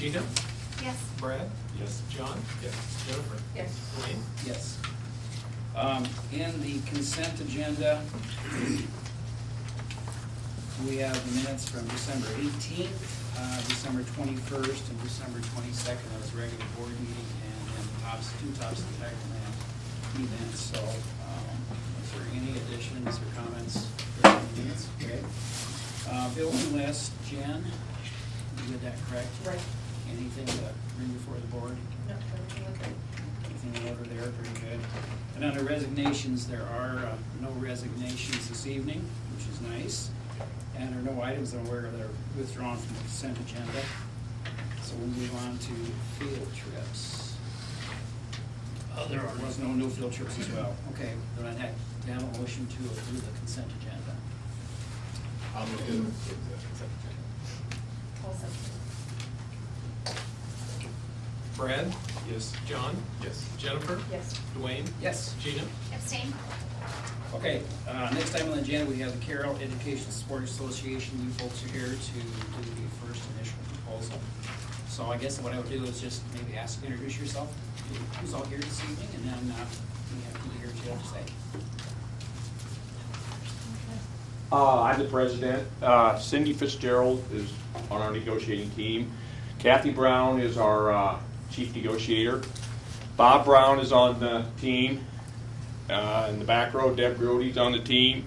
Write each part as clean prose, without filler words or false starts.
Gina? Yes. Brad? Yes. John? Yes. Jennifer? Yes. Dwayne? Yes. In the consent agenda, we have the minutes from December 18th, December 21st, and December 22nd. That was a regular board meeting, and then two tops of the Tigerland events. So, is there any additions or comments for the minutes? Okay. Building list, Jen, you did that correct? Right. Anything to bring before the board? No, everything okay. Anything over there, pretty good. And under resignations, there are no resignations this evening, which is nice. And there are no items I'm aware of that are withdrawn from the consent agenda. So we'll move on to field trips. There was no new field trips as well. Okay, then I'd have to have a motion to approve the consent agenda. I'll move to the consent Also. Brad? Yes. John? Yes. Jennifer? Yes. Dwayne? Yes. Gina? Abstain. Okay, next item on the agenda, we have the Carroll Education Support Association. You folks are here to do the first initial proposal. So I guess what I would do is just maybe introduce yourself, who's all here this evening, and then we have to hear what you have to say. I'm the president. Cindy Fitzgerald is on our negotiating team. Kathy Brown is our chief negotiator. Bob Brown is on the team. In the back row, Deb Grody's on the team.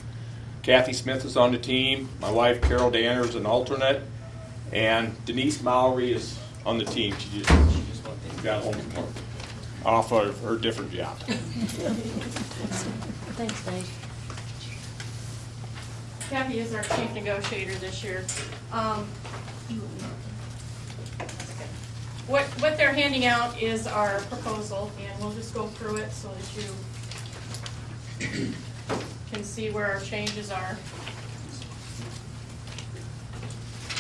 Kathy Smith is on the team. My wife, Carol Danner, is an alternate. And Denise Mowry is on the team. She just got home from work off of her different job. Thanks, Dave. Kathy is our chief negotiator this year. What they're handing out is our proposal, and we'll just go through it so that you can see where our changes are.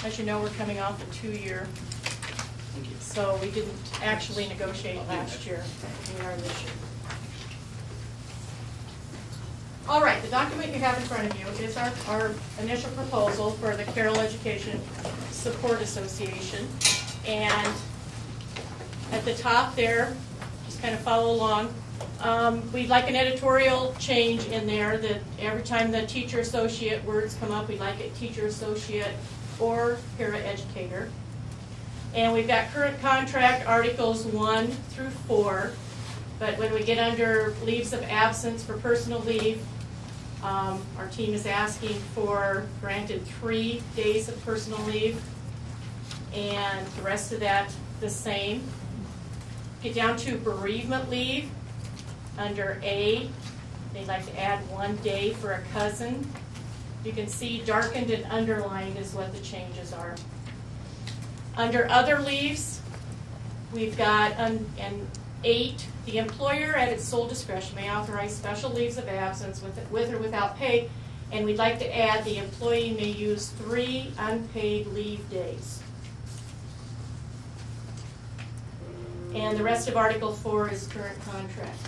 As you know, we're coming off a 2-year, so we didn't actually negotiate last year. We are this year. All right, the document you have in front of you is our initial proposal for the Carroll Education Support Association. And at the top there, just kind of follow along, we'd like an editorial change in there that every time the teacher associate words come up, we'd like it teacher associate or paraeducator. And we've got current contract articles 1 through 4, but when we get under leaves of absence for personal leave, our team is asking for granted 3 days of personal leave, and the rest of that the same. Get down to bereavement leave. Under A, they'd like to add 1 day for a cousin. You can see darkened and underlined is what the changes are. Under other leaves, we've got an 8, the employer at its sole discretion may authorize special leaves of absence with or without pay, and we'd like to add the employee may use 3 unpaid leave days. And the rest of Article 4 is current contract.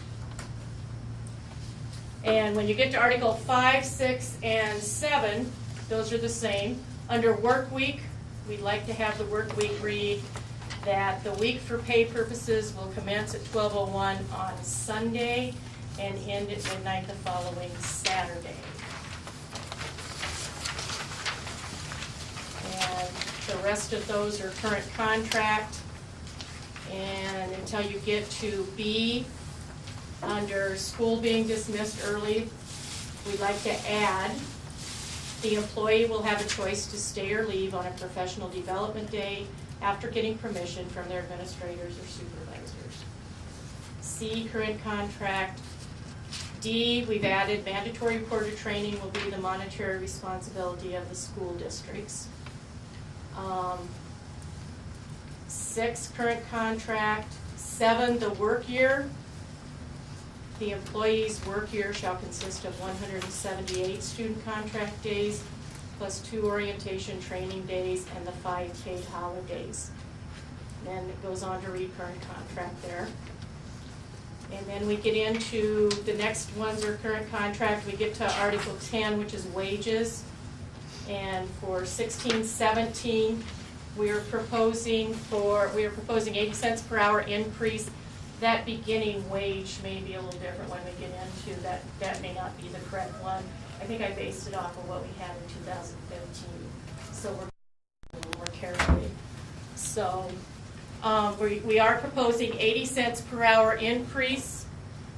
And when you get to Article 5, 6, and 7, those are the same. Under work week, we'd like to have the work week read that the week for pay purposes will commence at 12:01 on Sunday and end at midnight the following Saturday. And the rest of those are current contract. And until you get to B, under school being dismissed early, we'd like to add the employee will have a choice to stay or leave on a professional development day after getting permission from their administrators or supervisors. C, current contract. D, we've added mandatory reporter training will be the monetary responsibility of the school districts. 6, current contract. 7, the work year. The employee's work year shall consist of 178 student contract days plus 2 orientation training days and the 5 paid holidays. And then it goes on to read current contract there. And then we get into the next ones are current contract. We get to Article 10, which is wages. And for 16-17, we are proposing 80 cents per hour increase. That beginning wage may be a little different when we get into that. That may not be the correct one. I think I based it off of what we had in 2015. So we're a little more carefully. So we are proposing 80 cents per hour increase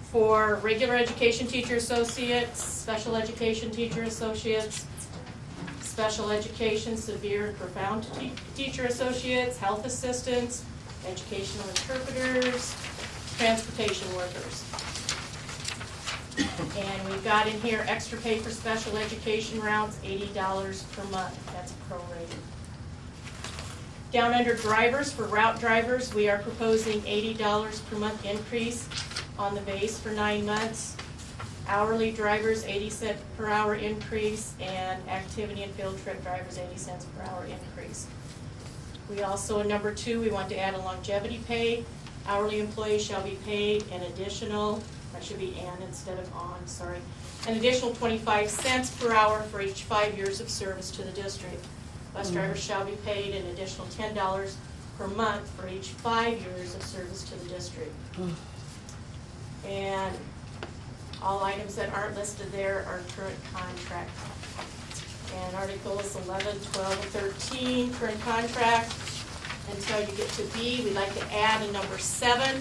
for regular education teacher associates, special education teacher associates, special education severe and profound teacher associates, health assistants, educational interpreters, transportation workers. And we've got in here extra pay for special education routes, $80 per month. That's prorated. Down under drivers, for route drivers, we are proposing $80 per month increase on the base for 9 months. Hourly drivers, 80 cents per hour increase, and activity and field trip drivers, 80 cents per hour increase. We also, in number 2, we want to add a longevity pay. Hourly employees shall be paid an additional, that should be "and" instead of "on," sorry, an additional 25 cents per hour for each 5 years of service to the district. Bus drivers shall be paid an additional $10 per month for each 5 years of service to the district. And all items that aren't listed there are current contract. And Articles 11, 12, and 13, current contract. Until you get to B, we'd like to add a number 7.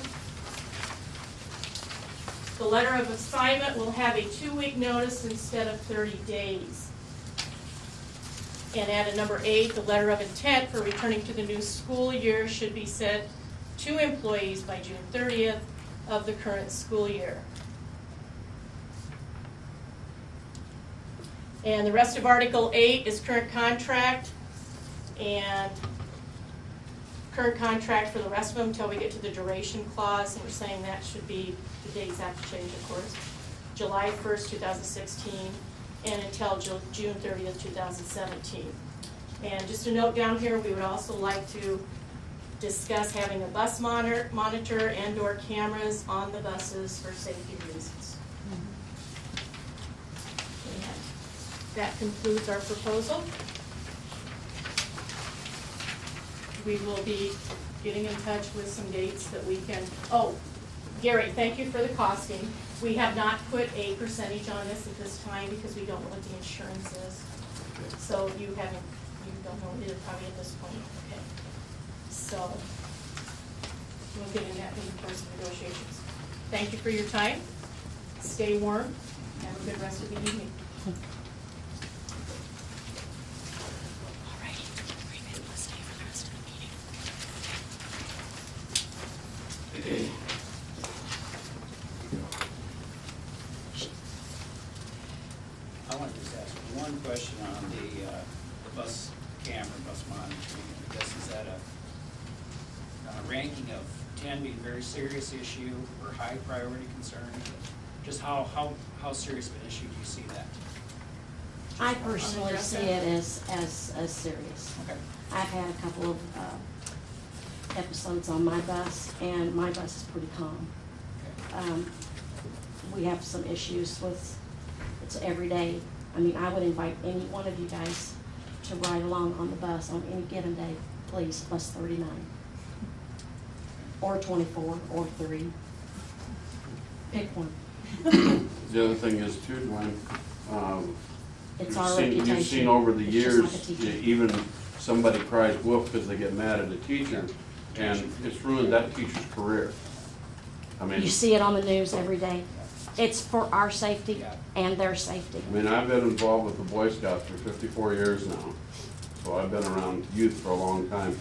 The letter of assignment will have a 2-week notice instead of 30 days. And add a number 8, the letter of intent for returning to the new school year should be sent to employees by June 30th of the current school year. And the rest of Article 8 is current contract, and current contract for the rest of them until we get to the duration clause, and we're saying that should be, the dates have to change, of course, July 1st, 2016, and until June 30th, 2017. And just a note down here, we would also like to discuss having a bus monitor and/or cameras on the buses for safety reasons. And that concludes our proposal. We will be getting in touch with some dates that we can, oh, Gary, thank you for the costing. We have not put a percentage on this at this time because we don't know what the insurance is. So you don't know either probably at this point. Okay. So we'll get in that in the course of negotiations. Thank you for your time. Stay warm. Have a good rest of the evening. All right. Very good. We'll stay for the rest of the meeting. I want to just ask one question on the bus camera, bus monitoring. I guess is that a ranking of 10 being a very serious issue or high priority concern? Just how serious of an issue do you see that? I personally see it as serious. Okay. I've had a couple of episodes on my bus, and my bus is pretty calm. Okay. We have some issues with, it's every day. I mean, I would invite any one of you guys to ride along on the bus on any given day, please, plus 39. Or 24, or 3. Pick one. The other thing is too, Dwayne, It's our reputation. you've seen over the It's just years, like a teacher. even somebody cries wolf because they get mad at a teacher, and it's ruined that teacher's career. I mean, You see it on the news every day. It's for our safety Yeah. and their safety. I mean, I've been involved with the Boy Scouts for 54 years now, so I've been around youth for a long time,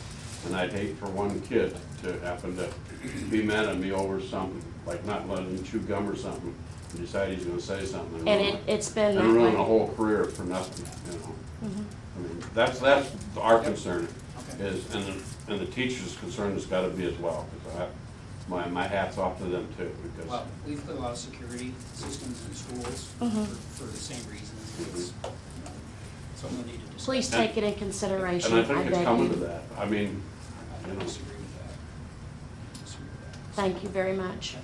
and I'd hate for one kid to happen to be mad at me over something, like not letting him chew gum or something, and decide he's gonna say something. And it's been that And ruin way. a whole career for nothing, you know. Mhm. I mean, that's our concern, Okay. is, and the teacher's concern has gotta be as well, because my hat's off to them too, because. Well, we've put a lot of security systems in schools Mhm. for the same reasons. It's, you know, something we need to discuss. Please take it in consideration. And I think it's beg coming you. to that, I mean, I don't disagree with that. I disagree with that. Thank you very much.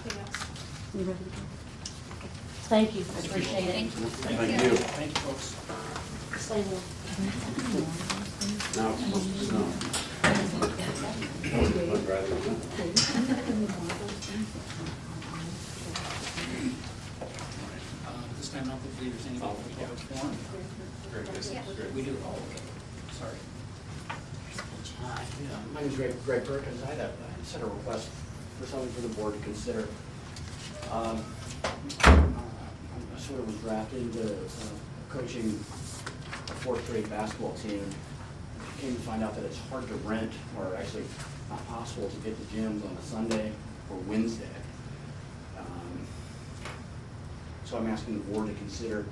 Anything else? You ready to go? Thank you, I appreciate it. Thank you. thank you. Thank you, folks. Stay warm. Now it's supposed to snow. I'd rather not. This time, I don't think there's any public forum. Yeah. We do, oh, okay, sorry. Yeah, my name's Greg Perkins. I sent a request for something for the board to consider. I sort of was drafted into coaching a fourth grade basketball team. Came to find out that it's hard to rent, or actually not possible to get to gyms on a Sunday or Wednesday. So I'm asking the board to consider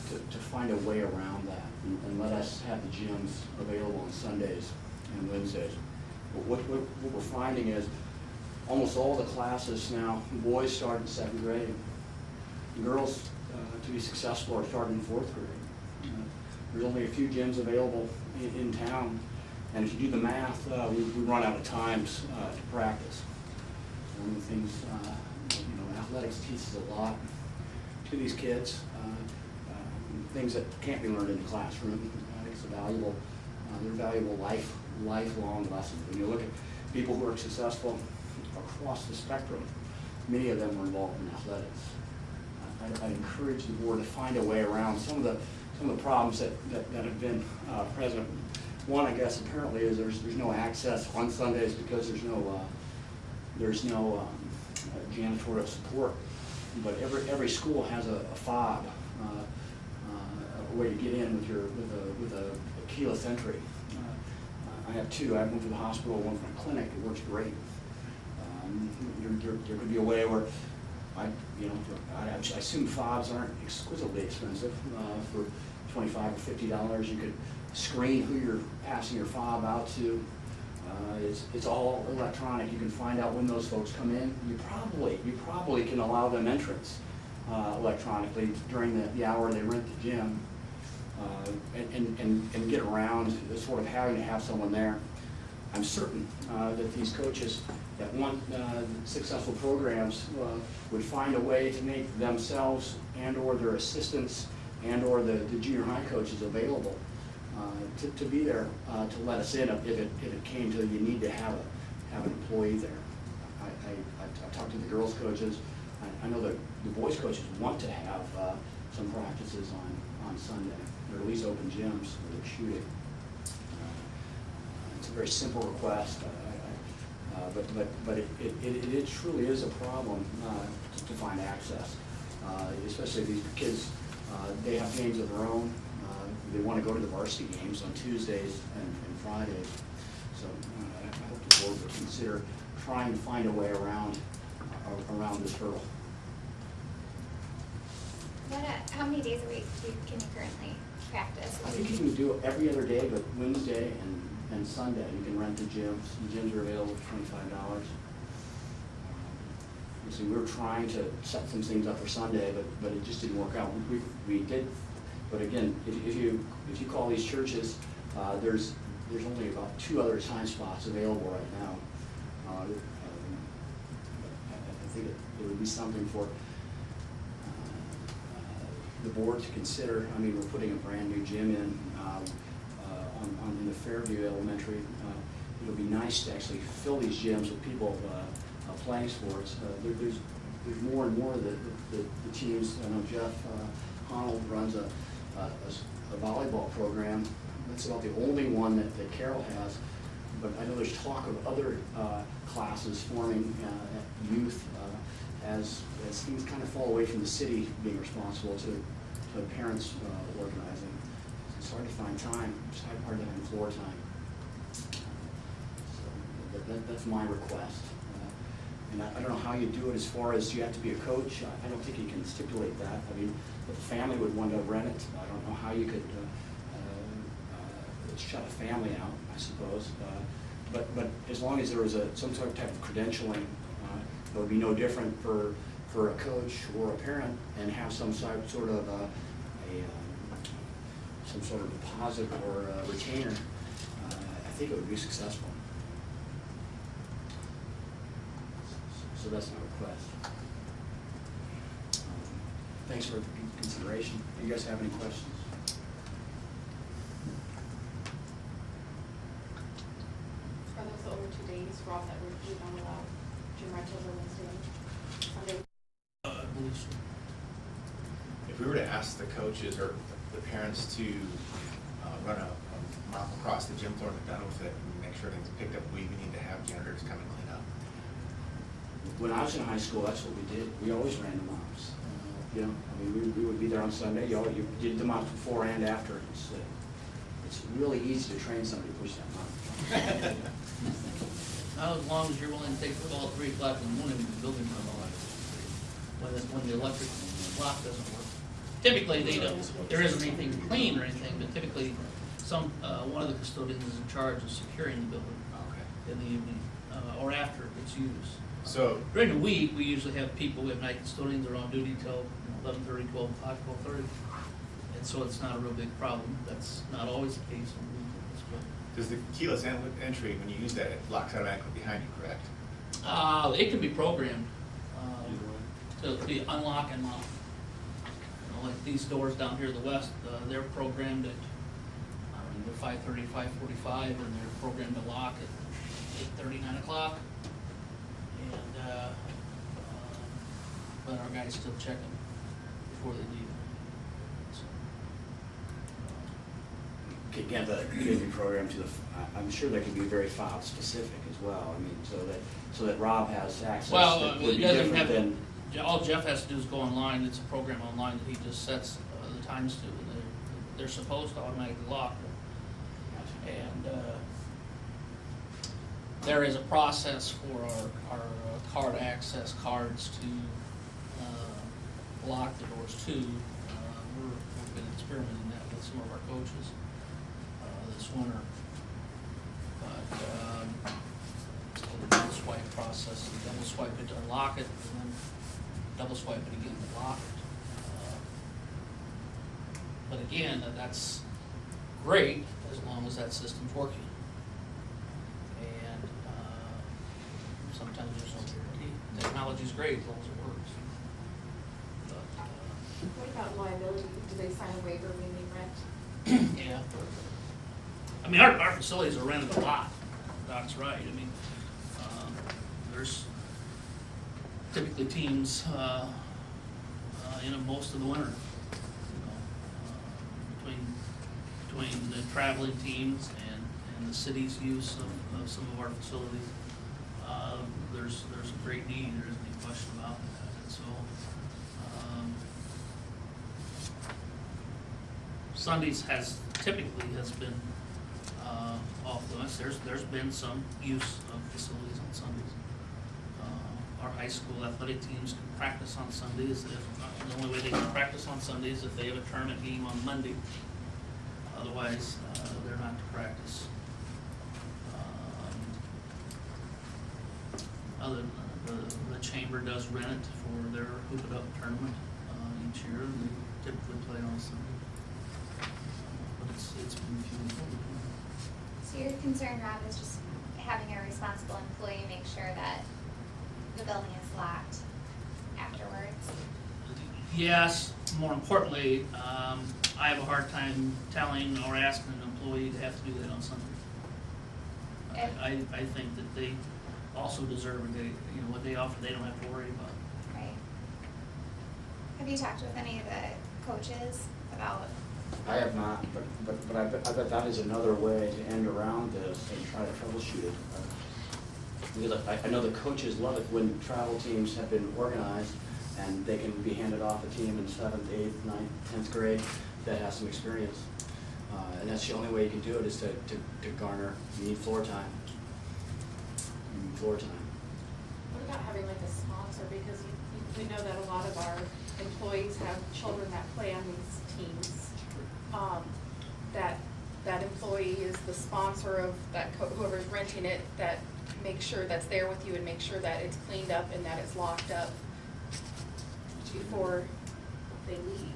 to find a way around that and let us have the gyms available on Sundays and Wednesdays. But what we're finding is almost all the classes now, boys start in 2nd grade. Girls, to be successful, are starting in 4th grade. There's only a few gyms available in town, and if you do the math, we run out of times to practice. One of the things, athletics teaches a lot to these kids, things that can't be learned in the classroom. It's they're valuable lifelong lessons. When you look at people who are successful across the spectrum, many of them were involved in athletics. I encourage the board to find a way around some of the problems that have been present. One, I guess, apparently is there's no access on Sundays because there's no janitorial support. But every school has a fob, a way to get in with a keyless entry. I have two. I have one for the hospital, one for a clinic. It works great. There could be a way where I assume fobs aren't exquisitely expensive. For $25 or $50, you could screen who you're passing your fob out to. It's all electronic. You can find out when those folks come in. You probably can allow them entrance electronically during the hour they rent the gym, and get around sort of having to have someone there. I'm certain that these coaches that want successful programs would find a way to make themselves and/or their assistants and/or the junior high coaches available to be there to let us in if it came to you need to have an employee there. I talked to the girls coaches. I know that the boys coaches want to have some practices on Sunday, or at least open gyms where they're shooting. It's a very simple request, but it truly is a problem to find access, especially if these kids, they have games of their own. They want to go to the varsity games on Tuesdays and Fridays. So I hope the board would consider trying to find a way around this hurdle. How many days a week can you currently practice? I think you can do it every other day, but Wednesday and Sunday you can rent the gyms. The gyms are available for $25. So we were trying to set some things up for Sunday, but it just didn't work out. We did. But again, if you call these churches, there's only about 2 other time spots available right now. I think it would be something for the board to consider. I mean, we're putting a brand new gym in in the Fairview Elementary. It'll be nice to actually fill these gyms with people playing sports. There's more and more of the teams. I know Jeff Arnold runs a volleyball program. That's about the only one that Carroll has. But I know there's talk of other classes forming at youth as things kind of fall away from the city being responsible to parents organizing. It's hard to find time. It's hard to find floor time. So that's my request. And I don't know how you do it as far as you have to be a coach. I don't think you can stipulate that. I mean, if the family would want to rent it, I don't know how you could shut a family out, I suppose. But as long as there was some sort of type of credentialing, it would be no different for a coach or a parent, and have some sort of some sort of deposit or a retainer. I think it would be successful. So that's my request. Thanks for the consideration. Do you guys have any questions? 2 days, Rob, that we don't allow gym rentals on Wednesday, Sunday. I believe so. If we were to ask the coaches or the parents to run a mop across the gym floor and be done with it and make sure everything's picked up, we need to have janitors come and clean up. When I was in high school, that's what we did. We always ran the mops. You know, I mean, we would be there on Sunday. You did the mops before and after. It's really easy to train somebody to push that mop. Not as long as you're willing to take the call at 3 o'clock in the morning when the building runs on, when the electric lock doesn't work. Typically, there isn't anything clean or anything, but typically, one of the custodians is in charge of securing the building in the evening, or after it's used. So During the week, we usually have people, we have night custodians that are on duty till 11:30, 12 o'clock, 12:30. And so it's not a real big problem. That's not always the case on the weekends, but. does the keyless entry, when you use that, it locks automatically behind you, correct? It can be programmed to be unlock and lock. You know, like these doors down here to the west, they're programmed at, they're 5:30, 5:45, and they're programmed to lock at 8:30, 9 o'clock. And, but our guys still check them before they leave. So, Again, the community program I'm sure they can be very file specific as well. I mean, so that Rob has access. well, that would it be doesn't different have, than. all Jeff has to do is go online. It's a program online that he just sets the times to, and they're supposed to automatically lock them. And there is a process for our card access cards to lock the doors too. We've been experimenting that with some of our coaches this winter. But it's called the double swipe process. You double swipe it to unlock it, and then double swipe it again to lock it. But again, that's great as long as that system's working. And sometimes there's no guarantee. Technology's great as long as it works. But, What about liability? Do they sign a waiver when they rent? yeah. I mean, our facilities are rented a lot. Doc's right. I mean, there's typically teams in them most of the winter. You know, between the traveling teams and the city's use of some of our facilities, there's a great need. There isn't any question about that. And so, Sundays typically has been off limits. There's been some use of facilities on Sundays. Our high school athletic teams can practice on Sundays. The only way they can practice on Sundays is if they have a tournament game on Monday. Otherwise, they're not to practice. The chamber does rent it for their Hoop It Up tournament each year. They typically play on Sunday. But it's been beautiful. So your concern, Rob, is just having a responsible employee make sure that the building is locked afterwards? Yes, more importantly, I have a hard time telling or asking an employee to have to do that on Sunday. I think that they also deserve what they offer, they don't have to worry about. Right. Have you talked with any of the coaches about? I have not, but I bet that is another way to end around this and try to troubleshoot it. Because I know the coaches love it when travel teams have been organized and they can be handed off a team in 7th, 8th, 9th, 10th grade that has some experience. And that's the only way you can do it is to garner, you need floor time. You need floor time. What about having like a sponsor? Because we know that a lot of our employees have children that play on these teams. That employee is the sponsor of that whoever's renting it, that makes sure that's there with you and make sure that it's cleaned up and that it's locked up before they leave.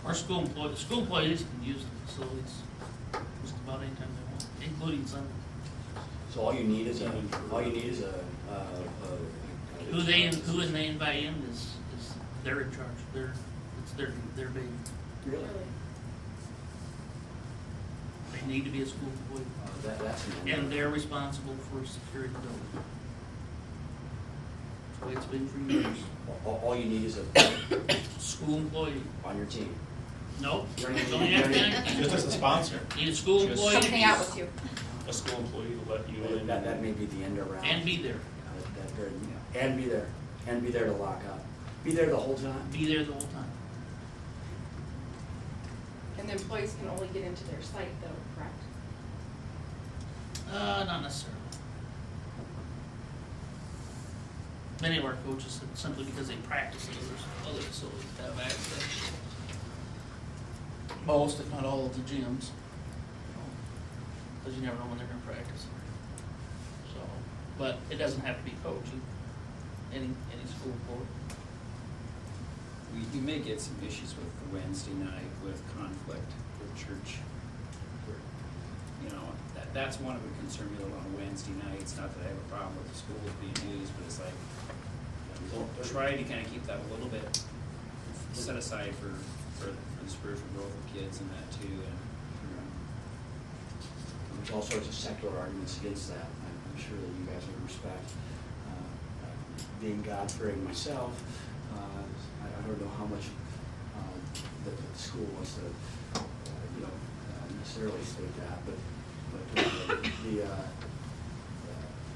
Our school employees can use the facilities just about any time they want, including Sunday. So all you need is a Who they invite in is they're in charge. It's their baby. Really? They need to be a school employee. That's an And they're responsible for securing the building. That's the way it's been for years. all you need is a, School employee. on your team. Nope, You're don't gonna need- have you're gonna to. Just as a sponsor. Need a school Just- employee. Come hang out with you. A school employee to let you in. That may be the end around. And be there. That very, and be there, and be there to lock up. Be there the whole time. Be there the whole time. And the employees can only get into their site though, correct? Not necessarily. Many of our coaches, simply because they practice at other facilities, have access. Most, if not all, of the gyms. Because you never know when they're gonna practice. So, but it doesn't have to be coaching, any school board. You may get some issues with the Wednesday night with conflict with church. You know, that's one of the concern me a little on Wednesday nights. Not that I have a problem with the schools being used, but it's like, we'll try to kind of keep that a little bit set aside for the spiritual growth of kids and that too. And There's all sorts of secular arguments against that. I'm sure that you guys would respect. Being God-fearing myself, I don't know how much the school wants to, necessarily state that, but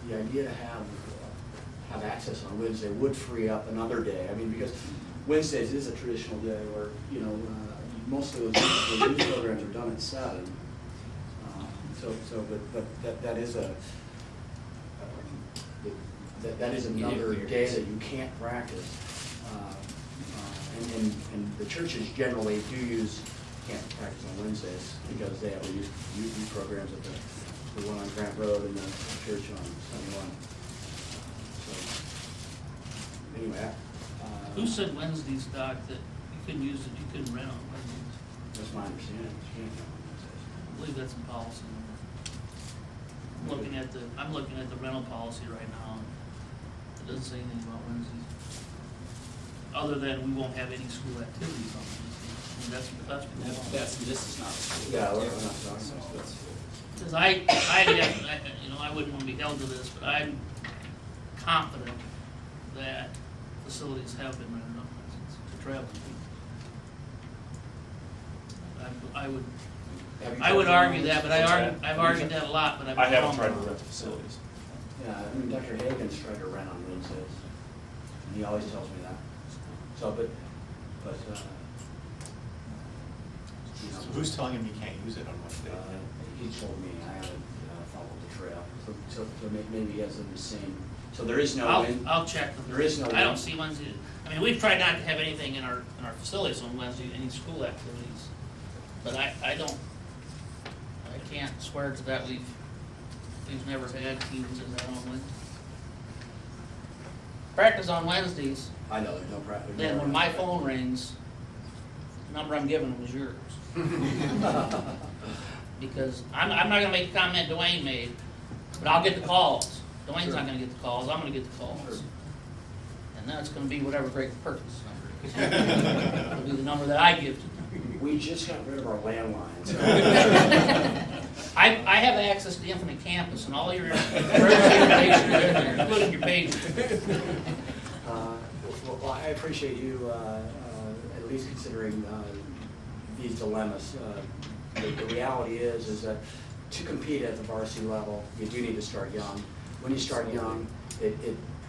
the idea to have access on Wednesday would free up another day. I mean, because Wednesdays is a traditional day where, most of those youth programs are done at 7. But that is that is another day that you can't practice. And the churches generally can't practice on Wednesdays because they have youth programs at the one on Grant Road and the church on 71. So anyway. Who said Wednesdays, Doc, that you couldn't use it, you couldn't rent on Wednesdays? That's my understanding. You can't rent on Wednesdays. I believe that's in policy. I'm looking at the rental policy right now, and it doesn't say anything about Wednesdays. Other than we won't have any school activities on Wednesdays. I mean, this is not a school. Yeah, we're not talking about that. Because I wouldn't want to be held to this, but I'm confident that facilities have been rented on Wednesdays to travel people. I would argue that, but I've argued that a lot, but I haven't tried to rent the facilities. Yeah, I mean, Dr. Hagan's tried to rent on Wednesdays, and he always tells me that. So, but So who's telling him you can't use it on Wednesday? he told me, I haven't followed the trail, so maybe he has the same, so there is no. I'll check them. There is no. I don't see Wednesday. I mean, we've tried not to have anything in our facilities on Wednesday, any school activities. But I can't swear to that. We've never had teams in that on Wednesday. Practice on Wednesdays, I know, there's no practice. then when my phone rings, the number I'm giving was yours. Because I'm not gonna make the comment Dwayne made, but I'll get the calls. Dwayne's not gonna get the calls, I'm gonna get the calls. Sure. And then it's gonna be whatever Greg Perkins' number is. It'll be the number that I give to them. We just got rid of our landlines. I have access to the Infinite Campus, and all your information is in there, including your page. Well, I appreciate you at least considering these dilemmas. The reality is that to compete at the varsity level, you do need to start young. When you start young, it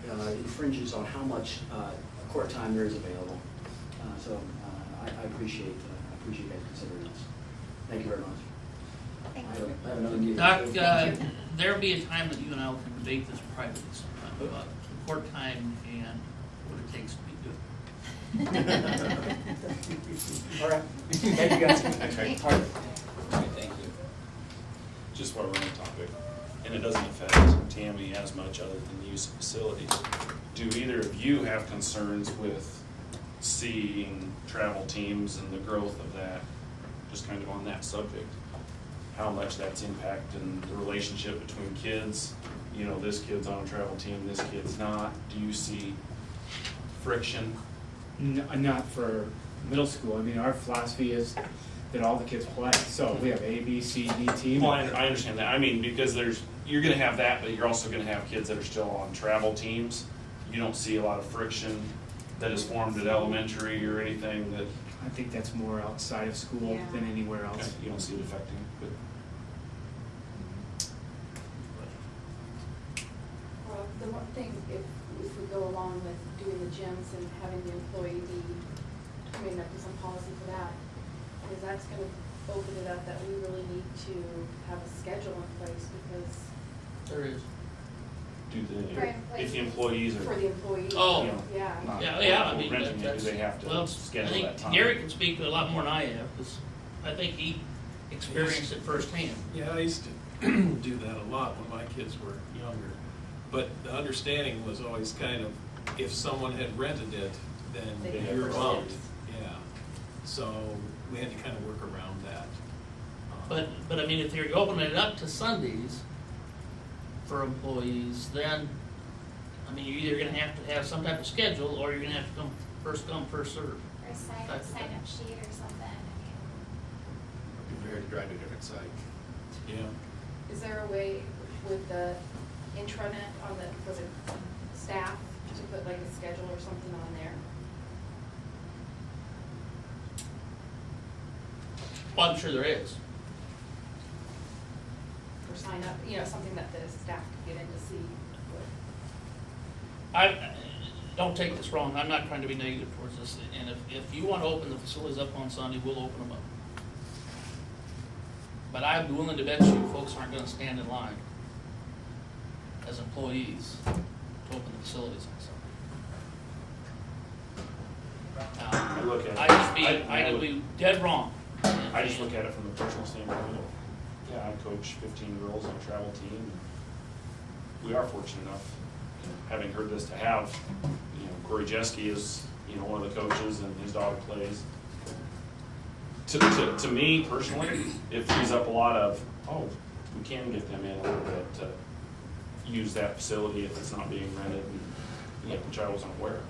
infringes on how much court time there is available. So I appreciate you guys considering this. Thank you very much. Thank I you. have another meeting. Doc, Thank you. there'll be a time that you and I can debate this privately sometime about court time and what it takes to be good. All right. Thank you, guys. Thanks, Ray. All right. Thank you. Just while we're on the topic, and it doesn't affect Tammy as much other than the use of facilities. Do either of you have concerns with seeing travel teams and the growth of that, just kind of on that subject? How much that's impacting the relationship between kids? You know, this kid's on a travel team, this kid's not. Do you see friction? Not for middle school. I mean, our philosophy is that all the kids play. So we have A, B, C, D team. Well, I understand that. I mean, because you're gonna have that, but you're also gonna have kids that are still on travel teams. You don't see a lot of friction that is formed at elementary or anything that, I think that's more outside of school Yeah. than anywhere else. you don't see it affecting, but. Well, the one thing, if we go along with doing the gyms and having the employee be, coming up with some policy for that, is that's gonna open it up that we really need to have a schedule in place because There is. If the employees for are, the employees. Oh. you know, Yeah. not Yeah, I mean, renting it, do that's, they have well, to schedule that I time? think Gary can speak a lot more than I have, because I think he experienced it firsthand. Yeah, I used to do that a lot when my kids were younger. But the understanding was always kind of, if someone had rented it, They then pay you're for out. it. Yeah. So we had to kind of work around that. But I mean, if you're opening it up to Sundays for employees, then, I mean, you're either gonna have to have some type of schedule, or you're gonna have to come, first serve. Or a sign-up sheet or something, I mean. Be prepared to drive to a different site. Yeah. Is there a way with the intranet on the, for the staff to put like a schedule or something on there? Well, I'm sure there is. Or sign up, you know, something that the staff could get in to see what. Don't take this wrong, I'm not trying to be negative towards this, and if you wanna open the facilities up on Sunday, we'll open them up. But I'd be willing to bet you folks aren't gonna stand in line as employees to open the facilities on Sunday. I look at it. I could be dead wrong. I just look at it from the personal standpoint of, yeah, I coach 15 girls on a travel team. And we are fortunate enough, you know, having heard this, to have, you know, Corey Jeske is, you know, one of the coaches and his dog plays. To me personally, it frees up a lot of, oh, we can get them in a little bit to use that facility if it's not being rented, and, you know, which I wasn't aware of.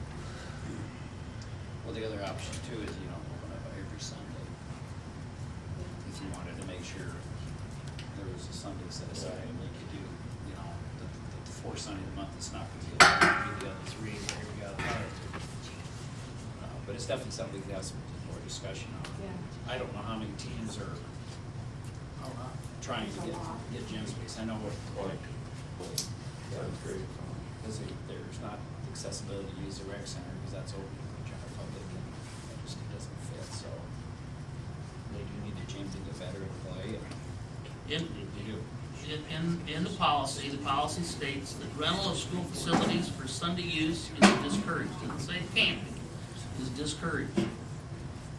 Well, the other option too is you don't open up every Sunday. If you wanted to make sure there was a Sunday set aside, like you do, you know, the fourth Sunday of the month, it's not gonna be the other three, or every other Friday. But it's definitely something we could have some more discussion on. Yeah. I don't know how many teams are trying to get gym space. I know what, That's great. because there's not accessibility to use the rec center, because that's open to the general public, and it just doesn't fit, so they do need the gym to get better at play, and In, they do. in the policy states that rental of school facilities for Sunday use is discouraged. It doesn't say it can't be, is discouraged.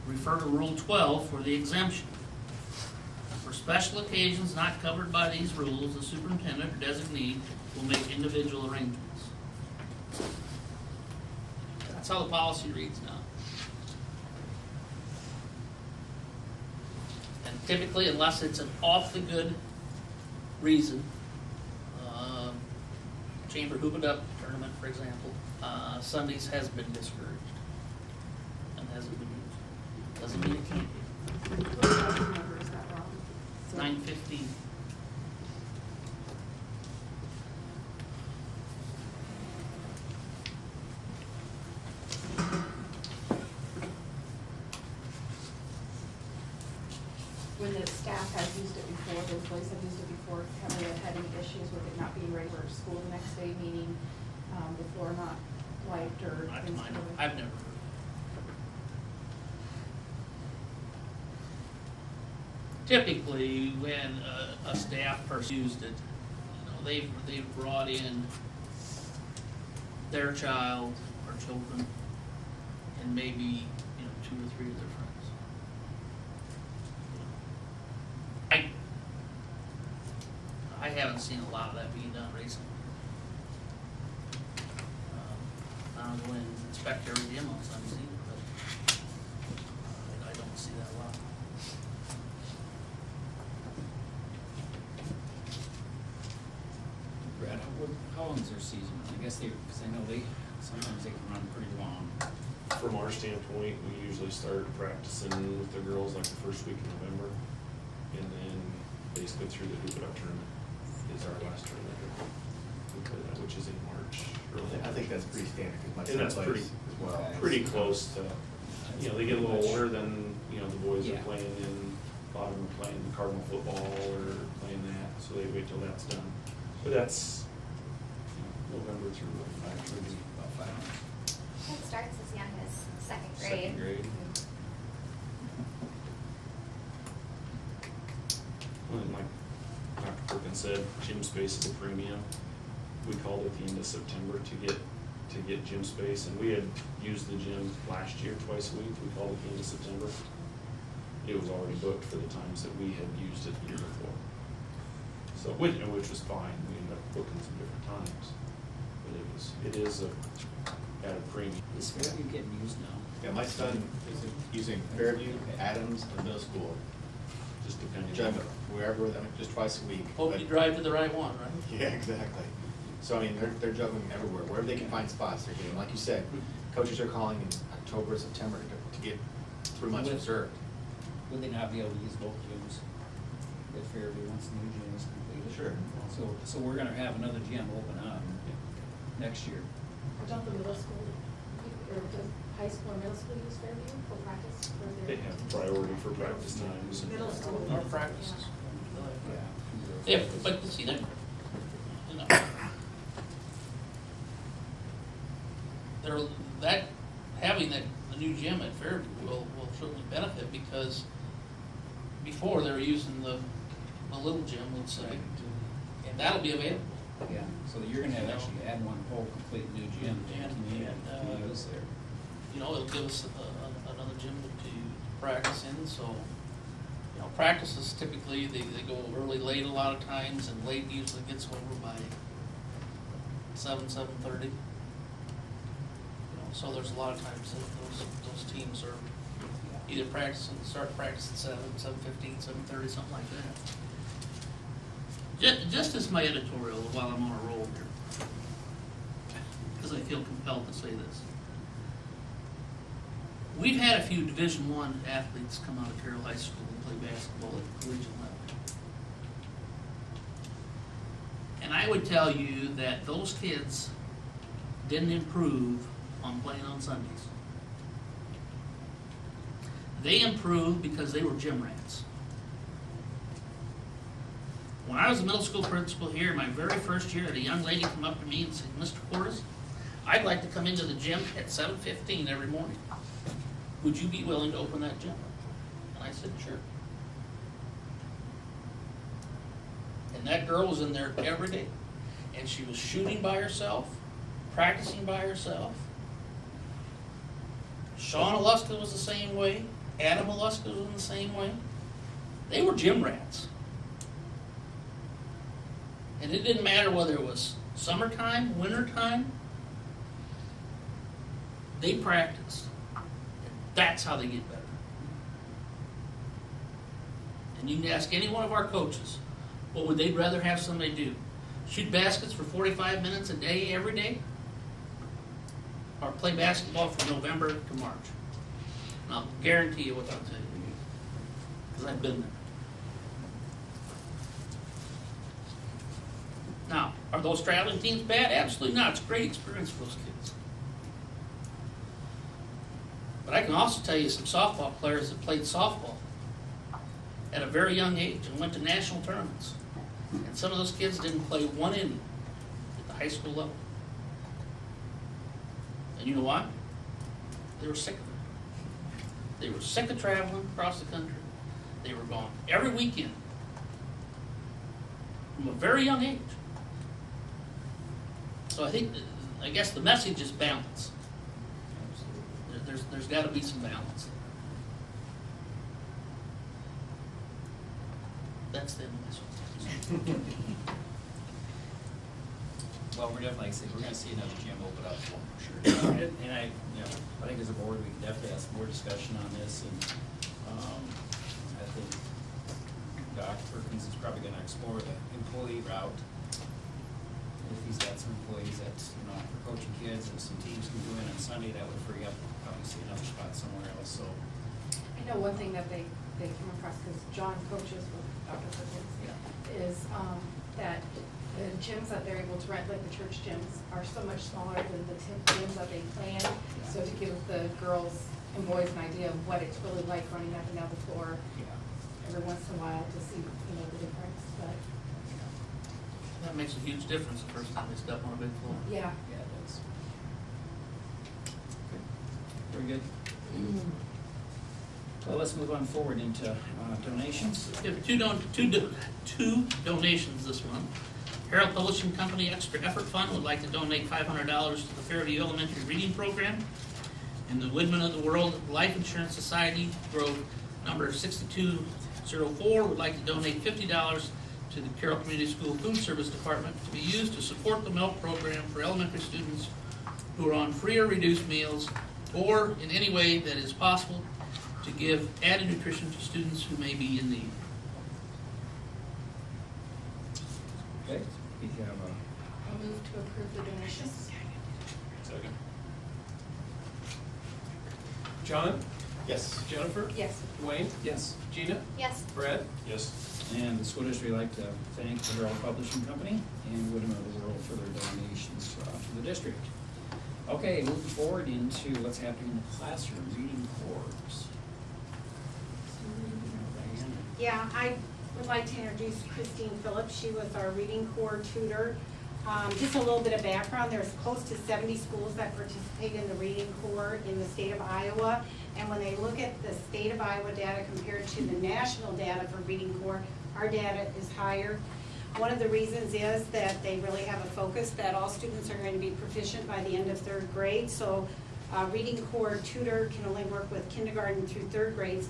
Refer to Rule 12 for the exemption. For special occasions not covered by these rules, the superintendent or designee will make individual arrangements. That's how the policy reads now. And typically, unless it's an awfully good reason, Chamber Hoop It Up tournament, for example, Sundays has been discouraged and hasn't been used. Doesn't mean it can't be. What phone number is that, Rob? 9:15. When the staff has used it before, the employees have used it before, have they had any issues with it not being ready for school the next day, meaning the floor not wiped or Not to things? my knowledge. I've never heard. Typically, when a staff person used it, you know, they've brought in their child or children and maybe, you know, 2 or 3 of their friends. I haven't seen a lot of that being done recently. I don't go in and inspect every gym on Sundays either, but I don't see that a lot. Brad, how long is their season? I guess because I know sometimes they can run pretty long. from our standpoint, we usually start practicing with the girls like the first week in November. And then basically through the Hoop It Up tournament is our last tournament, which is in March. early I think March. that's pretty standard, because my And that's son pretty, plays as well. pretty close to, they get a little older than, the boys Yeah. are playing in, a lot of them are playing Cardinal football or playing that, so they wait till that's done. But that's, November through, actually, about 5 months. It starts as young as second grade. Second grade. Well, and like Dr. Perkins said, gym space is a premium. We called it the end of September to get gym space, and we had used the gym last year twice a week. We called it the end of September. It was already booked for the times that we had used it the year before. So, which was fine. We ended up booking some different times. But it is at a premium. Is Fairview getting used now? Yeah, my son is using Fairview, Adams, and middle school, Just depending Jim, on. wherever, just twice a week. Hope But- you drive to the right one, right? Yeah, exactly. So, I mean, they're juggling everywhere, wherever they can find spots, they're getting, like you said, coaches are calling in October, September to get 3 months reserved. Would they not be able to use both gyms if Fairview once the new gym is completed? Sure. So we're gonna have another gym open up next year. Don't the middle school, or does high school or middle school use Fairview for practice? Or is They there- have priority for practice times. and- Middle school. Our practices. Yeah. Yeah, but see, having the new gym at Fairview will certainly benefit, because before they were using the little gym, let's say, and that'll be available. Yeah, so you're gonna have actually add one whole complete new gym And, to use there. It'll give us another gym to practice in, so, practices typically, they go early, late a lot of times, and late usually gets over by 7:30. So there's a lot of times that those teams are either start practice at 7:15, 7:30, something like that. Just as my editorial while I'm on a roll here, because I feel compelled to say this. We've had a few Division I athletes come out of Carroll High School and play basketball at the collegiate level. And I would tell you that those kids didn't improve on playing on Sundays. They improved because they were gym rats. When I was a middle school principal here, my very first year, a young lady come up to me and said, "Mr. Cordes, I'd like to come into the gym at 7:15 every morning. Would you be willing to open that gym?" And I said, "Sure." And that girl was in there every day. And she was shooting by herself, practicing by herself. Sean Aluska was the same way. Adam Aluska was in the same way. They were gym rats. And it didn't matter whether it was summertime, wintertime. They practiced. That's how they get better. And you can ask any one of our coaches, what would they rather have somebody do? Shoot baskets for 45 minutes a day, every day? Or play basketball from November to March? And I'll guarantee you what I'll tell you, because I've been there. Now, are those traveling teams bad? Absolutely not. It's a great experience for those kids. But I can also tell you some softball players that played softball at a very young age and went to national tournaments. And some of those kids didn't play one inning at the high school level. And you know why? They were sick of it. They were sick of traveling across the country. They were gone every weekend from a very young age. So I guess the message is balance. There's got to be some balance. That's the end of this one. Well, we're definitely, like I said, we're gonna see another gym open up for sure. And I think as a board, we can definitely have some more discussion on this, and, I think Dr. Perkins is probably gonna explore the employee route. If he's got some employees that, for coaching kids and some teams can go in on Sunday, that would free up probably see another spot somewhere else, so. I know one thing that they come across, because John coaches with Dr. Perkins, is that the gyms that they're able to rent, like the church gyms, are so much smaller than the gyms that they plan. So to give the girls and boys an idea of what it's really like running up and down the floor every once in a while to see, the difference, but, That makes a huge difference the first time they step on a big floor. yeah. Yeah, it does. Okay. Very good. Well, let's move on forward into donations. We have two donations this month. Carroll Publishing Company Extra Effort Fund would like to donate $500 to the Fairview Elementary Reading Program. And the Woodman of the World Life Insurance Society, Grove number 6204, would like to donate $50 to the Carroll Community School Food Service Department to be used to support the milk program for elementary students who are on free or reduced meals, or in any way that is possible to give added nutrition to students who may be in need. Okay, we have I'll move to approve the donations. Second. John? Yes. Jennifer? Yes. Wayne? yes. Gina? Yes. Brad? Yes. And the school district would like to thank the Carroll Publishing Company and Woodman of the World for their donations to the district. Okay, moving forward into what's happening in the classroom, reading corps. Diana. Yeah, I would like to introduce Christine Phillips. She was our reading corps tutor. Just a little bit of background, there's close to 70 schools that participate in the reading corps in the state of Iowa. And when they look at the state of Iowa data compared to the national data for reading corps, our data is higher. One of the reasons is that they really have a focus that all students are going to be proficient by the end of third grade. So reading corps tutor can only work with kindergarten through third grade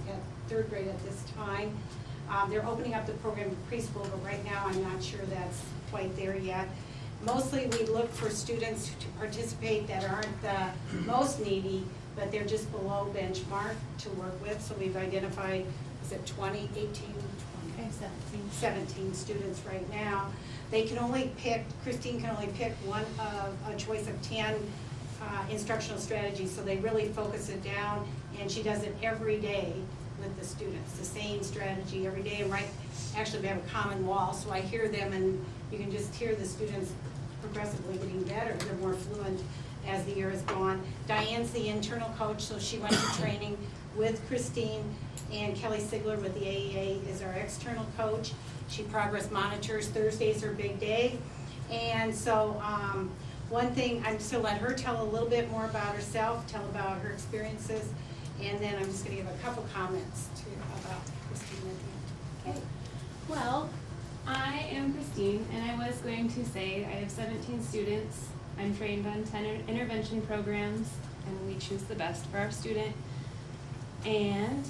at this time. They're opening up the program to preschool, but right now I'm not sure that's quite there yet. Mostly we look for students to participate that aren't the most needy, but they're just below benchmark to work with. So we've identified, is it 20, 18, 17 students right now. They can only pick, Christine can only pick one of a choice of 10 instructional strategies, so they really focus it down, and she does it every day with the students, the same strategy every day. And actually we have a common wall, so I hear them and you can just hear the students progressively getting better. They're more fluent as the year has gone. Diane's the internal coach, so she went to training with Christine, and Kelly Sigler with the AEA is our external coach. She progress monitors. Thursday's her big day. And so one thing, I'm just gonna let her tell a little bit more about herself, tell about her experiences, and then I'm just gonna give a couple comments about Christine at the end. Okay. Well, I am Christine, and I was going to say I have 17 students. I'm trained on 10 intervention programs, and we choose the best for our student. And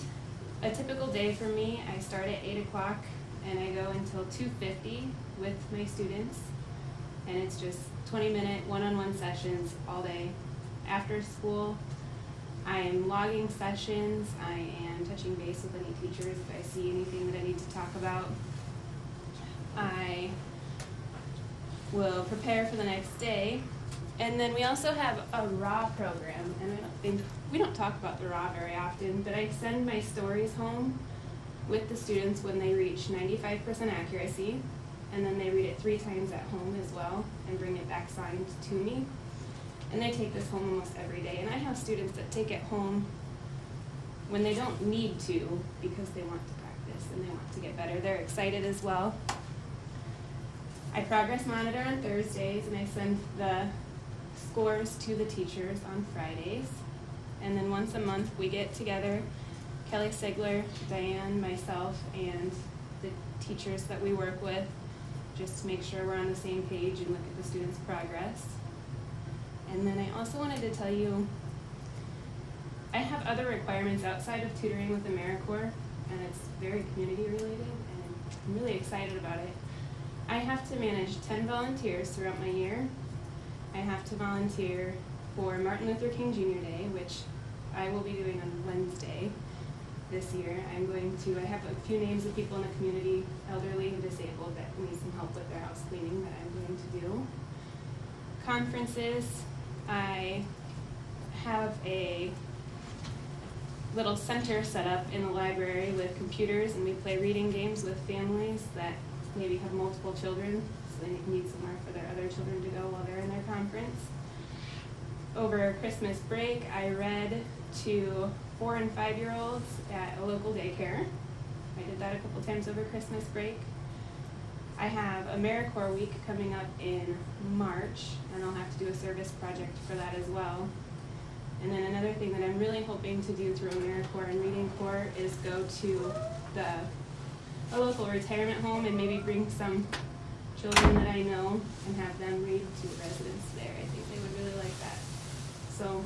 a typical day for me, I start at 8 o'clock and I go until 2:50 with my students. And it's just 20-minute one-on-one sessions all day. After school, I am logging sessions, I am touching base with any teachers if I see anything that I need to talk about. I will prepare for the next day. And then we also have a RAW program, and we don't talk about the RAW very often, but I send my stories home with the students when they reach 95% accuracy, and then they read it 3 times at home as well and bring it back signed to me. And they take this home almost every day, and I have students that take it home when they don't need to because they want to practice and they want to get better. They're excited as well. I progress monitor on Thursdays, and I send the scores to the teachers on Fridays. And then once a month we get together, Kelly Sigler, Diane, myself, and the teachers that we work with, just to make sure we're on the same page and look at the students' progress. And then I also wanted to tell you, I have other requirements outside of tutoring with AmeriCorps, and it's very community related, and I'm really excited about it. I have to manage 10 volunteers throughout my year. I have to volunteer for Martin Luther King Jr. Day, which I will be doing on Wednesday this year. I have a few names of people in the community, elderly and disabled, that need some help with their house cleaning that I'm going to do. Conferences, I have a little center set up in the library with computers, and we play reading games with families that maybe have multiple children, so they need somewhere for their other children to go while they're in their conference. Over Christmas break, I read to 4- and 5-year-olds at a local daycare. I did that a couple times over Christmas break. I have AmeriCorps Week coming up in March, and I'll have to do a service project for that as well. And then another thing that I'm really hoping to do through AmeriCorps and Reading Corps is go to a local retirement home and maybe bring some children that I know and have them read to the residents there. I think they would really like that. So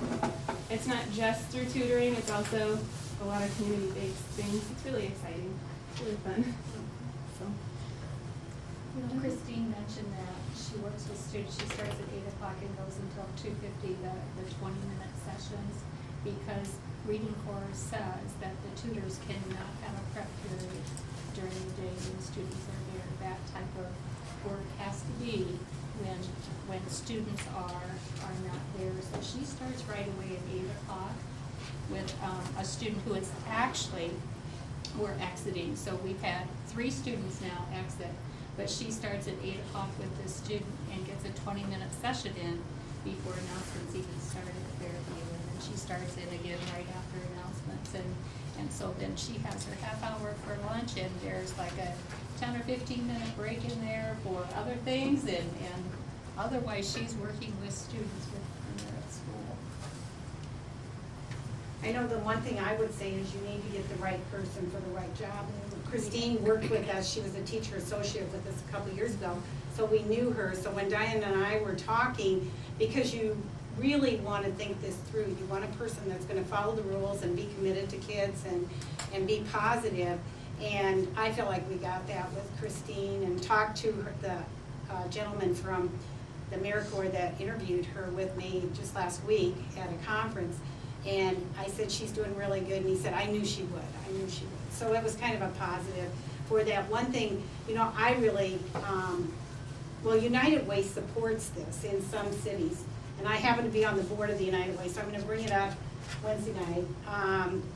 it's not just through tutoring, it's also a lot of community-based things. It's really exciting. It's really fun. So. Christine mentioned that she works with students, she starts at 8 o'clock and goes until 2:50, the 20-minute sessions, because Reading Corps says that the tutors cannot have a prep period during the day when students are there. That type of work has to be when students are not there. So she starts right away at 8 o'clock with a student who is actually, we're exiting, so we've had 3 students now exit. But she starts at 8 o'clock with this student and gets a 20-minute session in before announcements even start at Fairview. And then she starts in again right after announcements. And so then she has her half hour for lunch, and there's like a 10 or 15-minute break in there for other things. And otherwise, she's working with students when they're at school. I know the one thing I would say is you need to get the right person for the right job. Christine worked with us, she was a teacher associate with us a couple years ago, so we knew her. So when Diane and I were talking, because you really want to think this through, you want a person that's going to follow the rules and be committed to kids and be positive. And I feel like we got that with Christine, and talked to her, the gentleman from the AmeriCorps that interviewed her with me just last week at a conference. And I said, she's doing really good, and he said, I knew she would. So it was kind of a positive for that. One thing, I really, United Way supports this in some cities, and I happen to be on the board of the United Way, so I'm going to bring it up Wednesday night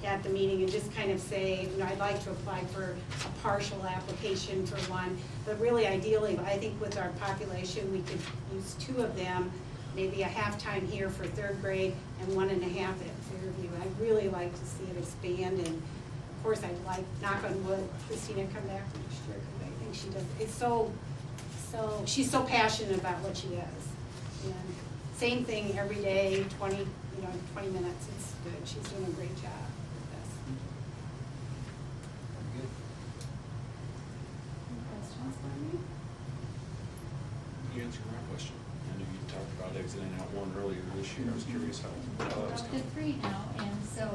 at the meeting and just kind of say, I'd like to apply for a partial application for one, but really ideally, I think with our population, we could use 2 of them, maybe a half-time here for 3rd grade and 1.5 at Fairview. I'd really like to see it expand, and of course I'd like, knock on wood, Christina come back next year, because I think she does, she's so passionate about what she does. And same thing every day, 20 minutes, it's good. She's doing a great job with us. Good. Any questions for me? You answered my question. I know you talked about exiting out one earlier this year. I was curious how that was Up to going. 3 now, and so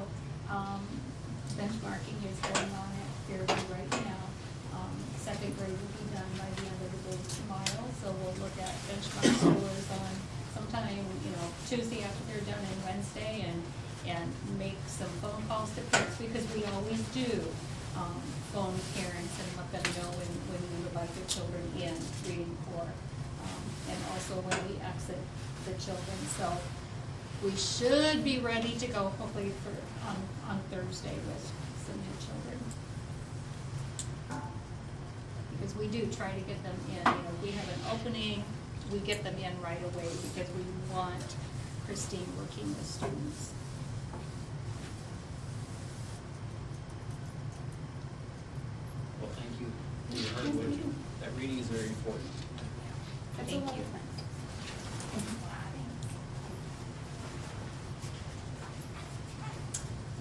benchmarking is going on at Fairview right now. 2nd grade will be done by the end of the day tomorrow, so we'll look at benchmark scores on sometime, Tuesday after they're done, and Wednesday, and make some phone calls to parents, because we always do phone parents and let them know when we would like their children in Reading Corps, and also when we exit the children. So we should be ready to go hopefully on Thursday with some new children. Because we do try to get them in, we have an opening, we get them in right away, because we want Christine working with students. Well, thank you for your hard work. That reading is very important. Thank you.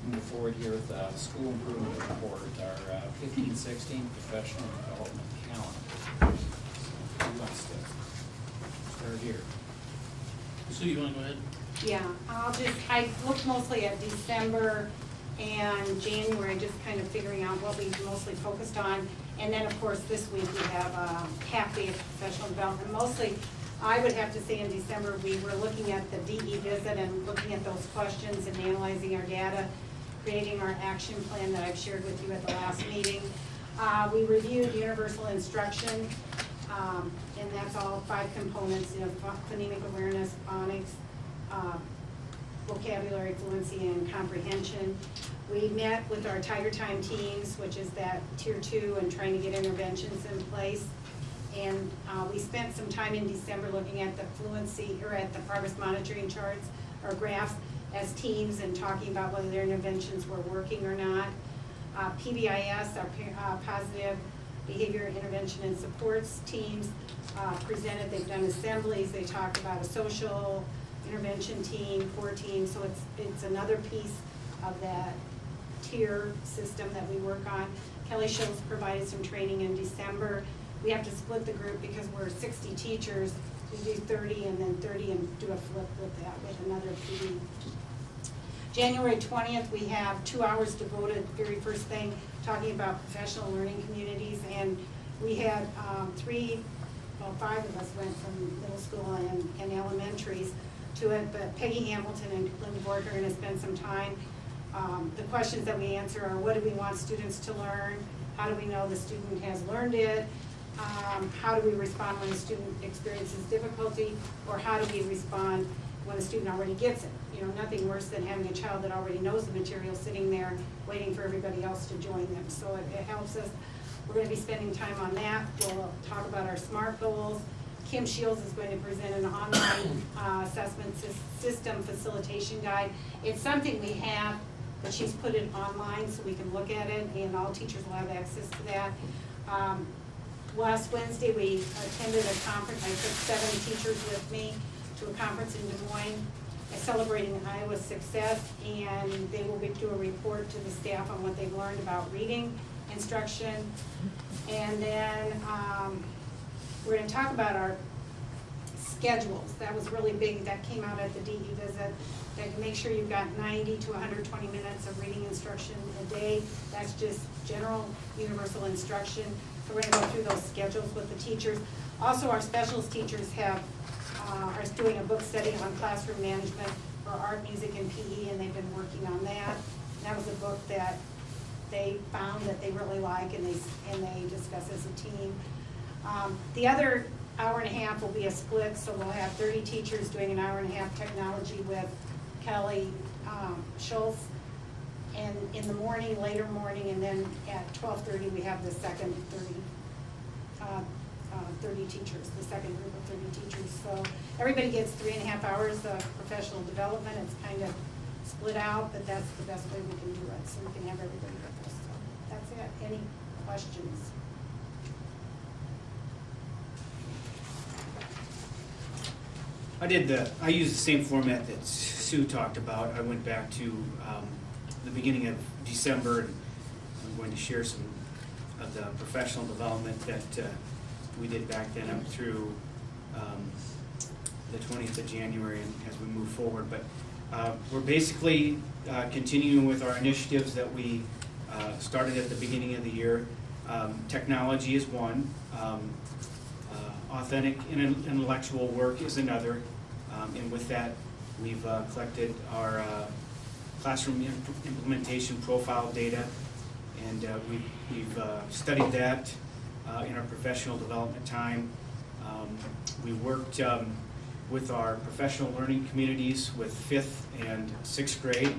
Move forward here with school improvement report, our 15-16 professional development calendar. Who wants to start here? Sue, you wanna go ahead? Yeah, I looked mostly at December and January, just kind of figuring out what we mostly focused on. And then, of course, this week we have a half day of professional development. Mostly, I would have to say in December, we were looking at the DE visit and looking at those questions and analyzing our data, creating our action plan that I've shared with you at the last meeting. We reviewed universal instruction, and that's all 5 components, phonemic awareness, phonics, vocabulary fluency, and comprehension. We met with our Tiger Time teams, which is that tier 2, and trying to get interventions in place. And we spent some time in December looking at the fluency, or at the progress monitoring charts or graphs as teams, and talking about whether their interventions were working or not. PBIS, our Positive Behavior Intervention and Supports teams, presented. They've done assemblies. They talked about a social intervention team, core team. So it's another piece of that tier system that we work on. Kelly Schultz provided some training in December. We have to split the group because we're 60 teachers. We do 30 and then 30 and do a flip with that with another PD. January 20th, we have 2 hours devoted, very first thing, talking about professional learning communities. And we had 5 of us went from middle school and elementaries to it, but Peggy Hamilton and Linda Bork are going to spend some time. The questions that we answer are, what do we want students to learn? How do we know the student has learned it? How do we respond when a student experiences difficulty? Or how do we respond when a student already gets it? You know, nothing worse than having a child that already knows the material sitting there waiting for everybody else to join them. So it helps us. We're going to be spending time on that. We'll talk about our SMART goals. Kim Shields is going to present an online assessment system facilitation guide. It's something we have, but she's put it online so we can look at it, and all teachers will have access to that. Last Wednesday, we attended a conference. I took 7 teachers with me to a conference in Des Moines celebrating Iowa's success, and they will do a report to the staff on what they've learned about reading instruction. And then we're going to talk about our schedules. That was really big. That came out at the DE visit. That can make sure you've got 90 to 120 minutes of reading instruction a day. That's just general universal instruction. So we're going to go through those schedules with the teachers. Also, our specialist teachers are doing a book study on classroom management for art, music, and PE, and they've been working on that. That was a book that they found that they really like, and they discuss as a team. The other hour and a half will be a split, so we'll have 30 teachers doing an hour and a half technology with Kelly Schultz, and in the morning, later morning, and then at 12:30 we have the second 30 teachers, the second group of 30 teachers. So everybody gets 3.5 hours of professional development. It's kind of split out, but that's the best way we can do it, so we can have everybody with us. So that's it. Any questions? I used the same format that Sue talked about. I went back to the beginning of December, and I'm going to share some of the professional development that we did back then up through the 20th of January and as we move forward. But we're basically continuing with our initiatives that we started at the beginning of the year. Technology is one. Authentic and intellectual work is another, and with that, we've collected our classroom implementation profile data, and we've studied that in our professional development time. We worked with our professional learning communities with 5th and 6th grade.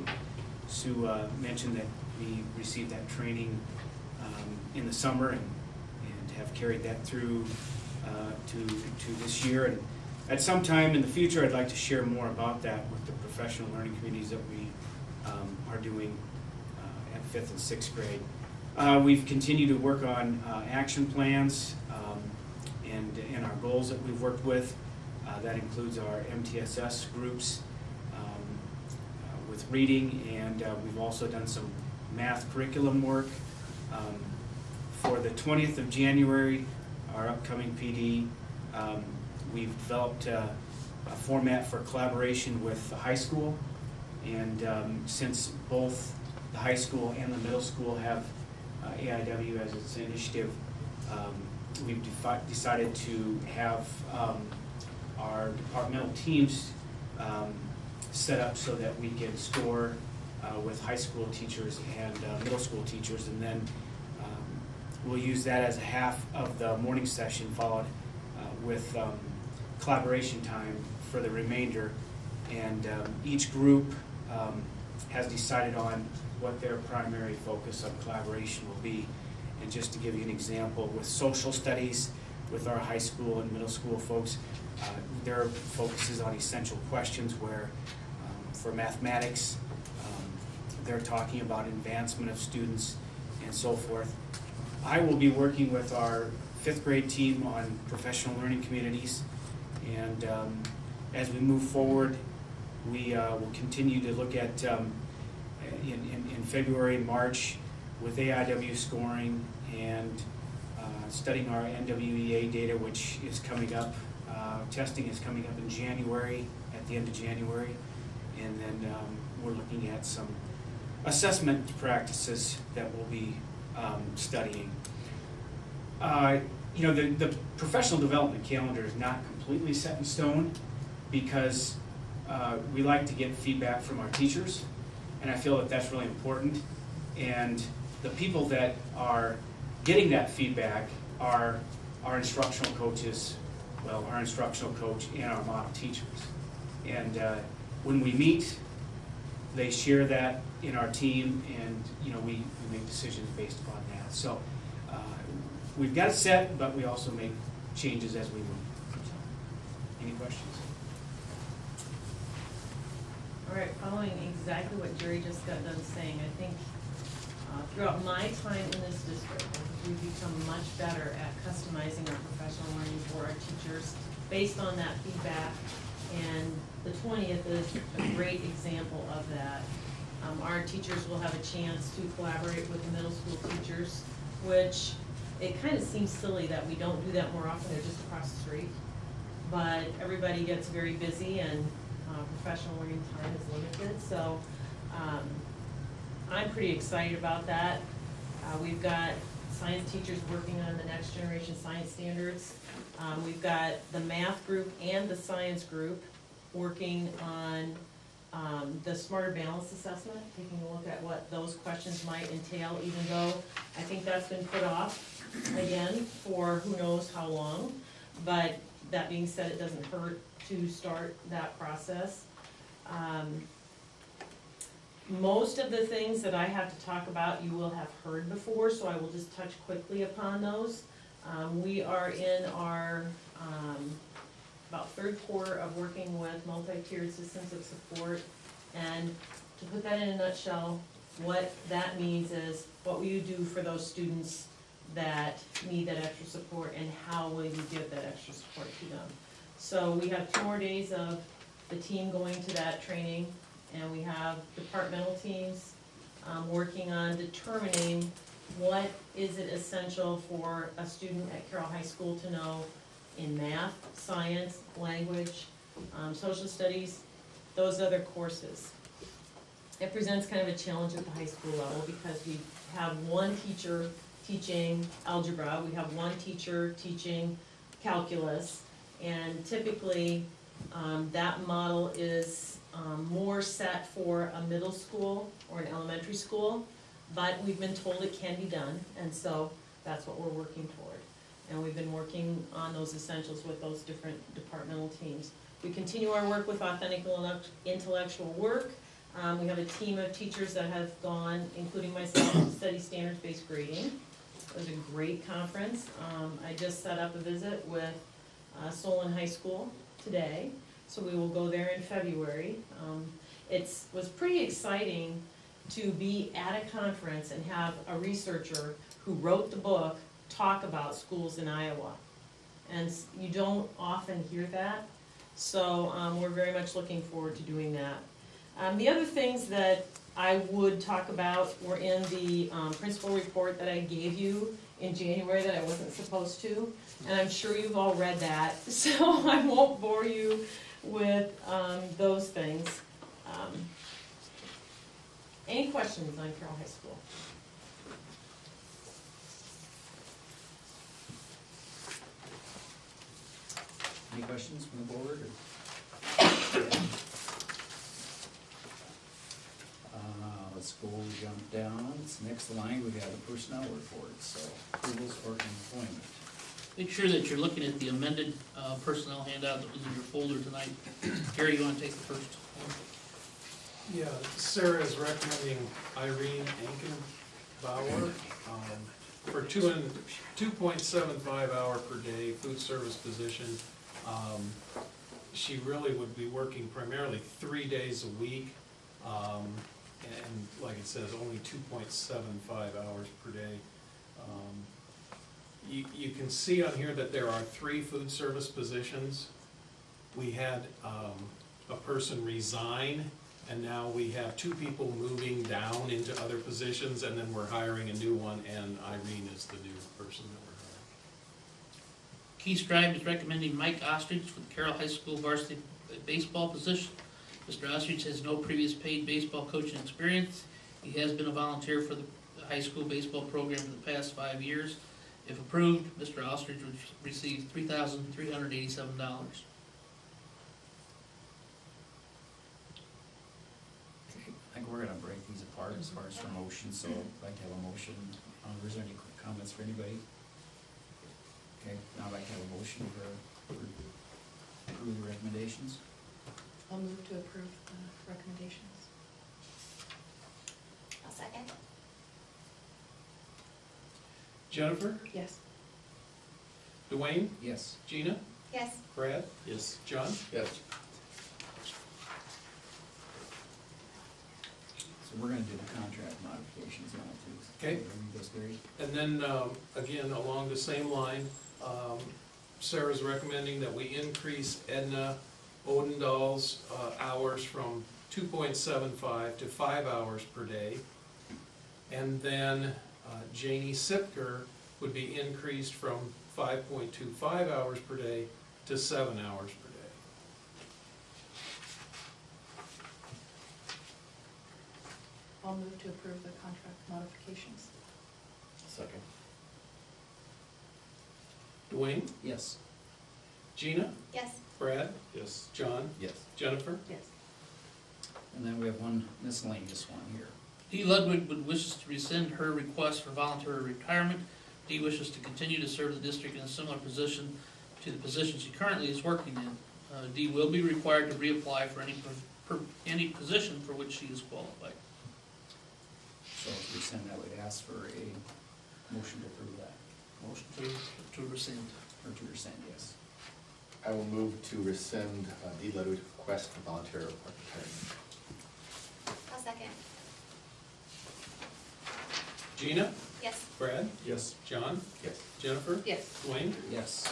Sue mentioned that we received that training in the summer and have carried that through to this year, and at some time in the future I'd like to share more about that with the professional learning communities that we are doing at 5th and 6th grade. We've continued to work on action plans and our goals that we've worked with. That includes our MTSS groups with reading, and we've also done some math curriculum work. For the 20th of January, our upcoming PD, we've developed a format for collaboration with the high school, and since both the high school and the middle school have AIW as its initiative, we've decided to have our departmental teams set up so that we can score with high school teachers and middle school teachers, and then we'll use that as a half of the morning session, followed with collaboration time for the remainder. And each group has decided on what their primary focus of collaboration will be. And just to give you an example, with social studies, with our high school and middle school folks, their focus is on essential questions where for mathematics, they're talking about advancement of students and so forth. I will be working with our 5th grade team on professional learning communities, and as we move forward, we will continue to look at in February and March with AIW scoring and studying our NWEA data, which is coming up. Testing is coming up in January, at the end of January, and then we're looking at some assessment practices that we'll be studying. You know, the professional development calendar is not completely set in stone because we like to get feedback from our teachers, and I feel that that's really important. And the people that are getting that feedback are our instructional coaches, well, our instructional coach and our model teachers. And when we meet, they share that in our team, and you know, we make decisions based upon that. So we've got it set, but we also make changes as we move. So, any questions? All right, following exactly what Jerry just got done saying, I think throughout my time in this district, we've become much better at customizing our professional learning for our teachers based on that feedback, and the 20th is a great example of that. Our teachers will have a chance to collaborate with the middle school teachers, which it kind of seems silly that we don't do that more often. They're just across the street, but everybody gets very busy and professional learning time is limited, so I'm pretty excited about that. We've got science teachers working on the next generation science standards. We've got the math group and the science group working on the Smarter Balance Assessment, taking a look at what those questions might entail, even though I think that's been put off again for who knows how long. But that being said, it doesn't hurt to start that process. Most of the things that I have to talk about you will have heard before, so I will just touch quickly upon those. We are in our about third quarter of working with multi-tiered systems of support, and to put that in a nutshell, what that means is what will you do for those students that need that extra support, and how will you give that extra support to them. So we have 2 more days of the team going to that training, and we have departmental teams working on determining what is it essential for a student at Carroll High School to know in math, science, language, social studies, those other courses. It presents kind of a challenge at the high school level because we have one teacher teaching algebra, we have one teacher teaching calculus, and typically that model is more set for a middle school or an elementary school, but we've been told it can be done, and so that's what we're working toward. And we've been working on those essentials with those different departmental teams. We continue our work with authentic intellectual work. We have a team of teachers that have gone, including myself, to study standards-based grading. It was a great conference. I just set up a visit with Solon High School today, so we will go there in February. It was pretty exciting to be at a conference and have a researcher who wrote the book talk about schools in Iowa. And you don't often hear that, so we're very much looking forward to doing that. The other things that I would talk about were in the principal report that I gave you in January that I wasn't supposed to, and I'm sure you've all read that, so I won't bore you with those things. Any questions on Carroll High School? Any questions from the board? Let's go jump down. It's next line, we have the personnel report, so approvals for employment. Make sure that you're looking at the amended personnel handout that was in your folder tonight. Gary, you want to take the first one? Yeah, Sarah is recommending Irene Ankenbauer for 2.75 hour per day food service position. She really would be working primarily 3 days a week, and like it says, only 2.75 hours per day. You can see on here that there are 3 food service positions. We had a person resign, and now we have 2 people moving down into other positions, and then we're hiring a new one, and Irene is the new person that we're hiring. Keith Strive is recommending Mike Ostrich for the Carroll High School varsity baseball position. Mr. Ostrich has no previous paid baseball coaching experience. He has been a volunteer for the high school baseball program for the past 5 years. If approved, Mr. Ostrich would receive $3,387. I think we're gonna break these apart as far as for motions, so I'd like to have a motion. Is there any quick comments for anybody? Okay, now I'd like to have a motion for approve the recommendations. I'll move to approve the recommendations. I'll second. Jennifer, Yes. Dwayne, Yes. Gina, Yes. Brad, Yes. John? Yes. So we're gonna do the contract modifications now too. Okay. Read those three. And then, again, along the same line, Sarah's recommending that we increase Edna Odendahl's hours from 2.75 to 5 hours per day. And then Janie Sipker would be increased from 5.25 hours per day to 7 hours per day. I'll move to approve the contract modifications. Second. Dwayne, Yes. Gina, Yes. Brad, Yes. John, Yes. Jennifer? Yes. And then we have one miscellaneous one here. Dee Ludwig would wishes to rescind her request for voluntary retirement. Dee wishes to continue to serve the district in a similar position to the position she currently is working in. Dee will be required to reapply for any position for which she is qualified. So if we send that, we'd ask for a motion to approve that. Motion to rescind. Or to rescind, yes. I will move to rescind Dee Ludwig's request for voluntary retirement. I'll second. Gina, Yes. Brad, Yes. John, Yes. Jennifer? Yes. Dwayne? Yes.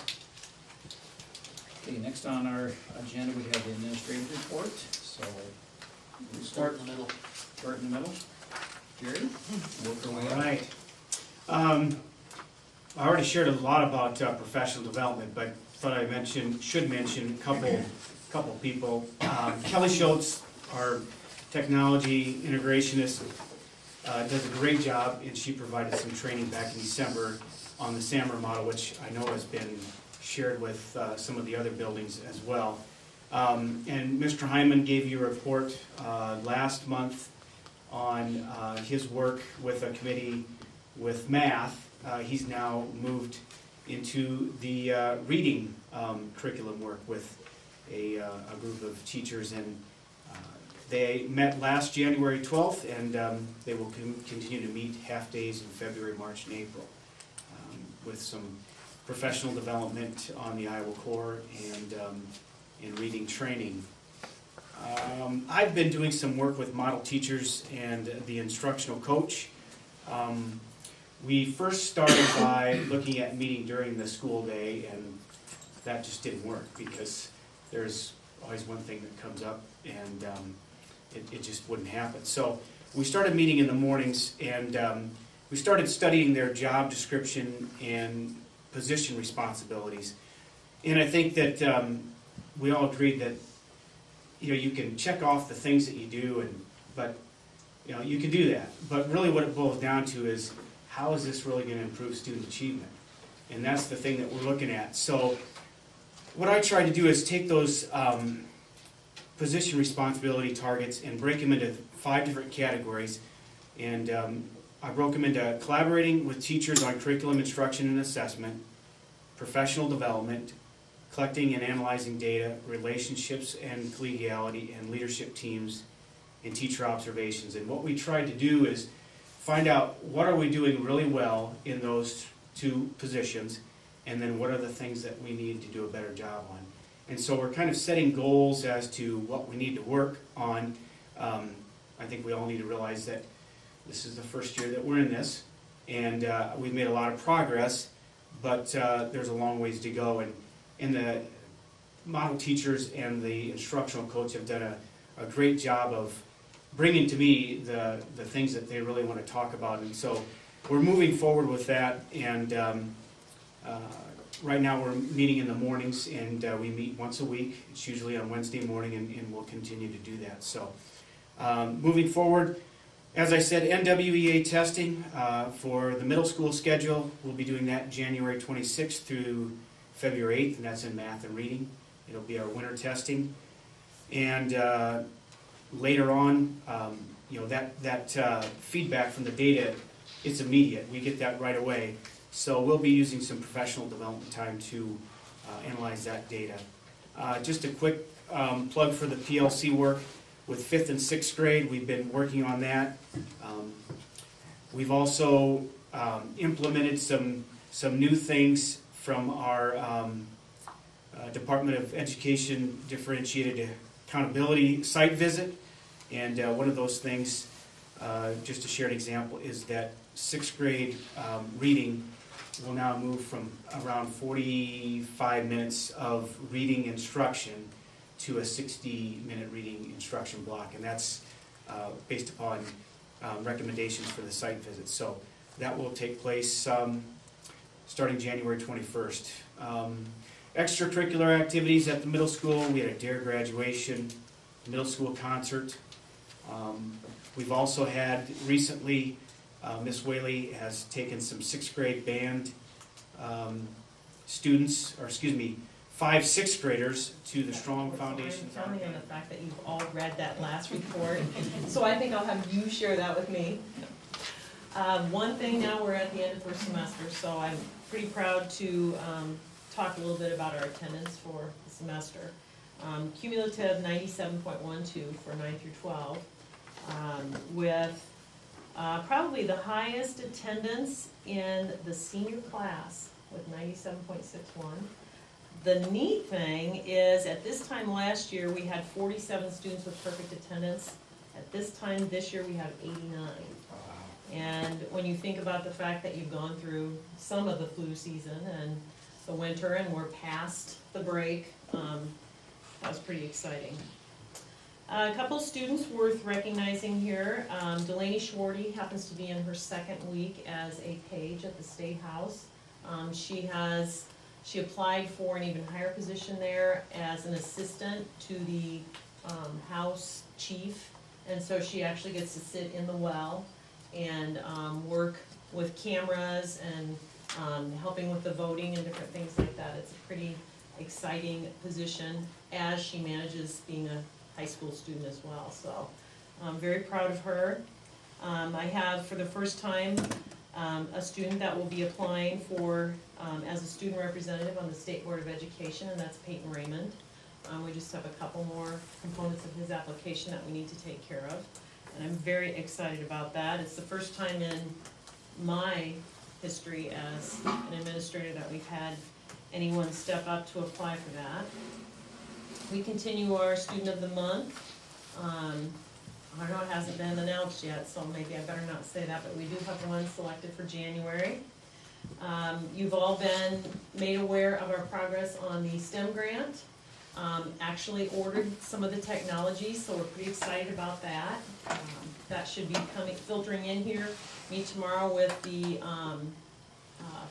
Okay, next on our agenda, we have the administrative report, so we'll Start in the middle. Start in the middle. Jerry? Work our way All up. right. I already shared a lot about professional development, but thought I should mention a couple people. Kelly Schultz, our technology integrationist, does a great job, and she provided some training back in December on the SAMR model, which I know has been shared with some of the other buildings as well. And Mr. Hyman gave you a report last month on his work with a committee with math. He's now moved into the reading curriculum work with a group of teachers, and they met last January 12th, and they will continue to meet half-days in February, March, and April with some professional development on the Iowa Core and in reading training. I've been doing some work with model teachers and the instructional coach. We first started by looking at meeting during the school day, and that just didn't work because there's always one thing that comes up, and it just wouldn't happen. So we started meeting in the mornings, and we started studying their job description and position responsibilities. And I think that we all agreed that you can check off the things that you do, but you can do that. But really what it boils down to is, how is this really going to improve student achievement? And that's the thing that we're looking at. So what I tried to do is take those position responsibility targets and break them into 5 different categories. And I broke them into collaborating with teachers on curriculum instruction and assessment, professional development, collecting and analyzing data, relationships and collegiality, and leadership teams, and teacher observations. And what we tried to do is find out what are we doing really well in those two positions, and then what are the things that we need to do a better job on. And so we're kind of setting goals as to what we need to work on. I think we all need to realize that this is the first year that we're in this, and we've made a lot of progress, but there's a long ways to go. And the model teachers and the instructional coach have done a great job of bringing to me the things that they really want to talk about. And so we're moving forward with that, and right now we're meeting in the mornings, and we meet once a week. It's usually on Wednesday morning, and we'll continue to do that. So moving forward, as I said, NWEA testing for the middle school schedule, we'll be doing that January 26th through February 8th, and that's in math and reading. It'll be our winter testing. And later on, that feedback from the data, it's immediate. We get that right away. So we'll be using some professional development time to analyze that data. Just a quick plug for the PLC work with 5th and 6th grade. We've been working on that. We've also implemented some new things from our Department of Education Differentiated Accountability site visit. And one of those things, just to share an example, is that 6th grade reading will now move from around 45 minutes of reading instruction to a 60-minute reading instruction block. And that's based upon recommendations for the site visit. So that will take place starting January 21st. Extracurricular activities at the middle school. We had a DARE graduation, middle school concert. We've also had recently, Miss Whaley has taken some 6th grade band students, or excuse me, 5 6th graders to the Strong Foundation. I'm counting on the fact that you've all read that last report, so I think I'll have you share that with me. One thing, now we're at the end of first semester, so I'm pretty proud to talk a little bit about our attendance for the semester. Cumulative 97.12 for 9 through 12, with probably the highest attendance in the senior class with 97.61. The neat thing is, at this time last year, we had 47 students with perfect attendance. At this time this year, we have 89. And when you think about the fact that you've gone through some of the flu season and the winter, and we're past the break, that was pretty exciting. A couple students worth recognizing here. Delaney Schwarty happens to be in her 2nd week as a page at the State House. She applied for an even higher position there as an assistant to the House Chief, and so she actually gets to sit in the well and work with cameras and helping with the voting and different things like that. It's a pretty exciting position as she manages being a high school student as well. So I'm very proud of her. I have, for the first time, a student that will be applying for as a student representative on the State Board of Education, and that's Peyton Raymond. We just have a couple more components of his application that we need to take care of, and I'm very excited about that. It's the first time in my history as an administrator that we've had anyone step up to apply for that. We continue our Student of the Month. I know it hasn't been announced yet, so maybe I better not say that, but we do have one selected for January. You've all been made aware of our progress on the STEM grant. Actually ordered some of the technology, so we're pretty excited about that. That should be filtering in here. Meet tomorrow with the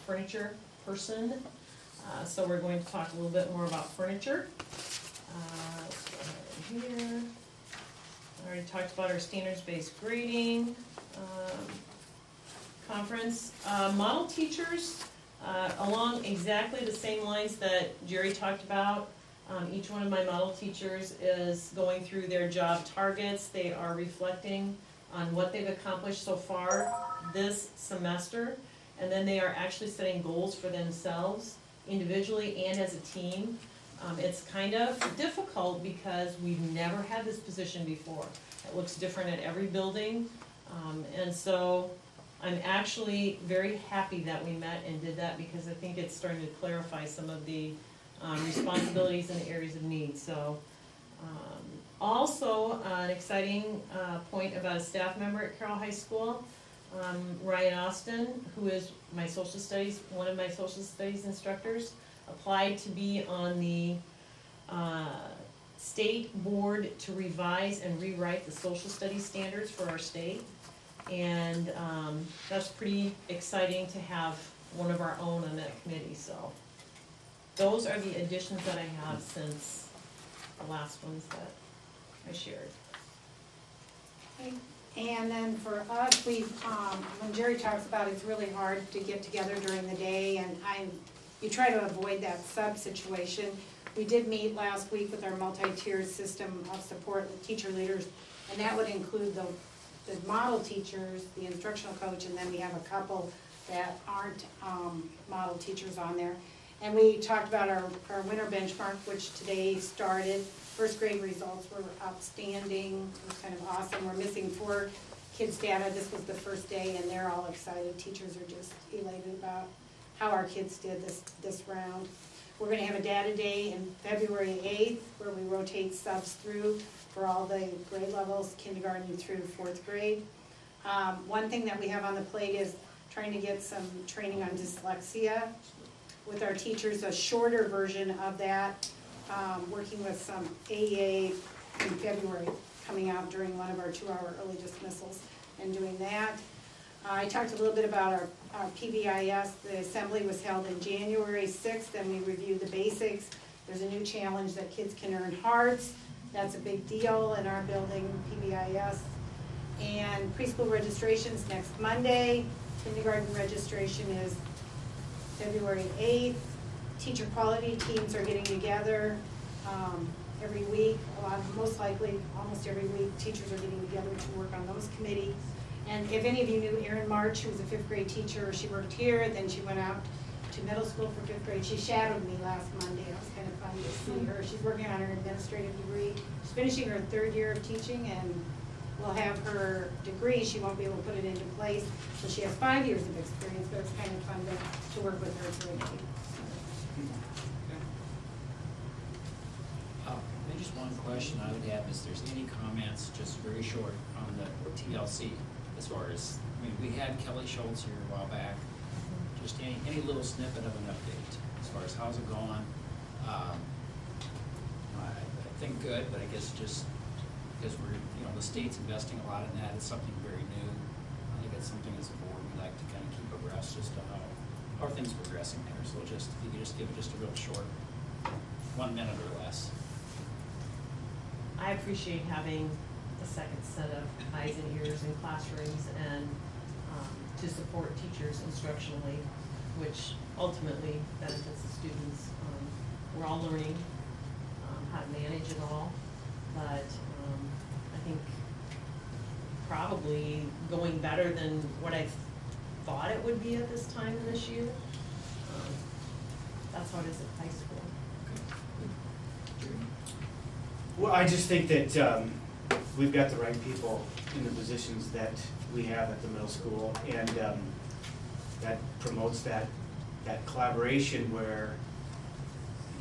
furniture person. So we're going to talk a little bit more about furniture. Here. I already talked about our standards-based grading conference. Model teachers, along exactly the same lines that Jerry talked about. Each one of my model teachers is going through their job targets. They are reflecting on what they've accomplished so far this semester, and then they are actually setting goals for themselves individually and as a team It's kind of difficult because we've never had this position before. It looks different at every building, and so I'm actually very happy that we met and did that because I think it's starting to clarify some of the responsibilities and areas of need, so. Also, an exciting point about a staff member at Carroll High School, Ryan Austin, who is my social studies, one of my social studies instructors, applied to be on the state board to revise and rewrite the social studies standards for our state. And that's pretty exciting to have one of our own on that committee, so. Those are the additions that I have since the last ones that I shared. And then for us, when Jerry talks about it's really hard to get together during the day, and you try to avoid that sub situation. We did meet last week with our multi-tiered system of support with teacher leaders, and that would include the model teachers, the instructional coach, and then we have a couple that aren't model teachers on there. And we talked about our winter benchmark, which today started. First grade results were outstanding. It was kind of awesome. We're missing 4 kids' data. This was the first day, and they're all excited. Teachers are just elated about how our kids did this round. We're going to have a data day in February 8th where we rotate subs through for all the grade levels, kindergarten through 4th grade. One thing that we have on the plate is trying to get some training on dyslexia with our teachers, a shorter version of that, working with some AEA in February, coming out during one of our 2-hour early dismissals and doing that. I talked a little bit about our PBIS. The assembly was held in January 6th, and we reviewed the basics. There's a new challenge that kids can earn hearts. That's a big deal in our building, PBIS. And preschool registration's next Monday. Kindergarten registration is February 8th. Teacher quality teams are getting together every week. Most likely, almost every week, teachers are getting together to work on those committees. And if any of you knew Erin March, who was a 5th grade teacher, she worked here, then she went out to middle school for 5th grade. She shadowed me last Monday. It was kind of fun to see her. She's working on her administrative degree. She's finishing her 3rd year of teaching, and will have her degree. She won't be able to put it into place, so she has 5 years of experience, but it's kind of fun to work with her for a day. Just one question I would have is there's any comments, just very short, on the TLC as far as, I mean, we had Kelly Schultz here a while back. Just any little snippet of an update as far as how's it going? I think good, but I guess just because we're, the state's investing a lot in that, it's something very new. I think it's something as a board we like to kind of keep abreast as to how are things progressing there. So just, if you could just give it just a real short, 1 minute or less. I appreciate having a second set of eyes and ears in classrooms and to support teachers instructionally, which ultimately benefits the students. We're all learning how to manage it all, but I think probably going better than what I thought it would be at this time in this year. That's how it is at high school. Well, I just think that we've got the right people in the positions that we have at the middle school, and that promotes that collaboration where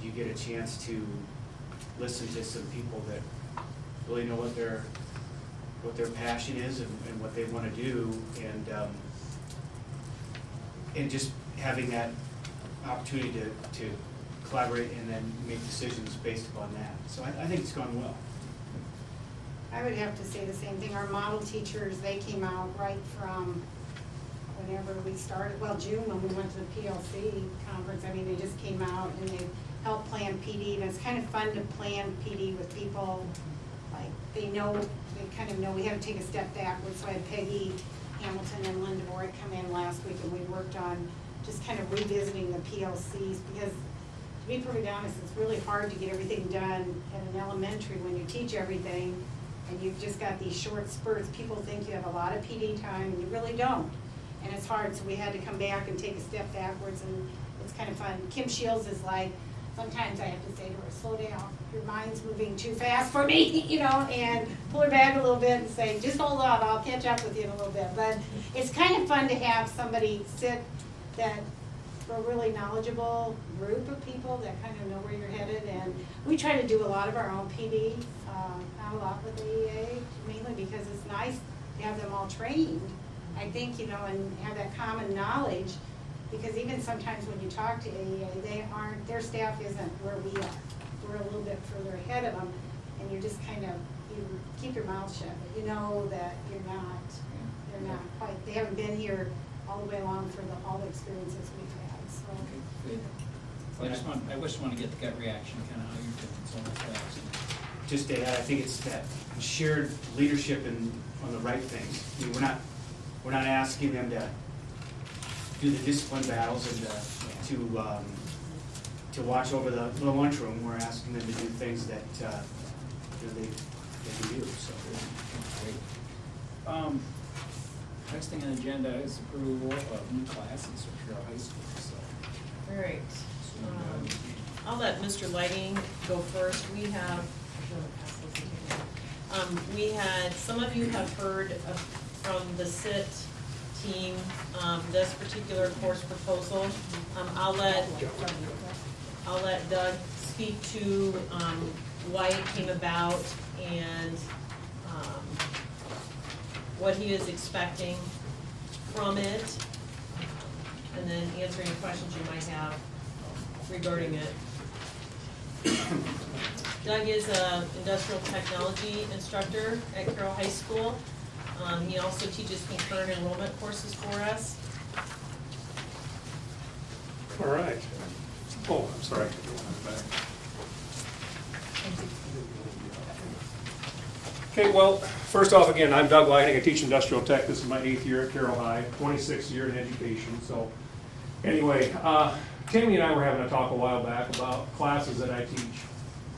you get a chance to listen to some people that really know what their passion is and what they want to do, and just having that opportunity to collaborate and then make decisions based upon that. So I think it's gone well. I would have to say the same thing. Our model teachers, they came out right from whenever we started, well, June when we went to the PLC conference. I mean, they just came out and they helped plan PD, and it's kind of fun to plan PD with people. Like, they kind of know we had to take a step backwards. So I had Peggy Hamilton and Linda Voigt come in last week, and we worked on just kind of revisiting the PLCs, because to be perfectly honest, it's really hard to get everything done at an elementary when you teach everything and you've just got these short spurts. People think you have a lot of PD time, and you really don't. And it's hard, so we had to come back and take a step backwards, and it's kind of fun. Kim Shields is like sometimes I have to say to her, slow down, your mind's moving too fast for me, you know, and pull her back a little bit and say, just hold on, I'll catch up with you in a little bit. But it's kind of fun to have somebody sit that, for a really knowledgeable group of people that kind of know where you're headed. And we try to do a lot of our own PD, not a lot with AEA, mainly because it's nice to have them all trained, I think, you know, and have that common knowledge. Because even sometimes when you talk to AEA, their staff isn't where we are. We're a little bit further ahead of them, and you're just kind of, you keep your mouth shut, but you know that they're not quite, they haven't been here all the way along for all the experiences we've had, so. Okay, good. I just want to get the gut reaction, kind of how you're doing, so that's fast. Just to add, I think it's that shared leadership on the right things. I mean, we're not asking them to do the discipline battles and to watch over the lunchroom. We're asking them to do things that they can do. So Great. Next thing on the agenda is approval of new classes for Carroll High School. So, All right. I'll let Mr. Lighting go first. We had, some of you have heard from the SIT team, this particular course proposal. I'll let Doug speak to why it came about and what he is expecting from it, and then answer any questions you might have regarding it. Doug is an industrial technology instructor at Carroll High School. He also teaches concurrent enrollment courses for us. All right. Oh, I'm sorry. Okay, well, first off, again, I'm Doug Lighting. I teach industrial tech. This is my 8th year at Carroll High, 26th year in education. So anyway, Tammy and I were having a talk a while back about classes that I teach.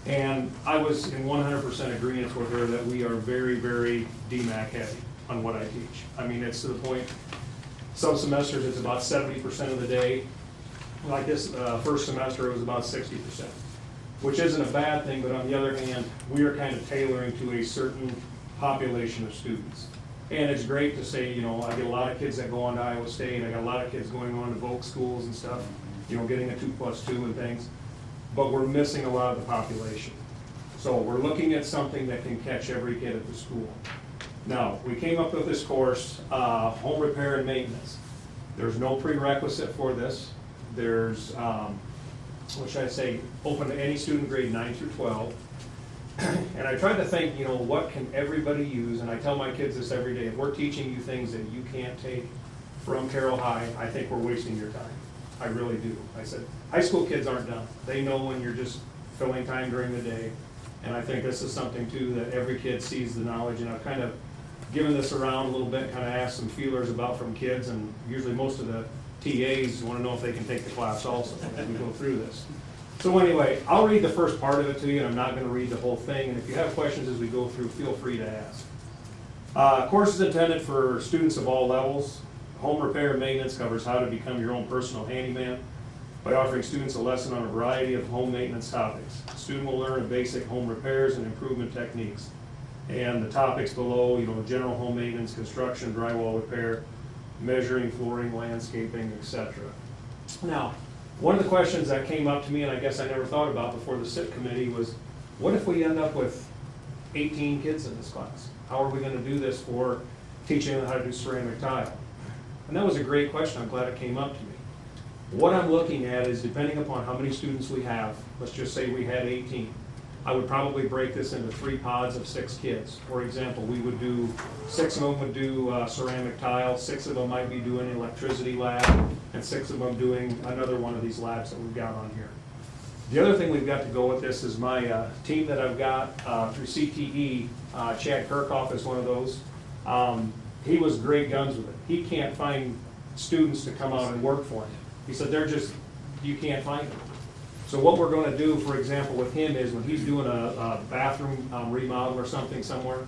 And I was in 100% agreement with her that we are very, very DMAC heavy on what I teach. I mean, it's to the point, some semesters it's about 70% of the day. Like this first semester, it was about 60%, which isn't a bad thing, but on the other hand, we are kind of tailoring to a certain population of students. And it's great to say, you know, I get a lot of kids that go on to Iowa State, I got a lot of kids going on to Volk schools and stuff, you know, getting a 2+2 and things, but we're missing a lot of the population. So we're looking at something that can catch every kid at the school. Now, we came up with this course, home repair and maintenance. There's no prerequisite for this. There's, what should I say, open to any student grade 9 through 12. And I tried to think, you know, what can everybody use? And I tell my kids this every day. If we're teaching you things that you can't take from Carroll High, I think we're wasting your time. I really do. I said, high school kids aren't dumb. They know when you're just filling time during the day. And I think this is something, too, that every kid sees the knowledge. And I've kind of given this around a little bit, kind of asked some feelers about from kids. And usually most of the TAs want to know if they can take the class also as we go through this. So anyway, I'll read the first part of it to you, and I'm not going to read the whole thing. And if you have questions as we go through, feel free to ask. Course is intended for students of all levels. Home repair and maintenance covers how to become your own personal handyman by offering students a lesson on a variety of home maintenance topics. The student will learn basic home repairs and improvement techniques. And the topics below, you know, general home maintenance, construction, drywall repair, measuring, flooring, landscaping, etc. Now, one of the questions that came up to me, and I guess I never thought about before the SIT committee, was what if we end up with 18 kids in this class? How are we going to do this for teaching them how to do ceramic tile? And that was a great question. I'm glad it came up to me. What I'm looking at is, depending upon how many students we have, let's just say we had 18, I would probably break this into 3 pods of 6 kids. For example, we would do, 6 of them would do ceramic tile, 6 of them might be doing an electricity lab, and 6 of them doing another one of these labs that we've got on here. The other thing we've got to go with this is my team that I've got through CTE. Chad Kirchhoff is one of those. He was great guns with it. He can't find students to come out and work for him. He said, they're just, you can't find them. So what we're going to do, for example, with him is when he's doing a bathroom remodel or something somewhere,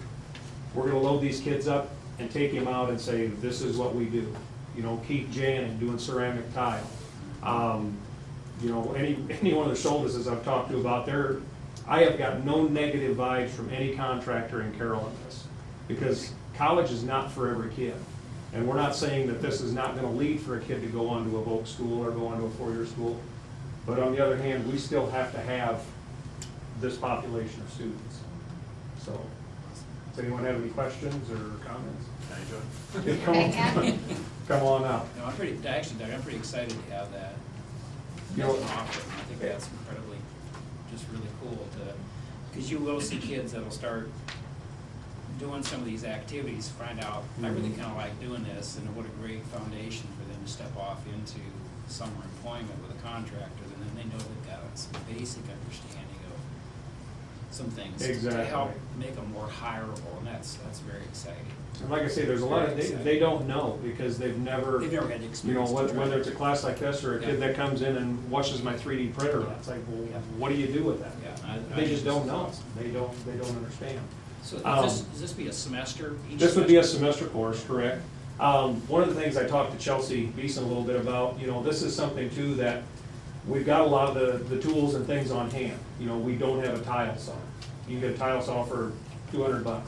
we're going to load these kids up and take him out and say, this is what we do. You know, Keith Janin doing ceramic tile. you know, any one of the Schultzes I've talked to about I have got no negative vibes from any contractor in Carroll on this, because college is not for every kid. And we're not saying that this is not gonna lead for a kid to go on to a voc school or go on to a four-year school. But on the other hand, we still have to have this population of students. So, does anyone have any questions or comments? Come on up. No, I'm pretty, actually, Doug, I'm pretty excited to have that. You know- As an option. I think that's incredibly, just really cool to, because you will see kids that'll start doing some of these activities, find out, I really kind of like doing this, and what a great foundation for them to step off into summer employment with a contractor, and then they know they've got some basic understanding of some things to Exactly. help make them more hireable, and that's very exciting. And like I say, there's a lot of, they don't know, because they've never They've never had the experience to try. whether it's a class like this or a kid that comes in and watches my 3D printer, it's like, well, what do you do with that? Yeah, They just don't know. They don't understand. So does this be a semester? This would be a semester course, correct? One of the things I talked to Chelsea Beeson a little bit about, you know, this is something too that we've got a lot of the tools and things on hand. You know, we don't have a tile saw. You can get a tile saw for $200.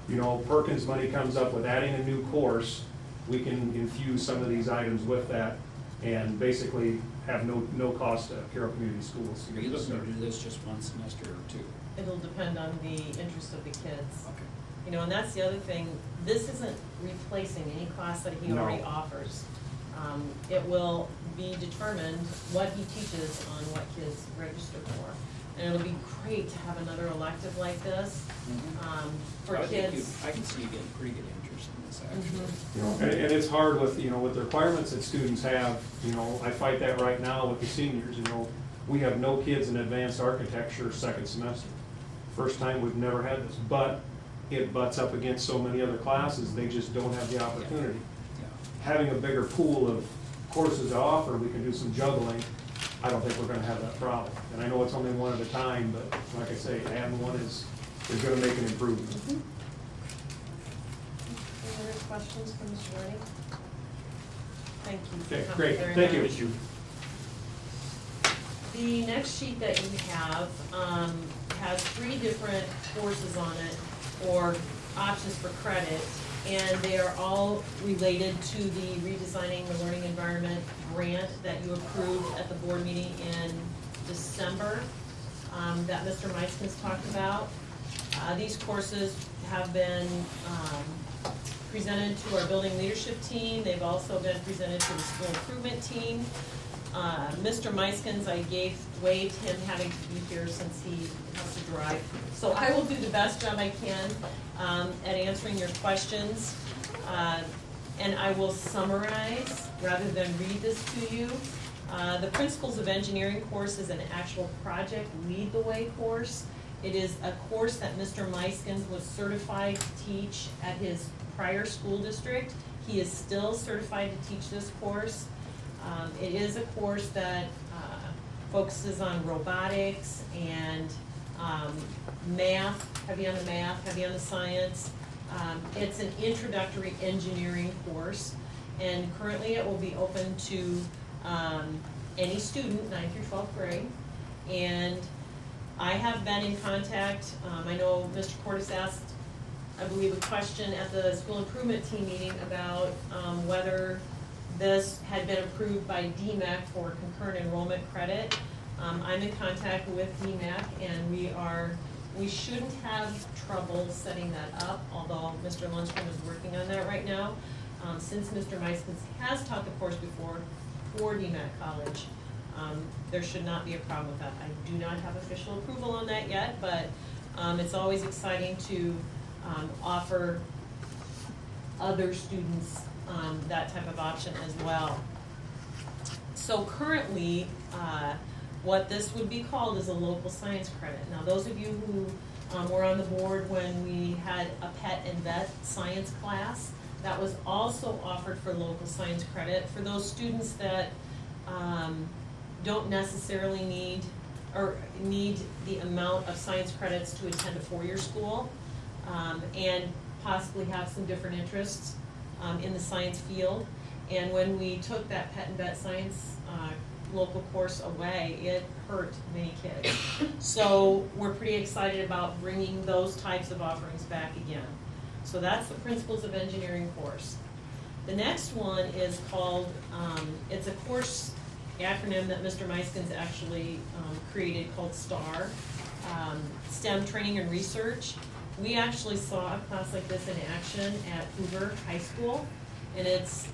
You know, Perkins money comes up with adding a new course, we can infuse some of these items with that and basically have no cost to Carroll Community Schools. Are you looking to do this just one semester or two? It'll depend on the interest of the kids. Okay. You know, and that's the other thing, this isn't replacing any class that he already offers. It will be determined what he teaches on what kids register for. And it'll be great to have another elective like this, for kids. I can see you getting pretty good interest in this, actually. You know, and it's hard with, you know, with the requirements that students have, you know, I fight that right now with the seniors, you know. We have no kids in advanced architecture second semester. First time we've never had this, but it butts up against so many other classes, they just don't have the opportunity. Having a bigger pool of courses to offer, we can do some juggling. I don't think we're gonna have that problem. And I know it's only one at a time, but like I say, adding one is gonna make an improvement. Any other questions from Mr. Warning? Thank you. Okay, Thank great, you very thank much. you. The next sheet that you have has 3 different courses on it, or options for credit, and they are all related to the Redesigning the Learning Environment grant that you approved at the board meeting in December, that Mr. Meiskens talked about. These courses have been presented to our building leadership team. They've also been presented to the school improvement team. Mr. Meiskens, I waived him having to be here since he has to drive. So I will do the best job I can at answering your questions. And I will summarize rather than read this to you. The Principles of Engineering course is an actual project lead the way course. It is a course that Mr. Meiskens was certified to teach at his prior school district. He is still certified to teach this course. It is a course that focuses on robotics and math, heavy on the math, heavy on the science. It's an introductory engineering course, and currently it will be open to any student, 9th through 12th grade. And I have been in contact, I know Mr. Cordes asked, I believe, a question at the school improvement team meeting about whether this had been approved by DMAC for concurrent enrollment credit. I'm in contact with DMAC, and we shouldn't have trouble setting that up, although Mr. Lundstrom is working on that right now. Since Mr. Meiskens has taught the course before for DMAC College, there should not be a problem with that. I do not have official approval on that yet, but it's always exciting to offer other students that type of option as well. So currently, what this would be called is a local science credit. Now, those of you who were on the board when we had a pet and vet science class, that was also offered for local science credit for those students that don't necessarily need the amount of science credits to attend a four-year school, and possibly have some different interests in the science field. And when we took that pet and vet science local course away, it hurt many kids. So we're pretty excited about bringing those types of offerings back again. So that's the Principles of Engineering course. The next one is called, it's a course acronym that Mr. Meiskens actually created called STAR, STEM Training and Research. We actually saw a class like this in action at Hoover High School, and it's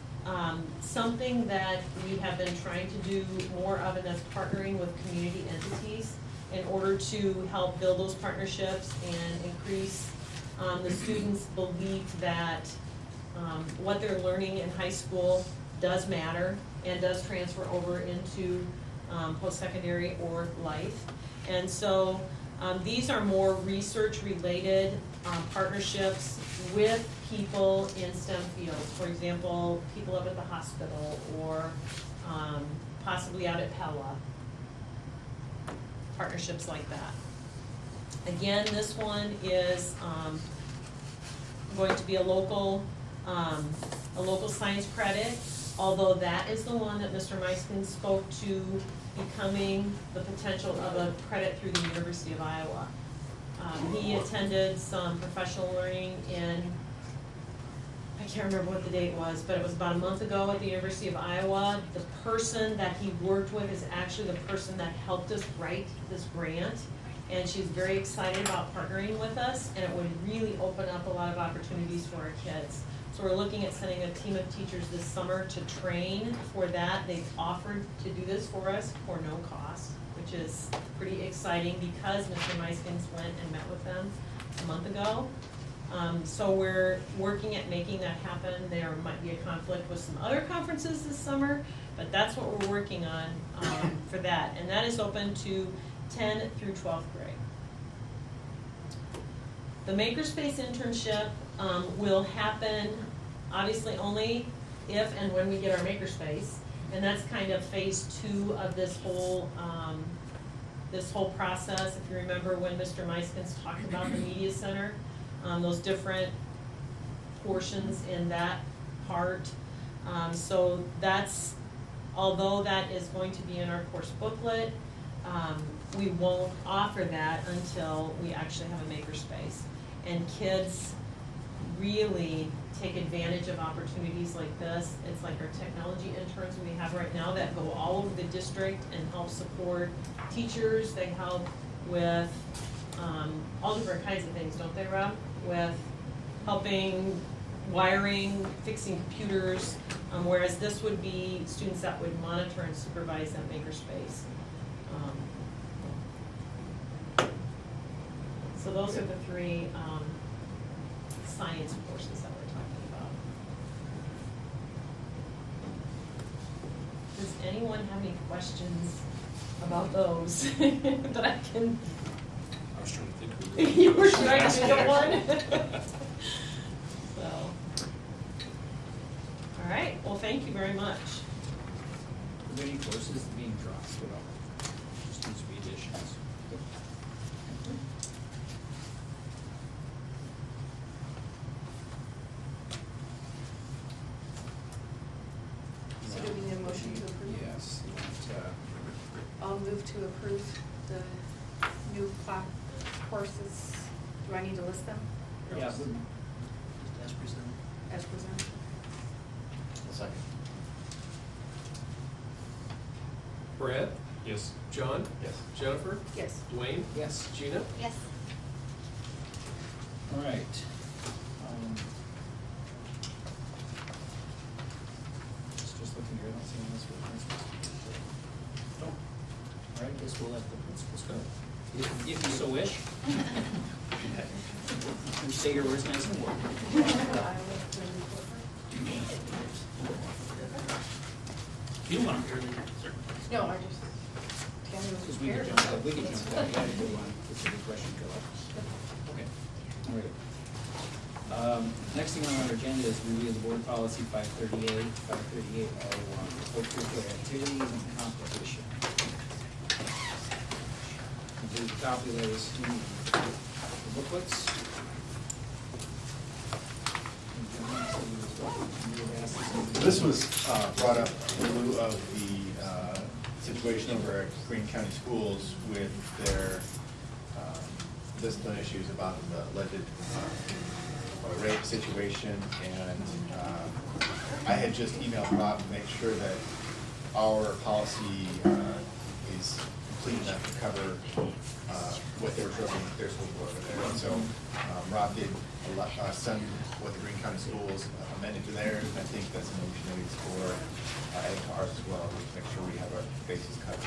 something that we have been trying to do more of, and that's partnering with community entities in order to help build those partnerships and increase the students' belief that what they're learning in high school does matter and does transfer over into post-secondary or life. And so these are more research-related partnerships with people in STEM fields. For example, people up at the hospital or possibly out at Pella. Partnerships like that. Again, this one is going to be a local science credit, although that is the one that Mr. Meiskens spoke to becoming the potential of a credit through the University of Iowa. He attended some professional learning in, I can't remember what the date was, but it was about a month ago at the University of Iowa. The person that he worked with is actually the person that helped us write this grant, and she's very excited about partnering with us, and it would really open up a lot of opportunities for our kids. So we're looking at sending a team of teachers this summer to train for that. They've offered to do this for us for no cost, which is pretty exciting because Mr. Meiskens went and met with them a month ago. So we're working at making that happen. There might be a conflict with some other conferences this summer, but that's what we're working on for that. And that is open to 10th through 12th grade. The Makerspace internship will happen obviously only if and when we get our Makerspace, and that's kind of phase 2 of this whole process. If you remember when Mr. Meiskens talked about the media center, those different portions in that part. So that's, although that is going to be in our course booklet, we won't offer that until we actually have a Makerspace. And kids really take advantage of opportunities like this. It's like our technology interns we have right now that go all over the district and help support teachers. They help with all different kinds of things, don't they, Rob? With helping wiring, fixing computers, whereas this would be students that would monitor and supervise that Makerspace. So those are the 3 science courses that we're talking about. Does anyone have any questions about those that I can? I was trying to think who You were trying to think of one? So, all right, well, thank you very much. Are there any courses being dropped at all? Just these re-editions? So do we need a motion to approve? Yes. I'll move to approve the new courses. Do I need to list them? Yeah. As presented. As presented? A second. Brad? Yes. John? Yes. Jennifer? Yes. Dwayne? Yes. Gina? Yes. All right. Just looking here, I don't see anything else for the principals. No. All right, guess we'll let the principals go. If you so wish. And stay here where it's nice and warm. If you want to hear them, sir. No, I just, Tammy was Because we prepared. could jump, we could jump that, we had a good one, it's a good question, Carol. Okay, all right. Next thing on our agenda is review of the board policy 538, 538R1, co-curricular activities and competition. There's a copy that is in the booklets. This was brought up in lieu of the situation over at Greene County Schools with their discipline issues about the alleged rape situation, and I had just emailed Rob to make sure that our policy is complete enough to cover what they were troubling their school board over there. And so Rob did send what the Greene County Schools amended to theirs, and I think that's an motion that we explore adding to ours as well, to make sure we have our bases covered.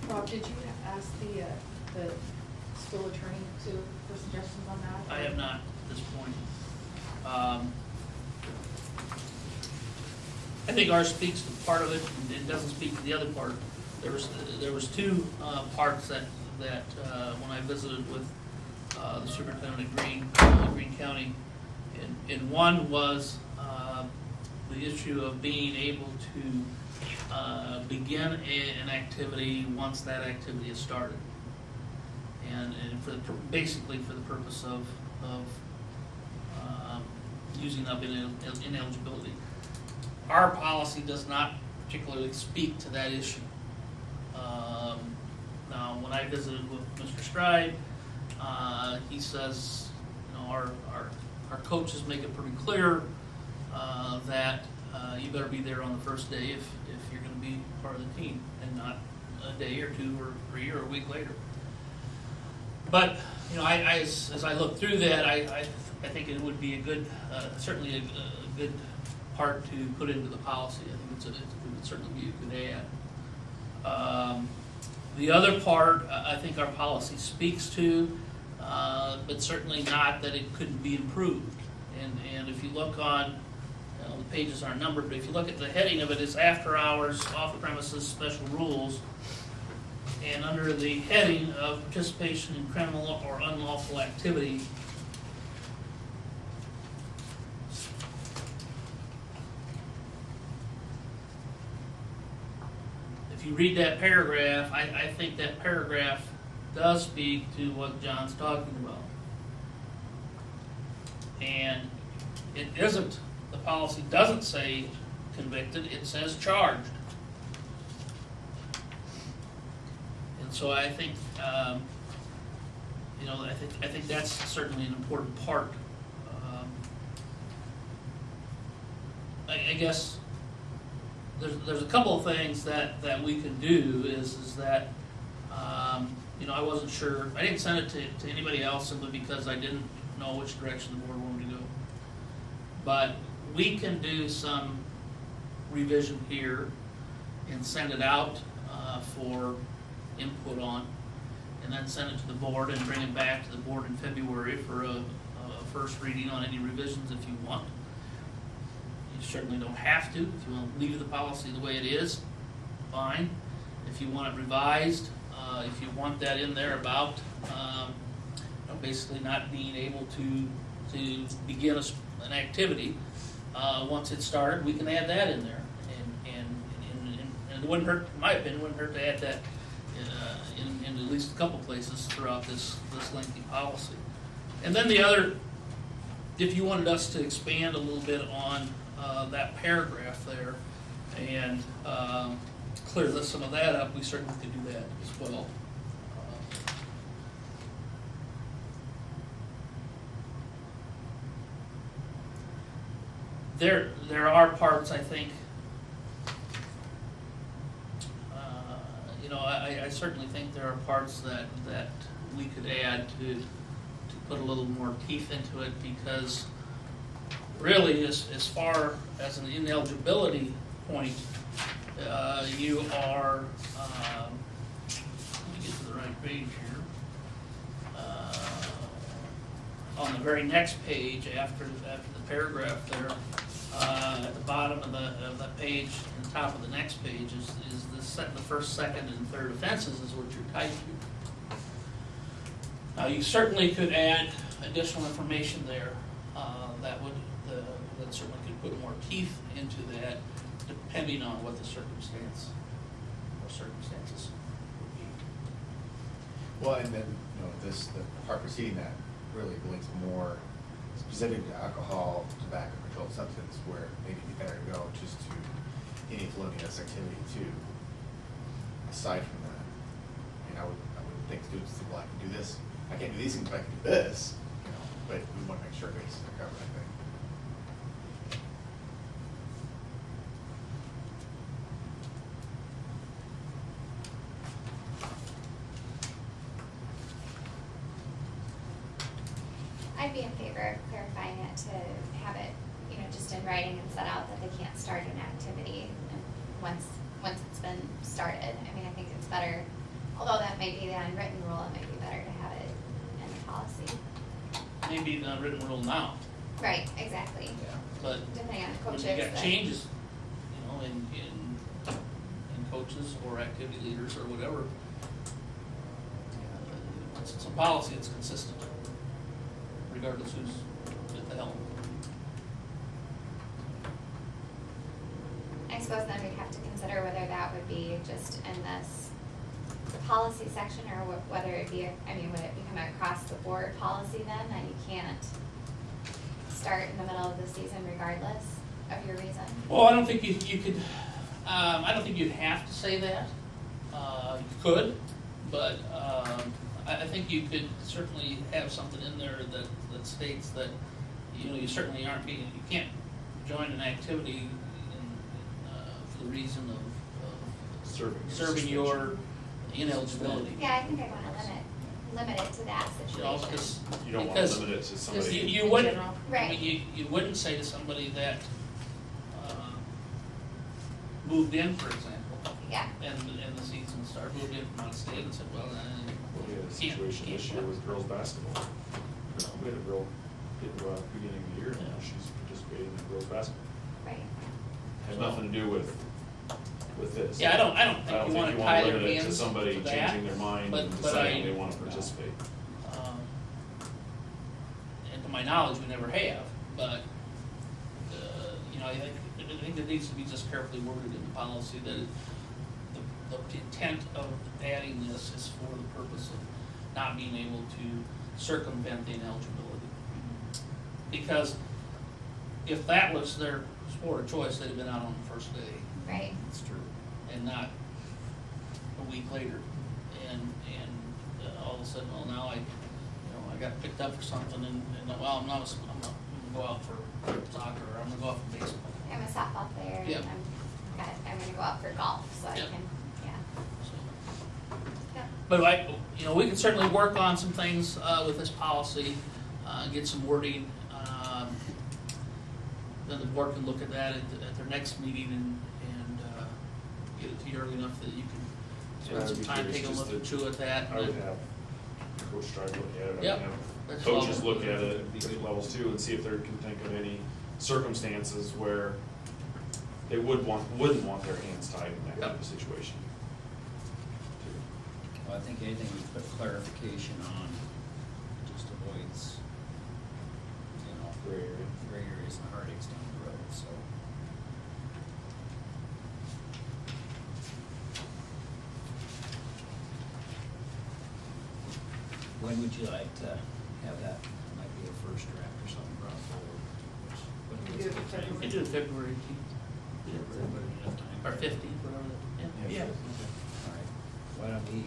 Rob, did you ask the school attorney for suggestions on that? I have not at this point. I think ours speaks to part of it, and it doesn't speak to the other part. There was two parts that when I visited with the superintendent of Greene County, and one was the issue of being able to begin an activity once that activity is started, and basically for the purpose of using up ineligibility. Our policy does not particularly speak to that issue. Now, when I visited with Mr. Stride, he says, you know, our coaches make it pretty clear that you better be there on the first day if you're going to be part of the team, and not a day or two or 3 or a week later. But you know, as I look through that, I think it would be a good, certainly a good part to put into the policy. I think it would certainly be a good add. The other part, I think our policy speaks to, but certainly not that it couldn't be improved. And if you look on, the pages aren't numbered, but if you look at the heading of it, it's after hours, off premises, special rules. And under the heading of participation in criminal or unlawful activity, if you read that paragraph, I think that paragraph does speak to what John's talking about. And it isn't, the policy doesn't say convicted, it says charged. And so I think, you know, I think that's certainly an important part. I guess there's a couple of things that we can do is that, you know, I wasn't sure, I didn't send it to anybody else simply because I didn't know which direction the board wanted to go. But we can do some revision here and send it out for input on, and then send it to the board and bring it back to the board in February for a first reading on any revisions if you want. You certainly don't have to. If you want to leave the policy the way it is, fine. If you want it revised, if you want that in there about you know, basically not being able to begin an activity once it's started, we can add that in there. And it wouldn't hurt, in my opinion, wouldn't hurt to add that in at least a couple places throughout this lengthy policy. And then the other, if you wanted us to expand a little bit on that paragraph there and clear some of that up, we certainly could do that as well. There are parts, I think, you know, I certainly think there are parts that we could add to put a little more teeth into it, because really, as far as an ineligibility point, you are, let me get to the right page here. On the very next page, after the paragraph there, at the bottom of the page and top of the next page is the first, second, and third offenses is what you're tied to. Now, you certainly could add additional information there that certainly could put more teeth into that, depending on what the circumstances would be. Well, and then, the part preceding that really links more specific to alcohol, tobacco, controlled substance, where maybe it'd be better to go just to any felonious activity too. Aside from that, I would think students say, well, I can do this, I can't do these things, but I can do this, but we want to make sure bases are covered, I think. I'd be in favor of clarifying it to have it, just in writing and set out that they can't start an activity once it's been started. I think it's better, although that may be the unwritten rule, it may be better to have it in the policy. Maybe the written rule now, Right, exactly. but Depending on when coaches. you got but- changes, in coaches or activity leaders or whatever, it's a policy that's consistent, regardless who's at the helm. I suppose then we'd have to consider whether that would be just in this policy section or whether it be, would it become an across the board policy then, that you can't start in the middle of the season regardless of your reason? Well, I don't think you could, I don't think you'd have to say that. You could, but I think you could certainly have something in there that states that, you certainly aren't being, you can't join an activity for the reason of serving your ineligibility. Yeah, I think I wanna limit it to that situation. Because You don't want to limit it to somebody. Because you wouldn't, Right. you wouldn't say to somebody that moved in, for example, Yeah, and the season started, moved in from out of state and said, well, We had a situation this year with girls' basketball. We had a girl get to beginning of the year, and now she's participating in girls' basketball. right. Has nothing to do with this. Yeah, I don't think you wanna tie their limit it to hands somebody to that, changing their mind but- and but deciding I- they want to participate. And to my knowledge, we never have, but, I think it needs to be just carefully worded in the policy that the intent of adding this is for the purpose of not being able to circumvent the ineligibility. Because if that was their sport of choice, they'd have been out on the first day. Right. That's true. And not a week later. And all of a sudden, well, now I got picked up for something and well, I'm gonna go out for soccer, or I'm gonna go out for baseball. I'm a softball player and Yep. I'm gonna go out for golf, so I Yep. can, yeah. Yep. But we can certainly work on some things with this policy, get some wording. Then the board can look at that at their next meeting and get it to you early enough that you can Yeah, I'd spend some be time, curious take a just look to- through at that. I would have Coach Stride look at it. I Yep. would That's have coaches all. look at it at these levels too and see if they can think of any circumstances where they wouldn't want their hands tied in that kind of situation. Well, I think anything we put clarification on just avoids, gray areas and heartaches down the road, so. When would you like to have that, might be a first draft or something brought forward? What do you think? You can do it February 18th. Everybody enough time? Or 15th, whatever. Yeah. All right, why don't we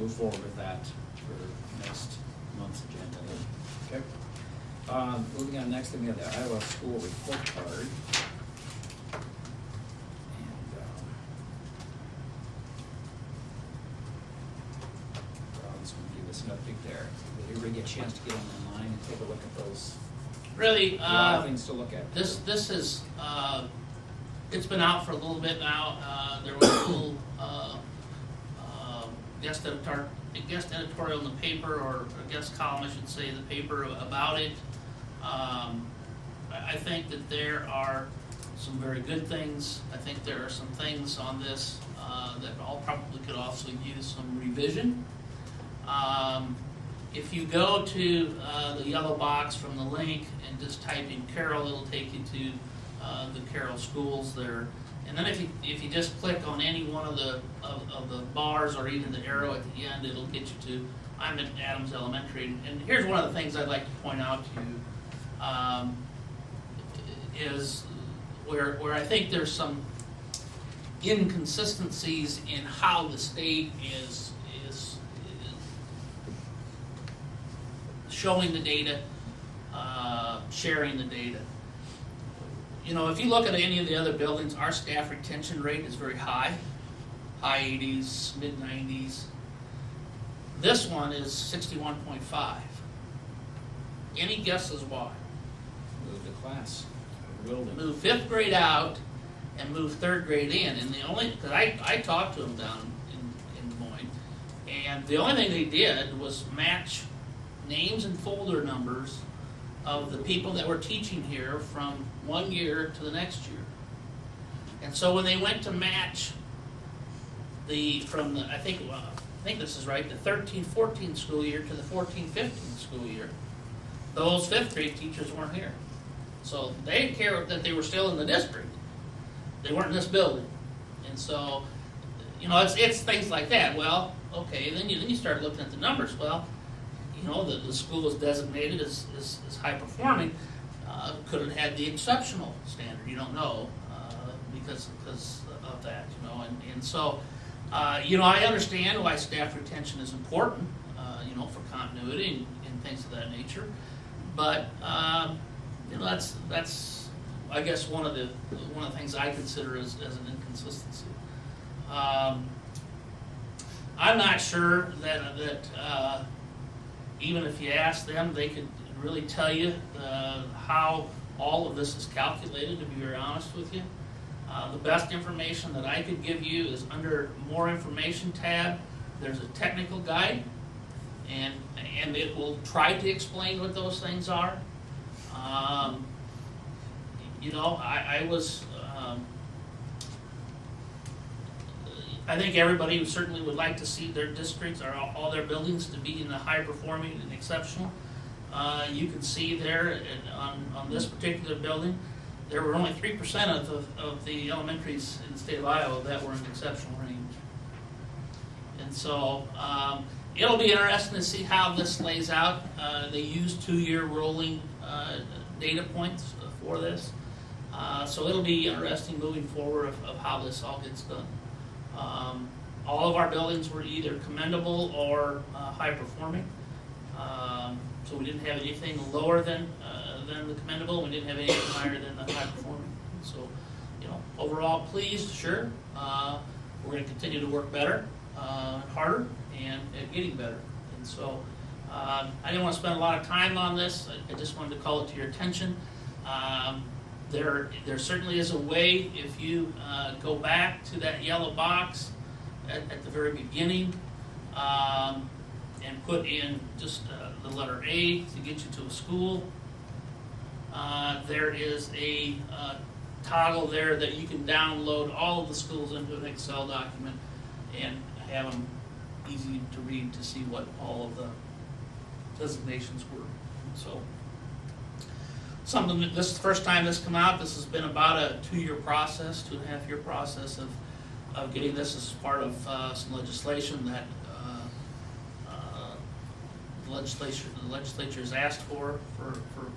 move forward with that for next month's agenda? Okay. Moving on, next thing we have the Iowa School Report Card. And Robin's going to give us an update there. Did everybody get a chance to get online and take a look at those? Really, A lot of things to look at. this is, it's been out for a little bit now. There was a little guest editorial in the paper, or a guest column, I should say, in the paper about it. I think that there are some very good things. I think there are some things on this that all probably could also use some revision. If you go to the yellow box from the link and just type in Carroll, it'll take you to the Carroll schools there. And then if you just click on any one of the bars or even the arrow at the end, it'll get you to, I'm at Adams Elementary. And here's one of the things I'd like to point out to you, is where I think there's some inconsistencies in how the state is showing the data, sharing the data. You know, if you look at any of the other buildings, our staff retention rate is very high 80s, mid 90s. This one is 61.5. Any guesses why? Move the class, building. Move 5th grade out and move 3rd grade in, and the only, because I talked to them down in Des Moines, and the only thing they did was match names and folder numbers of the people that were teaching here from one year to the next year. And so when they went to match I think this is right, the 13-14 school year to the 14-15 school year, those 5th grade teachers weren't here. So they didn't care that they were still in the district. They weren't in this building. And so, you know, it's things like that. Well, okay, then you start looking at the numbers. Well, you know, the school was designated as high performing. Could have had the exceptional standard. You don't know because of that, you know. And so, you know, I understand why staff retention is important, you know, for continuity and things of that nature. But, you know, that's I guess one of the things I consider as an inconsistency. I'm not sure that even if you ask them, they could really tell you how all of this is calculated, to be very honest with you. The best information that I could give you is under More Information tab. There's a technical guide, and it will try to explain what those things are. You know, I think everybody certainly would like to see their districts or all their buildings to be in the high performing and exceptional. You can see there on this particular building, there were only 3% of the elementaries in the state of Iowa that were in exceptional range. And so it'll be interesting to see how this lays out. They use 2-year rolling data points for this. So it'll be interesting moving forward of how this all gets done. All of our buildings were either commendable or high performing. So we didn't have anything lower than the commendable. We didn't have anything higher than the high performing. So, you know, overall pleased, sure. We're going to continue to work better, harder, and getting better. And so I didn't want to spend a lot of time on this. I just wanted to call it to your attention. There certainly is a way, if you go back to that yellow box at the very beginning and put in just the letter A to get you to a school. There is a toggle there that you can download all of the schools into an Excel document and have them easy to read to see what all of the designations were. So, something that this is the first time this come out. This has been about a 2-year process, 2.5-year process of getting this as part of some legislation that the legislature has asked for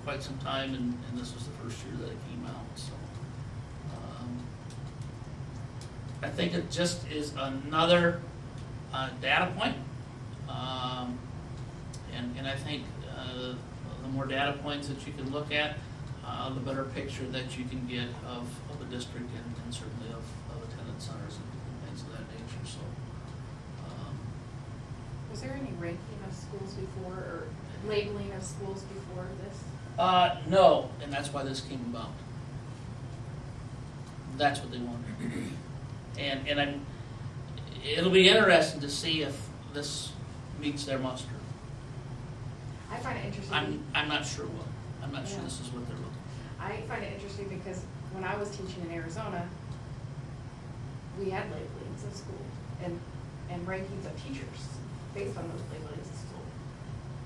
quite some time, and this was the first year that it came out. So I think it just is another data point, and I think the more data points that you can look at, the better picture that you can get of the district and certainly of attendance centers and things of that nature. So, Was there any ranking of schools before or labeling of schools before this? no, and that's why this came about. That's what they wanted, and it'll be interesting to see if this meets their muster. I find it interesting. I'm not sure what. I'm not sure this is what they're looking for. I find it interesting because when I was teaching in Arizona, we had labelings of school and rankings of teachers based on those labelings of school.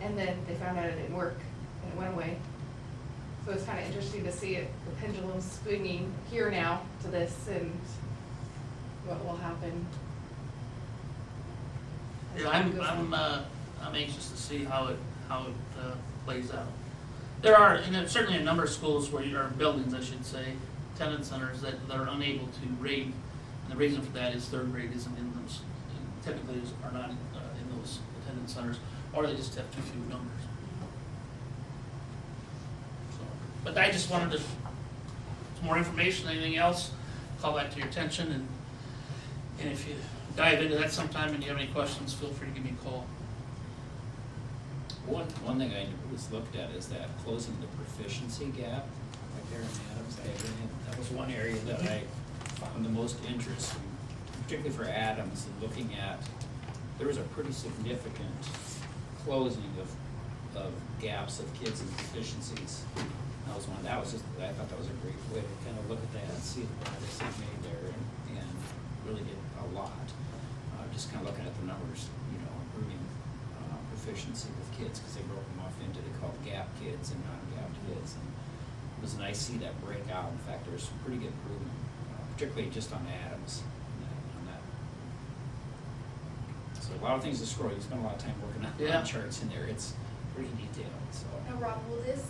And then they found out it didn't work and it went away. So it's kind of interesting to see it, the pendulum swinging here now to this and what will happen. as Yeah, time goes on. I'm anxious to see how it plays out. There are, and there's certainly a number of schools where, or buildings, I should say, attendance centers that are unable to rate. And the reason for that is third grade isn't in those, typically are not in those attendance centers, or they just have too few numbers. So, but I just wanted to, some more information, anything else, call that to your attention, and if you dive into that sometime and you have any questions, feel free to give me a call. One thing I was looked at is that closing the proficiency gap, like there in Adams, that was one area that I found the most interesting, particularly for Adams, and looking at, there was a pretty significant closing of gaps of kids and deficiencies. That was one, I thought that was a great way to kind of look at that and see the progress they've made there, and really did a lot. Just kind of looking at the numbers, improving proficiency with kids, because they broke them off into, they called gap kids and non-gapped kids, and it was nice to see that break out. In fact, there's some pretty good improvement, particularly just on Adams, on that. So a lot of things to scroll. You spend a lot of time working on Yeah. charts in there. It's pretty detailed. So Now, Rob, will this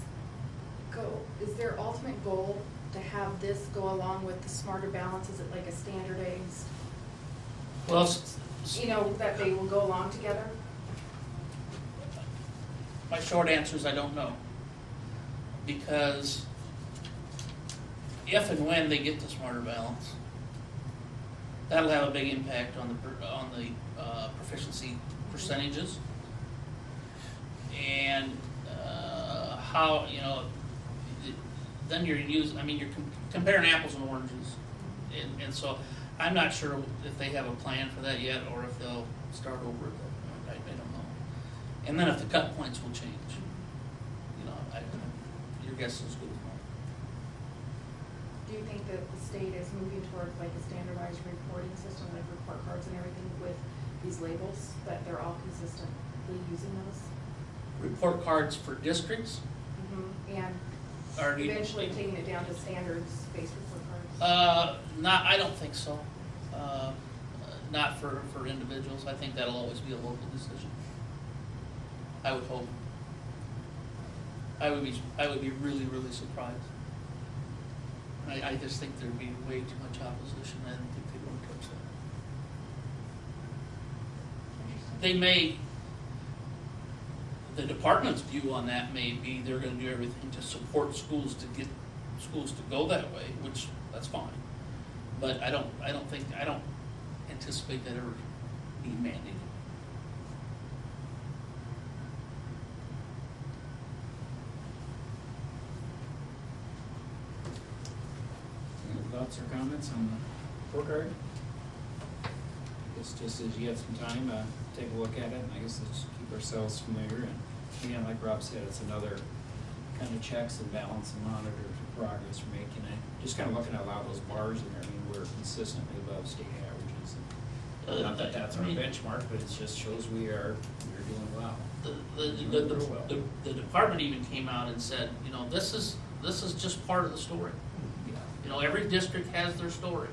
go, is their ultimate goal to have this go along with the smarter balance? Is it like a standardized, Well, that they will go along together? my short answer is I don't know. Because if and when they get to smarter balance, that'll have a big impact on the proficiency percentages. And how, then you're comparing apples and oranges. And so I'm not sure if they have a plan for that yet, or if they'll start over. I don't know. And then if the cut points will change, your guess is as good as mine. Do you think that the state is moving toward like a standardized reporting system, like report cards and everything with these labels, that they're all consistently using those? Report cards for districts? And Are you- eventually taking it down to standards-based report cards? I don't think so. Not for individuals. I think that'll always be a local decision. I would hope. I would be really, really surprised. I just think there'd be way too much opposition. I don't think they would touch that. They may, the department's view on that may be they're gonna do everything to support schools to get schools to go that way, which, that's fine. But I don't anticipate that ever being mandated. any thoughts or comments on the report card? I guess just as you have some time, take a look at it, and I guess let's keep ourselves familiar. And again, like Rob said, it's another kind of checks and balance and monitor the progress we're making. And just kind of looking at a lot of those bars in there, we're consistently above state averages. And not that that's our benchmark, but it just shows we're doing well. The department even came out and said, this is just part of the story. Every district has their story,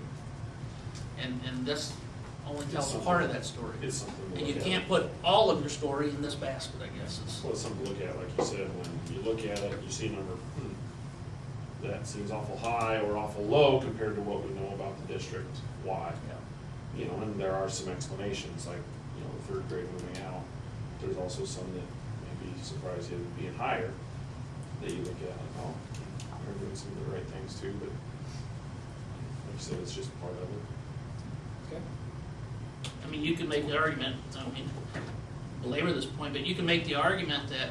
and this only tells part of that story. It's something to And you look can't at. put all of your story in this basket, I guess. Well, it's something to look at, like you said, when you look at it, you see a number, that seems awful high or awful low compared to what we know about the district, why? And there are some explanations, like, the third grade moving out. There's also some that maybe surprise you being higher, that you look at, like, oh, they're doing some of the right things too, but like you said, it's just part of it. Okay. You can make the argument, belabor this point, but you can make the argument that,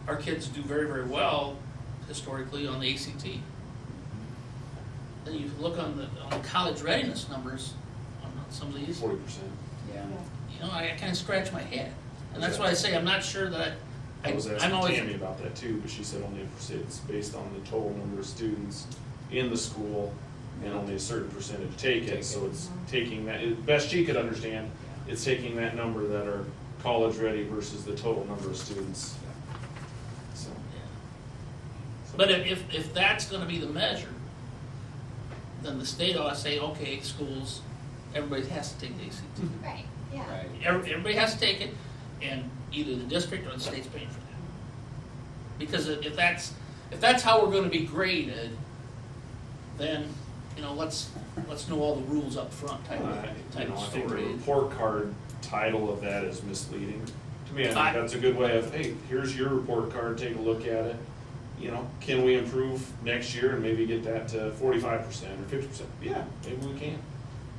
our kids do very, very well historically on the ACT. Then you can look on the college readiness numbers on some of these. 40%. Yeah. I kind of scratch my head, and that's why I say I'm not sure that I was asking I'm always. Tammy about that too, but she said only if it's based on the total number of students in the school, and only a certain percentage take it, so it's taking that, best she could understand, it's taking that number that are college ready versus the total number of students. So, But if that's gonna be the measure, then the state ought to say, okay, schools, everybody has to take the ACT. Right, yeah. Right. Everybody has to take it, and either the district or the state's paying for that. Because if that's how we're gonna be graded, then, you know, let's know all the rules up front type You of know, I think the story. report card title of that is misleading. To me, I think that's a good way of, hey, here's your report card, take a look at it. You know, can we improve next year and maybe get that to 45% or 50%? Yeah, maybe we can.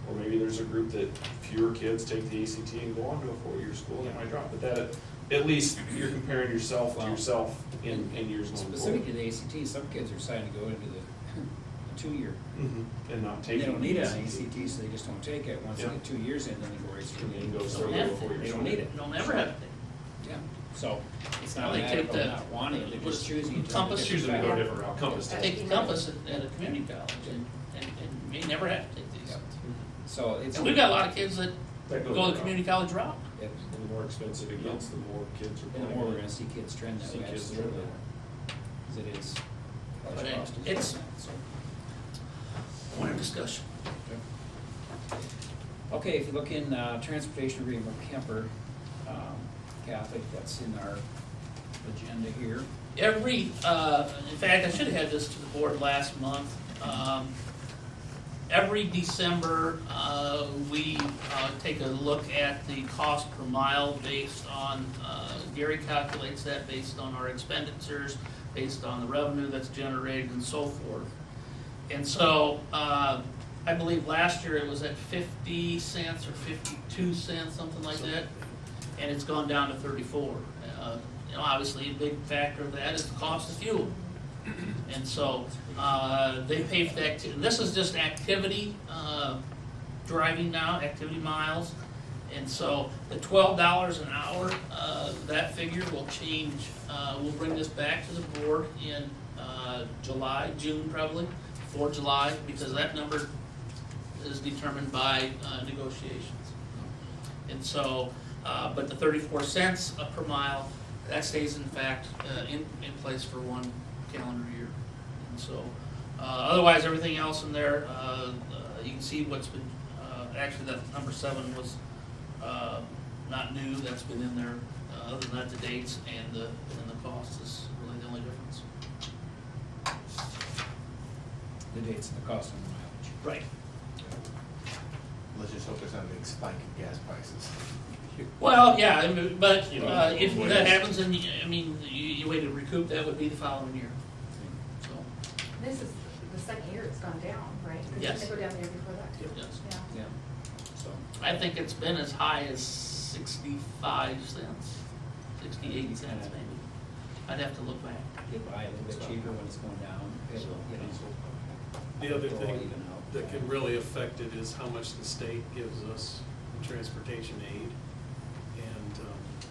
Or maybe there's a group that fewer kids take the ACT and go on to a 4-year school, and it might drop. But that, at least you're comparing yourself to yourself in years going forward. Specific to the ACT, some kids are deciding to go into the 2-year. And not They taking don't need the an ACT, so they just don't take it. Once they Yeah. get 2 years in, then they go right through. And go Don't through have the to. 4-year They school. don't need it. Don't ever have to. Yeah, so it's Well, not they a matter take of the- not wanting it, they're just choosing to. Compass Choosing to go a different route, Compass test. Take the compass at a community college, and may never have to take these. Yep. So it's. And we've got a lot of kids that That go goes the up. community college route. Yep. And the more expensive it gets, the more kids are And the playing. more we're gonna see kids trend that See way, kids absolutely. trend Because it is. But college cost is it's- that, so. Point of discussion. Okay, if you look in transportation agreement with Kemper Catholic, that's in our agenda here. In fact, I should have had this to the board last month. Every December, we take a look at the cost per mile based on, Gary calculates that based on our expenditures, based on the revenue that's generated and so forth. And so, I believe last year it was at 50 cents or 52 cents, something like that, and it's gone down to 34. You know, obviously, a big factor of that is the cost of fuel. And so, they pay for that, and this is just activity, driving now, activity miles. And so, the $12 an hour, that figure will change, we'll bring this back to the board in, June probably, for July, because that number is determined by, negotiations. And so, but the 34 cents per mile, that stays in fact, in place for one calendar year. And so, otherwise, everything else in there, you can see what's been, actually that number 7 was, not new, that's been in there, other than that, the dates and the cost is really the only difference. The dates and the cost and the mileage. Right. Let's just hope there's not a big spike in gas prices. Well, yeah, I mean, but, You know, if what that is- happens, then, I mean, you wait to recoup, that would be the following year. So, This is the second year it's gone down, right? 'Cause Yes. Didn't it go down the year before that too? yes. Yeah. Yeah, so. I think it's been as high as 65 cents, 68 cents maybe. I'd have to look back. Get by a little bit cheaper when it's going down, it'll, you know. The other it'll thing even out. that can really affect it is how much the state gives us in transportation aid. And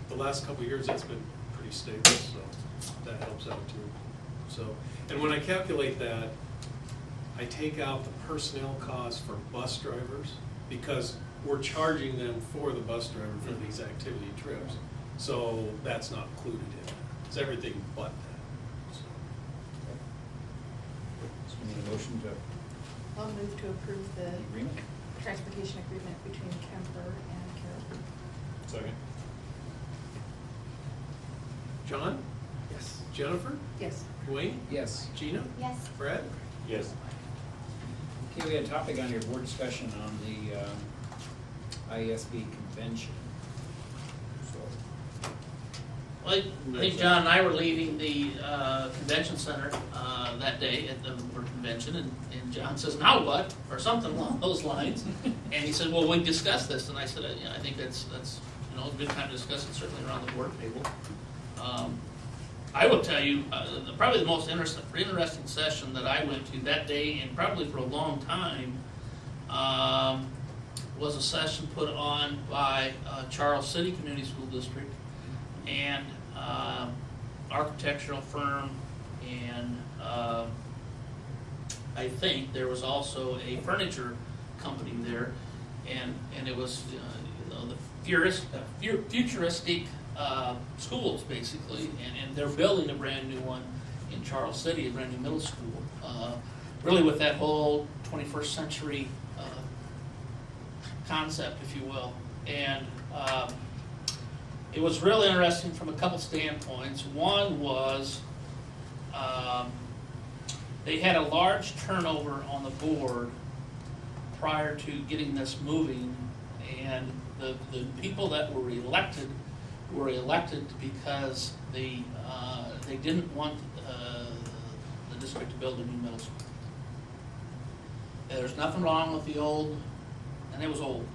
the last couple of years, it's been pretty stable, so that helps out too. So, and when I calculate that, I take out the personnel costs for bus drivers, because we're charging them for the bus driver for these activity trips. So that's not included in it. It's everything but that. So, So we need a motion to I'll move to approve the the agreement. transportation agreement between Kemper and Carroll. Second. John? Yes. Jennifer? Yes. Dwayne? Yes. Gina? Yes. Brad? Yes. Okay, we had a topic on your board discussion on the ISB convention. So, Well, I think John and I were leaving the convention center that day at the board convention, and John says, "Now what?" or something along those lines. And he said, "Well, we discussed this," and I said, "Yeah, I think that's you know a good time to discuss it, certainly around the board table." I will tell you, probably the most interesting session that I went to that day, and probably for a long time, was a session put on by Charles City Community School District and architectural firm, and I think there was also a furniture company there, and it was you know, the futuristic schools basically, and they're building a brand new one in Charles City, a brand new middle school, really with that whole 21st century concept, if you will. And it was really interesting from a couple standpoints. One was they had a large turnover on the board prior to getting this moving, and the people that were elected because they didn't want the district to build a new middle school. There's nothing wrong with the old, and it was old.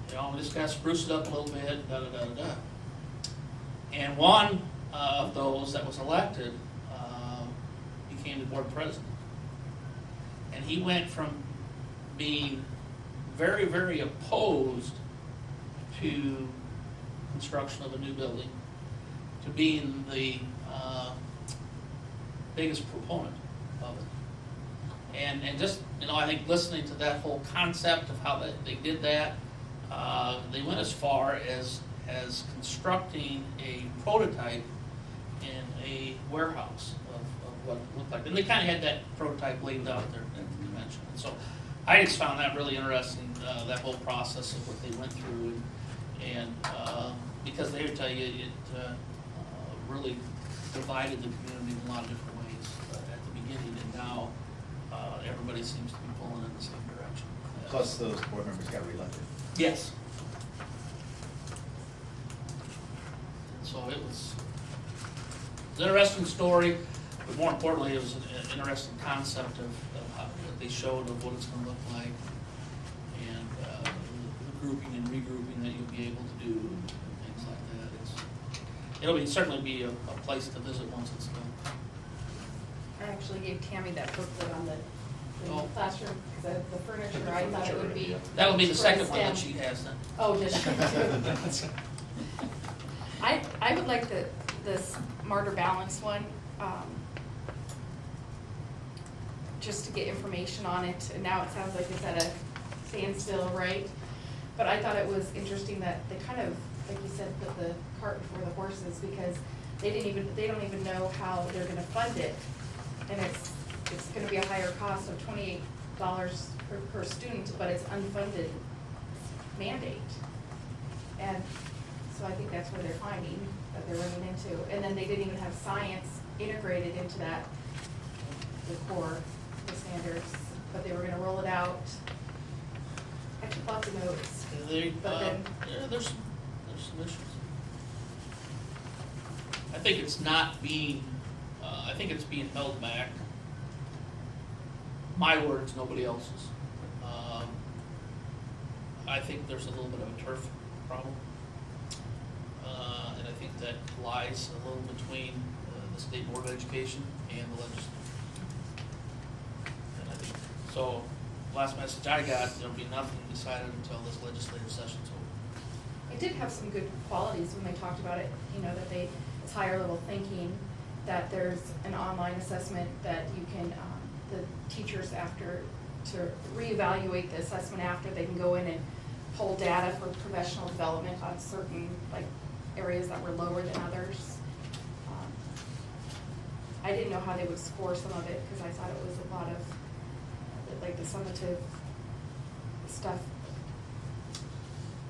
You know, we just got to spruce it up a little bit, da-da-da-da-da. And one of those that was elected became the board president. And he went from being very, very opposed to construction of a new building to being the biggest proponent of it. And just, you know, I think listening to that whole concept of how they did that, they went as far as constructing a prototype in a warehouse of what it looked like. And they kind of had that prototype laid out there at the convention. And so I just found that really interesting, that whole process of what they went through. And because they would tell you it really divided the community in a lot of different ways at the beginning. And now everybody seems to be pulling in the same direction. Plus those board members got reelected. Yes. So it was an interesting story, but more importantly, it was an interesting concept of how, what they showed of what it's going to look like, and the grouping and regrouping that you'll be able to do, and things like that. It'll certainly be a place to visit once it's done. I actually gave Tammy that booklet on the Oh. classroom, because the furniture, I thought it would be. That'll be the for second one STEM. that she has then. Oh, does she? I would like the Smarter Balance one, just to get information on it, and now it sounds like it's at a standstill, right? But I thought it was interesting that they kind of, like you said, put the cart before the horses, because they don't even know how they're gonna fund it. And it's gonna be a higher cost of $28 per student, but it's unfunded mandate. And so I think that's where they're finding that they're running into. And then they didn't even have science integrated into that, the core, the standards, but they were gonna roll it out. I took lots of notes, but then. Yeah, there's some issues. I think it's not being, I think it's being held back. My words, nobody else's. I think there's a little bit of a turf problem. And I think that lies a little between the State Board of Education and the legislature. And I think, so, last message I got, there'll be nothing decided until this legislative session's over. It did have some good qualities when they talked about it, you know, that it's higher level thinking, that there's an online assessment that you can, the teachers after, to reevaluate the assessment after, they can go in and pull data for professional development on certain, like, areas that were lower than others. I didn't know how they would score some of it, because I thought it was a lot of, like, the summative stuff.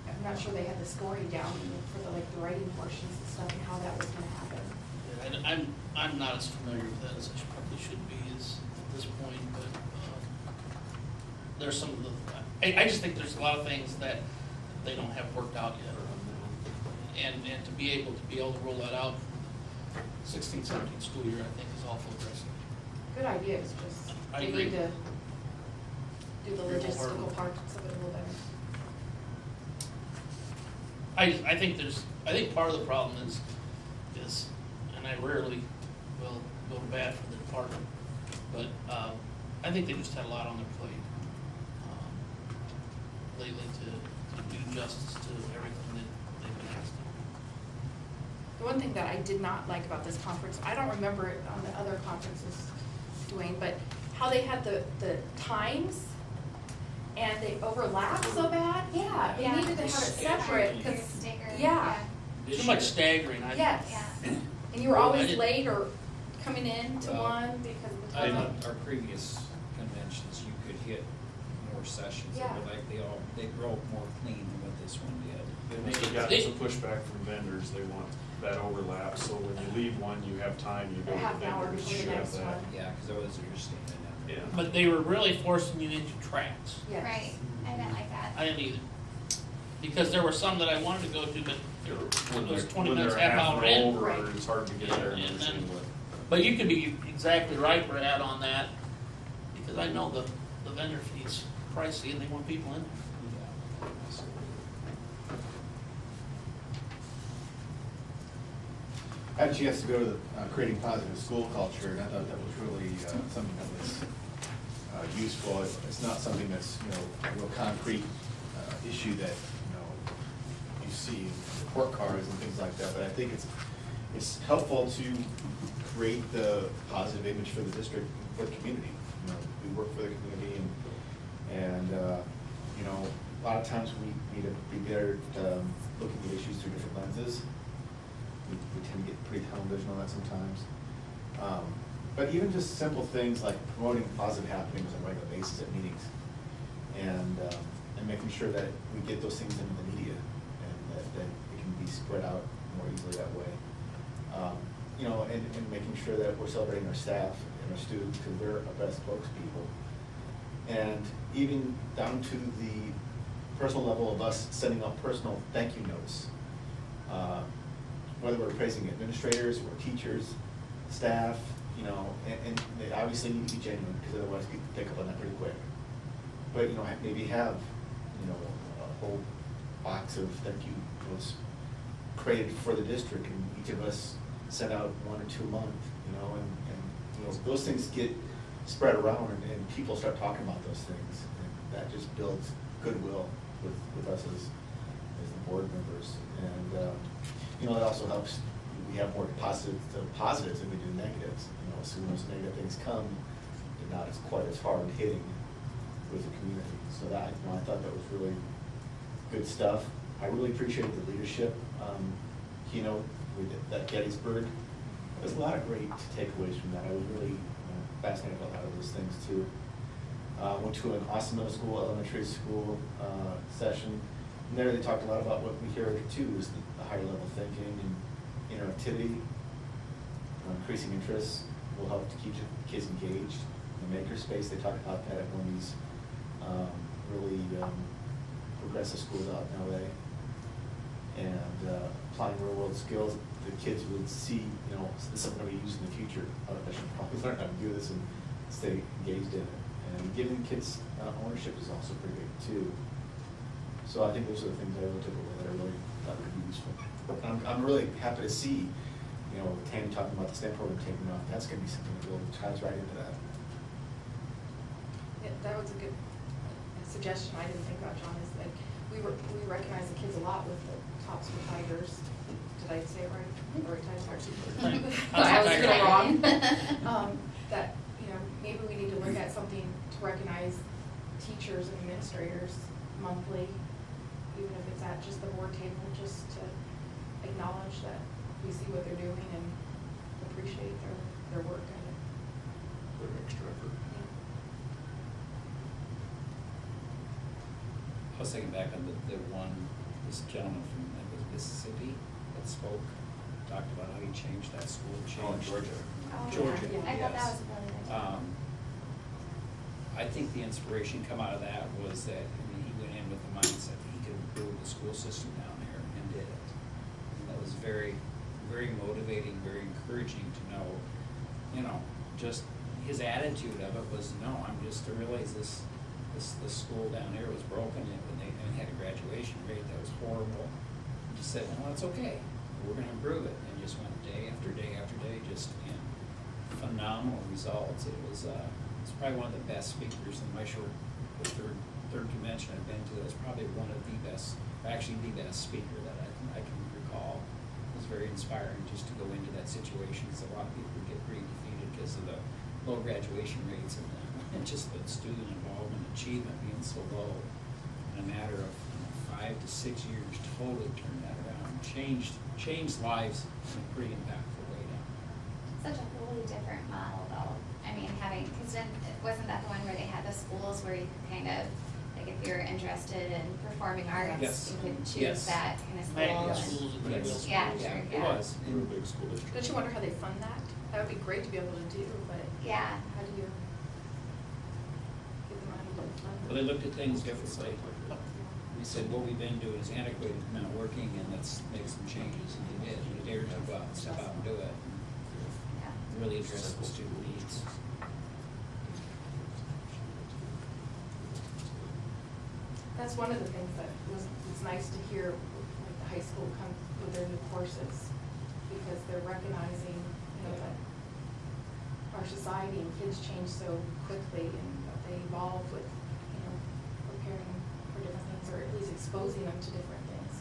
I'm not sure they had the scoring down for the, like, the writing portions and stuff, and how that was gonna happen. Yeah, and I'm not as familiar with that as I probably should be at this point, but there's some of the, I just think there's a lot of things that they don't have worked out yet. And to be able to roll that out 16, 17 school year, I think is awful aggressive. Good idea, it's just, I they agree. need to do the More hard logistical work. parts of it a little better. I think part of the problem is, and I rarely will go to bat for the department, but I think they just had a lot on their plate lately to do justice to everything that they've been asked to do. The one thing that I did not like about this conference, I don't remember it on the other conferences, Dwayne, but how they had the times and they overlap so bad. Yeah, they Yeah. needed to have it separate, because, yeah. Too much staggering, I think. Yes. Yeah. And you were I always didn't- late or coming in to Well, one because of the I time? know our previous conventions, you could hit more sessions. They Yeah. were like, they broke more clean than what this one did. They may have gotten some pushback from vendors, they want that overlap, so when you leave one, you have time, you go to the Half an hour vendors, before the you have next that. one. Yeah, because that was your standing up. Yeah. But they were really forcing you into tracks. Yes. Right, I didn't like that. I didn't either. Because there were some that I wanted to go to, but there When was they're- 20 when minutes, they're half hour in. over, it's hard to get there and And understand then- what. But you could be exactly right, Brad, on that, because I know the vendor fee's pricey and they want people in. I had a chance to go to the Creating Positive School Culture, and I thought that was really something that was useful. It's not something that's, a real concrete issue that, you see in report cards and things like that, but I think it's helpful to create the positive image for the district, for the community. We work for the community, and a lot of times we need to be better at looking at issues through different lenses. We tend to get pretty tunnel vision on that sometimes. But even just simple things like promoting positive happenings on a regular basis at meetings, and making sure that we get those things into the media, and that it can be spread out more easily that way. And making sure that we're celebrating our staff and our students, because they're our best spokespeople. And even down to the personal level of us sending out personal thank you notes. Whether we're praising administrators or teachers, staff, and they obviously need to be genuine, because otherwise people pick up on that pretty quick. But, maybe have, a whole box of thank you notes created for the district, and each of us send out 1 or 2 a month, and those things get spread around, and people start talking about those things, and that just builds goodwill with us as the board members. And, it also helps, we have more positives than we do negatives. So when those negative things come, they're not quite as hard hitting with the community. So that, I thought that was really good stuff. I really appreciated the leadership keynote at Gettysburg. There's a lot of great takeaways from that. I was really fascinated by a lot of those things too. Went to an awesome middle school, elementary school session. And there they talked a lot about what we hear too, is the higher level thinking and interactivity. Increasing interest will help to keep kids engaged. In the makerspace, they talked about that at one of these really progressive schools out in LA. And applying real world skills, the kids would see, this is something we use in the future. I should probably learn how to do this and stay engaged in it. And giving kids ownership is also pretty big too. So I think those are the things I really took away that I really thought would be useful. I'm really happy to see, Tammy talking about the STEM program taking off. That's going to be something that really ties right into that. Yeah, that was a good suggestion I didn't think about, John, is that we recognize the kids a lot with the Tops for Tigers. Did I say it right? The right title? But I was still wrong. That, maybe we need to look at something to recognize teachers and administrators monthly, even if it's at just the board table, just to acknowledge that we see what they're doing and appreciate their work. Their extra effort. I was thinking back on this gentleman from Mississippi that spoke, talked about how he changed that school, changed. Georgia. Oh, Georgia, yeah. I thought that yes. was really nice. I think the inspiration come out of that was that, he went in with the mindset that he could improve the school system down there and did it. And that was very, very motivating, very encouraging to know, just his attitude of it was, no, I'm just to realize this school down there was broken and they had a graduation rate that was horrible. He just said, no, it's okay, we're gonna improve it, and just went day after day after day, just in phenomenal results. It was, it's probably one of the best speakers in my the third convention I've been to. That's probably one of the best, actually the best speaker that I can recall. It was very inspiring just to go into that situation, because a lot of people would get pretty defeated because of the low graduation rates and just the student involvement, achievement being so low. In a matter of 5 to 6 years, totally turned that around, changed lives in a pretty impactful way down. So such a wholly different model though. I mean, because wasn't that the one where they had the schools where you could kind of, like if you're interested in performing arts, Yes. you could choose Yes. that kind of school. Magnet and- schools and Yes. Goodwill Yeah, schools. sure, It yeah. was. We're a big school district. Don't you wonder how they fund that? That would be great to be able to do, but Yeah. how do you get the money to fund Well, they looked at things differently. We said, what we've been doing is antiquated, not working, and let's make some changes, and they did. They dared to go out, step out and do it, Yeah. and really address the student needs. That's one of the things that it's nice to hear, like the high school come with their new courses, because they're recognizing, that our society and kids change so quickly, and that they evolve with, preparing for different things, or at least exposing them to different things,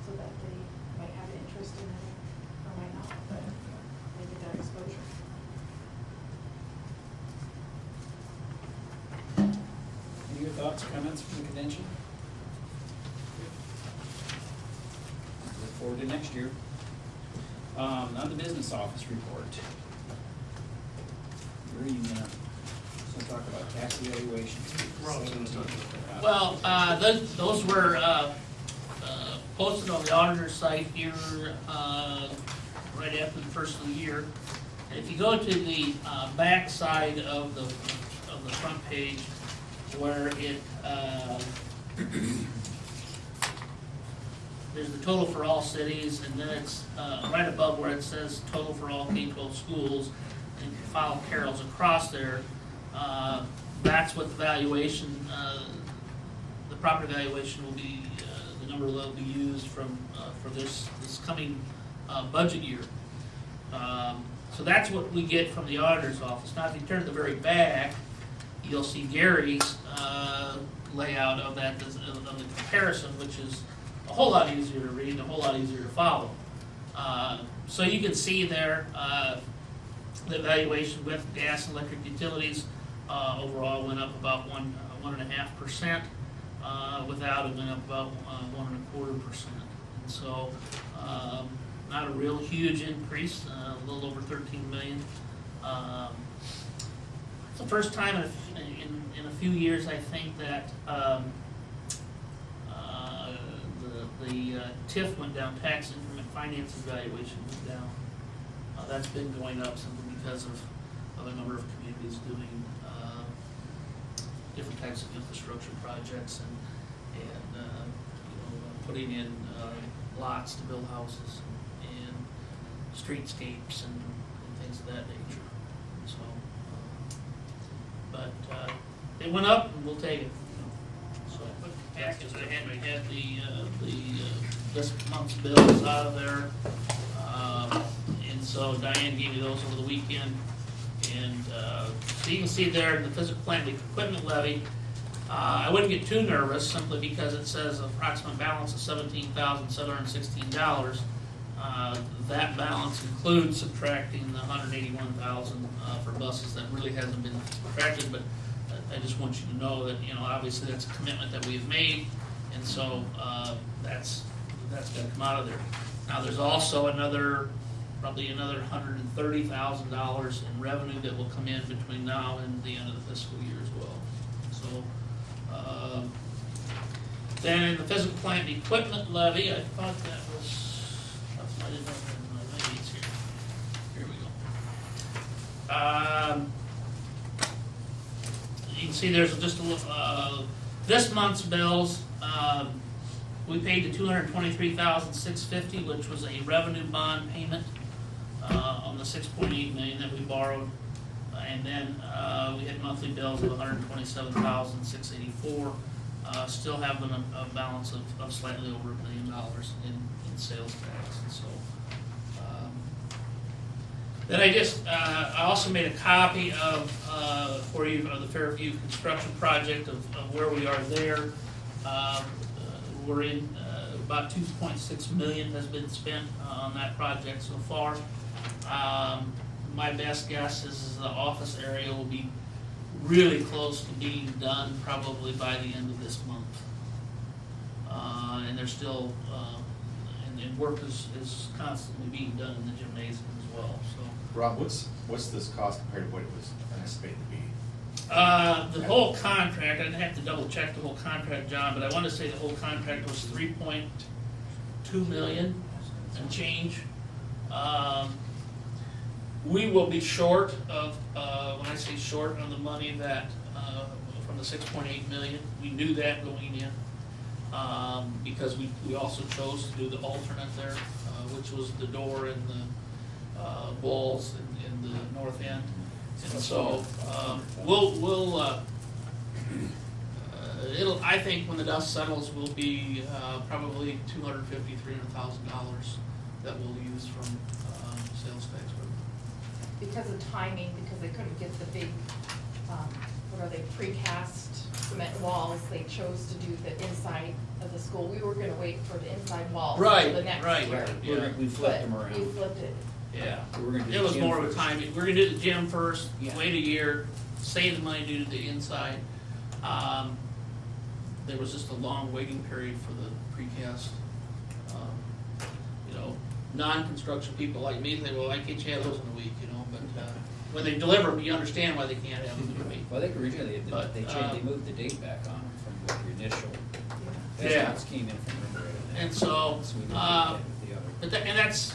so that they might have an interest in it, or might not, but they get that exposure. Any other thoughts, comments from the convention? Look forward to next year. Now the business office report. We're gonna talk about tax evaluations. Well, those were posted on the auditor's site here right after the first of the year. And if you go to the back side of the front page, where it there's the total for all cities, and then it's right above where it says total for all K-12 schools, and if you follow Carroll's across there, that's what the valuation, the property valuation will be, the number that will be used for this coming budget year. So that's what we get from the auditor's office. Now, if you turn to the very back, you'll see Gary's layout of that, of the comparison, which is a whole lot easier to read and a whole lot easier to follow. So you can see there the valuation with gas and electric utilities overall went up about 1.5%. Without it went up about 1.25%. And so not a real huge increase, a little over 13 million. It's the first time in a few years, I think, that the TIF went down, tax increment finance evaluation went down. That's been going up simply because of a number of communities doing different types of infrastructure projects and putting in lots to build houses and streetscapes and things of that nature. So, but it went up, and we'll take it. So, back as I had the this month's bills out of there, and so Diane gave me those over the weekend, and so you can see there in the physical plant equipment levy. I wouldn't get too nervous simply because it says approximate balance of $17,716. That balance includes subtracting the $181,000 for buses that really hasn't been subtracted, but I just want you to know that, obviously that's a commitment that we've made, and so that's going to come out of there. Now, there's also probably another $130,000 in revenue that will come in between now and the end of the fiscal year as well. So, then in the physical plant and equipment levy, I thought that was, I didn't know that, maybe it's here. Here we go. You can see there's just a little, this month's bills, we paid the $223,650, which was a revenue bond payment on the $6.8 million that we borrowed. And then we had monthly bills of $127,684. Still having a balance of slightly over $1 million in sales tax. And so then I also made a copy of for you of the Fairview construction project of where we are there. We're in about $2.6 million has been spent on that project so far. My best guess is the office area will be really close to being done probably by the end of this month. And they're still, and work is constantly being done in the gymnasium as well, so. Rob, what's this cost compared to what it was anticipated to be? The whole contract, I'd have to double check the whole contract, John, but I want to say the whole contract was 3.2 million and change. We will be short of, when I say short, on the money that, from the 6.8 million. We knew that going in, because we also chose to do the alternate there, which was the door and the walls in the north end. And so, I think when the dust settles, will be, probably $250,000, $300,000 that we'll use from, sales tax revenue. Because of timing, because they couldn't get the big, what are they, precast cement walls, they chose to do the inside of the school. We were gonna wait for the inside walls Right, for the next right, year. yeah. We flipped them But around. we flipped it. Yeah, We're gonna do it the was gym more of a first. timing, we're gonna do the gym first, Yeah. wait a year, save the money due to the inside. There was just a long waiting period for the precast. You know, non-construction people like me say, well, why can't you have those in a week, you know, but, when they deliver them, you understand why they can't have them in a week. Well, I think originally But, they moved the date back on them from what the initial Yeah. estimates came in from River. And so, we moved it with the other. but that, and that's,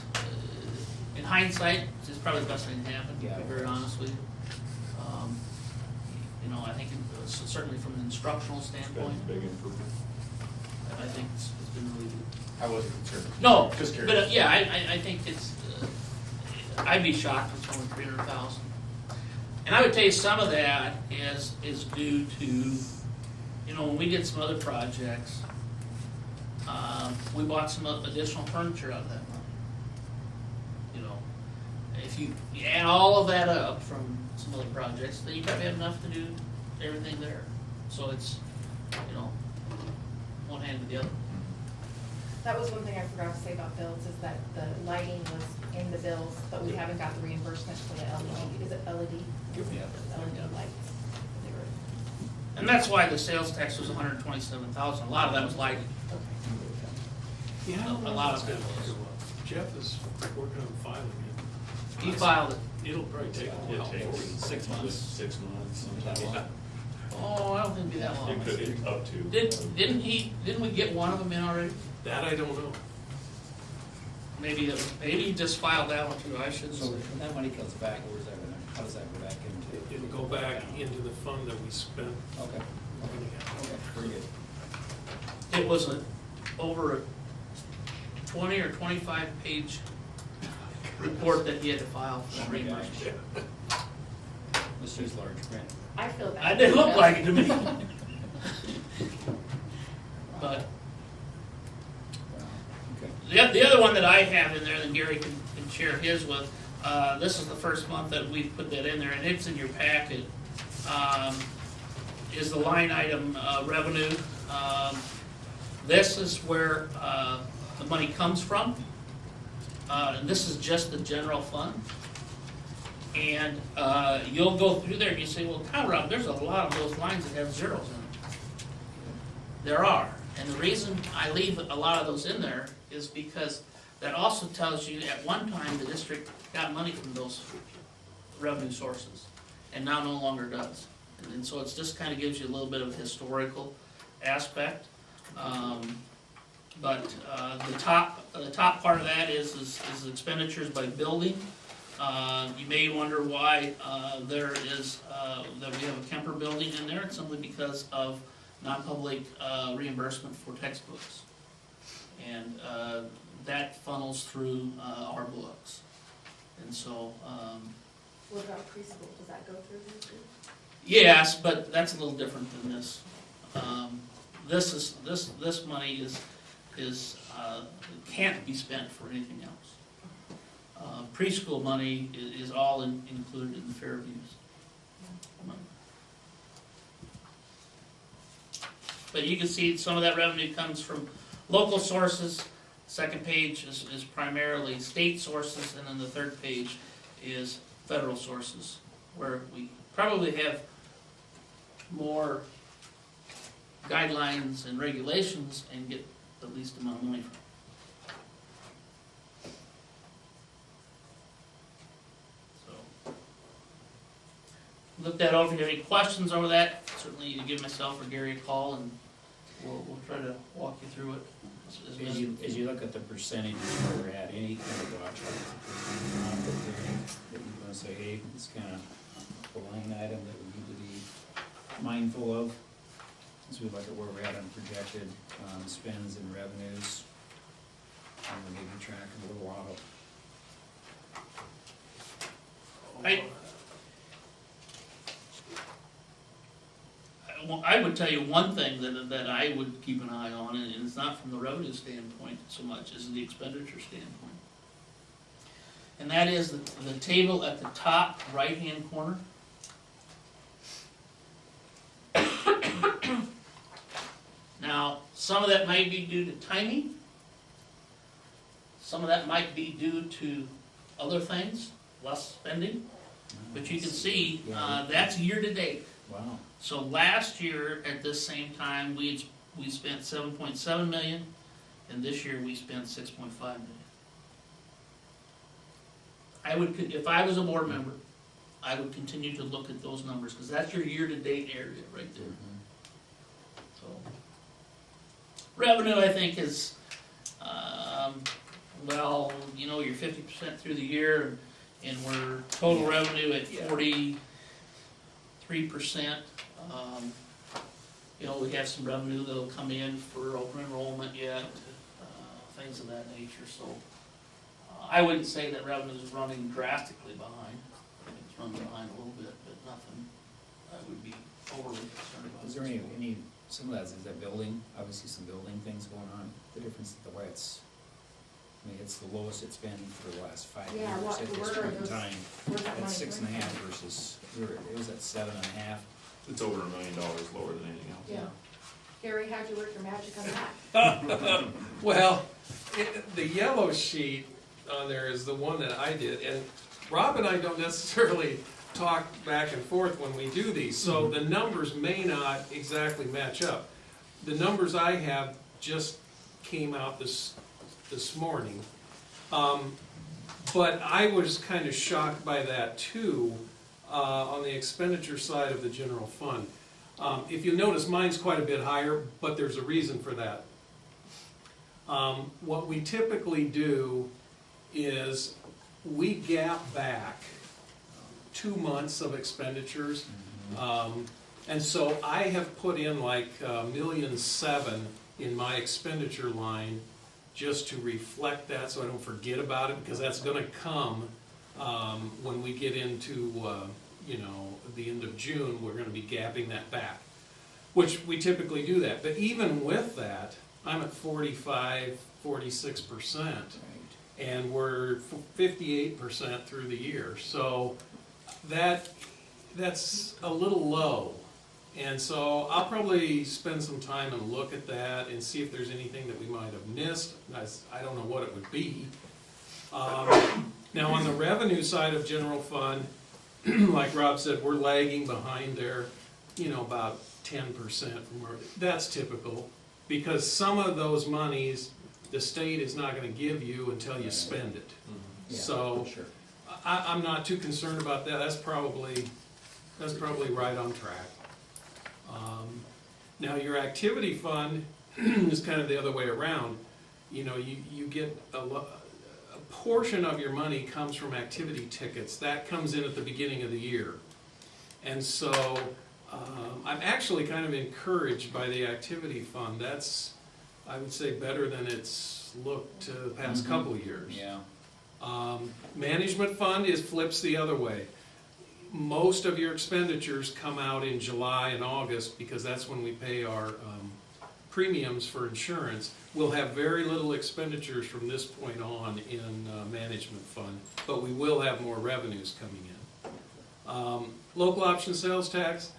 in hindsight, is probably the best thing that happened, to Yeah, be it very was. honest with you. You know, I think certainly from an instructional standpoint, Big improvement. I think it's been really good. I wasn't concerned. No, Just but, curious. yeah, I think it's, I'd be shocked if it's only 300,000. And I would tell you some of that is due to, you know, when we did some other projects, we bought some additional furniture out of that money. You know, if you add all of that up from some other projects, then you probably have enough to do everything there. So it's, you know, one hand to the other. That was one thing I forgot to say about bills, is that the lighting was in the bills, but we haven't got the reimbursement for the LED. Is it LED? Yeah. LED lights. They were, And that's why the sales tax was 127,000. A lot of that was lighting. Yeah, A lot of it was. Jeff is working on filing it. He filed it. It'll probably take a It while. takes 6 months. 6 months, sometimes. Oh, I don't think it'd be that long. It could, up to. Didn't we get one of them in already? That I don't know. Maybe he just filed that one too. I shouldn't. So when that money comes back, where's that gonna, how does that go back into? It'll go back into the fund that we spent. Okay, okay, very good. It was over a 20 or 25 page report that he had to file for that reimbursement. Let's use large print. I feel bad. I didn't look like it to me. But Okay. the other one that I have in there that Gary can share his with, this is the first month that we've put that in there, and it's in your packet, is the line item revenue. This is where the money comes from, and this is just the general fund. And you'll go through there and you say, well, Rob, there's a lot of those lines that have zeros in them. There are. And the reason I leave a lot of those in there is because that also tells you at one time the district got money from those revenue sources and now no longer does. And so it just kind of gives you a little bit of a historical aspect. But the top part of that is expenditures by building. You may wonder why there is that we have a Kemper building in there. It's simply because of non-public reimbursement for textbooks, and that funnels through our books. And so, what about preschool? Does that go through here too? yes, but that's a little different than this. This money is can't be spent for anything else. Preschool money is all included in the fair use money. But you can see some of that revenue comes from local sources. Second page is primarily state sources, and then the third page is federal sources, where we probably have more guidelines and regulations and get the least amount of money from. look that over. If you have any questions over that, certainly you can give myself or Gary a call, and we'll try to walk you through it. As you look at the percentages where we're at, any kind of watch that you want to say, hey, it's kind of a line item that we need to be mindful of, as we look at where we're at on projected spends and revenues, and we'll give you track of a little while. I would tell you one thing that I would keep an eye on, and it's not from the revenue standpoint so much as the expenditure standpoint. And that is the table at the top right-hand corner. Now, some of that might be due to timing. Some of that might be due to other things, less spending. But you can see, that's year-to-date. Wow. So last year, at this same time, we spent 7.7 million, and this year we spent 6.5 million. If I was a board member, I would continue to look at those numbers, because that's your year-to-date area right there. So, revenue, I think, is, well, you know, you're 50% through the year, and we're total revenue at 43%. You know, we have some revenue that'll come in for open enrollment yet, things of that nature, so. I wouldn't say that revenue is running drastically behind. I think it's running behind a little bit, but nothing I would be overly concerned about. Is there any, some of that, is that building, obviously some building things going on, the difference, the way it's, I mean, it's the lowest it's been for the last 5 years at this point in time. At 6.5 versus, it was at 7.5. It's over $1 million lower than anything else. Yeah. Gary, how'd you work your magic on that? Well, the yellow sheet on there is the one that I did, and Rob and I don't necessarily talk back and forth when we do these, so the numbers may not exactly match up. The numbers I have just came out this morning, but I was kind of shocked by that too, on the expenditure side of the general fund. If you notice, mine's quite a bit higher, but there's a reason for that. What we typically do is we gap back 2 months of expenditures. And so I have put in like $1.7 million in my expenditure line just to reflect that, so I don't forget about it, because that's gonna come when we get into you know, the end of June. We're gonna be gapping that back, which we typically do that. But even with that, I'm at 45, 46%. And we're 58% through the year, so that's a little low. And so I'll probably spend some time and look at that and see if there's anything that we might have missed. I don't know what it would be. Now on the revenue side of general fund, like Rob said, we're lagging behind there, you know, about 10% from where, that's typical, because some of those monies the state is not going to give you until you spend it. Yeah, So sure. I'm not too concerned about that. That's probably right on track. Now your activity fund is kind of the other way around. You know, you get a portion of your money comes from activity tickets. That comes in at the beginning of the year. And so I'm actually kind of encouraged by the activity fund. That's, I would say, better than it's looked the past couple of years. Yeah. Management fund flips the other way. Most of your expenditures come out in July and August, because that's when we pay our premiums for insurance. We'll have very little expenditures from this point on in management fund, but we will have more revenues coming in. Local option sales tax,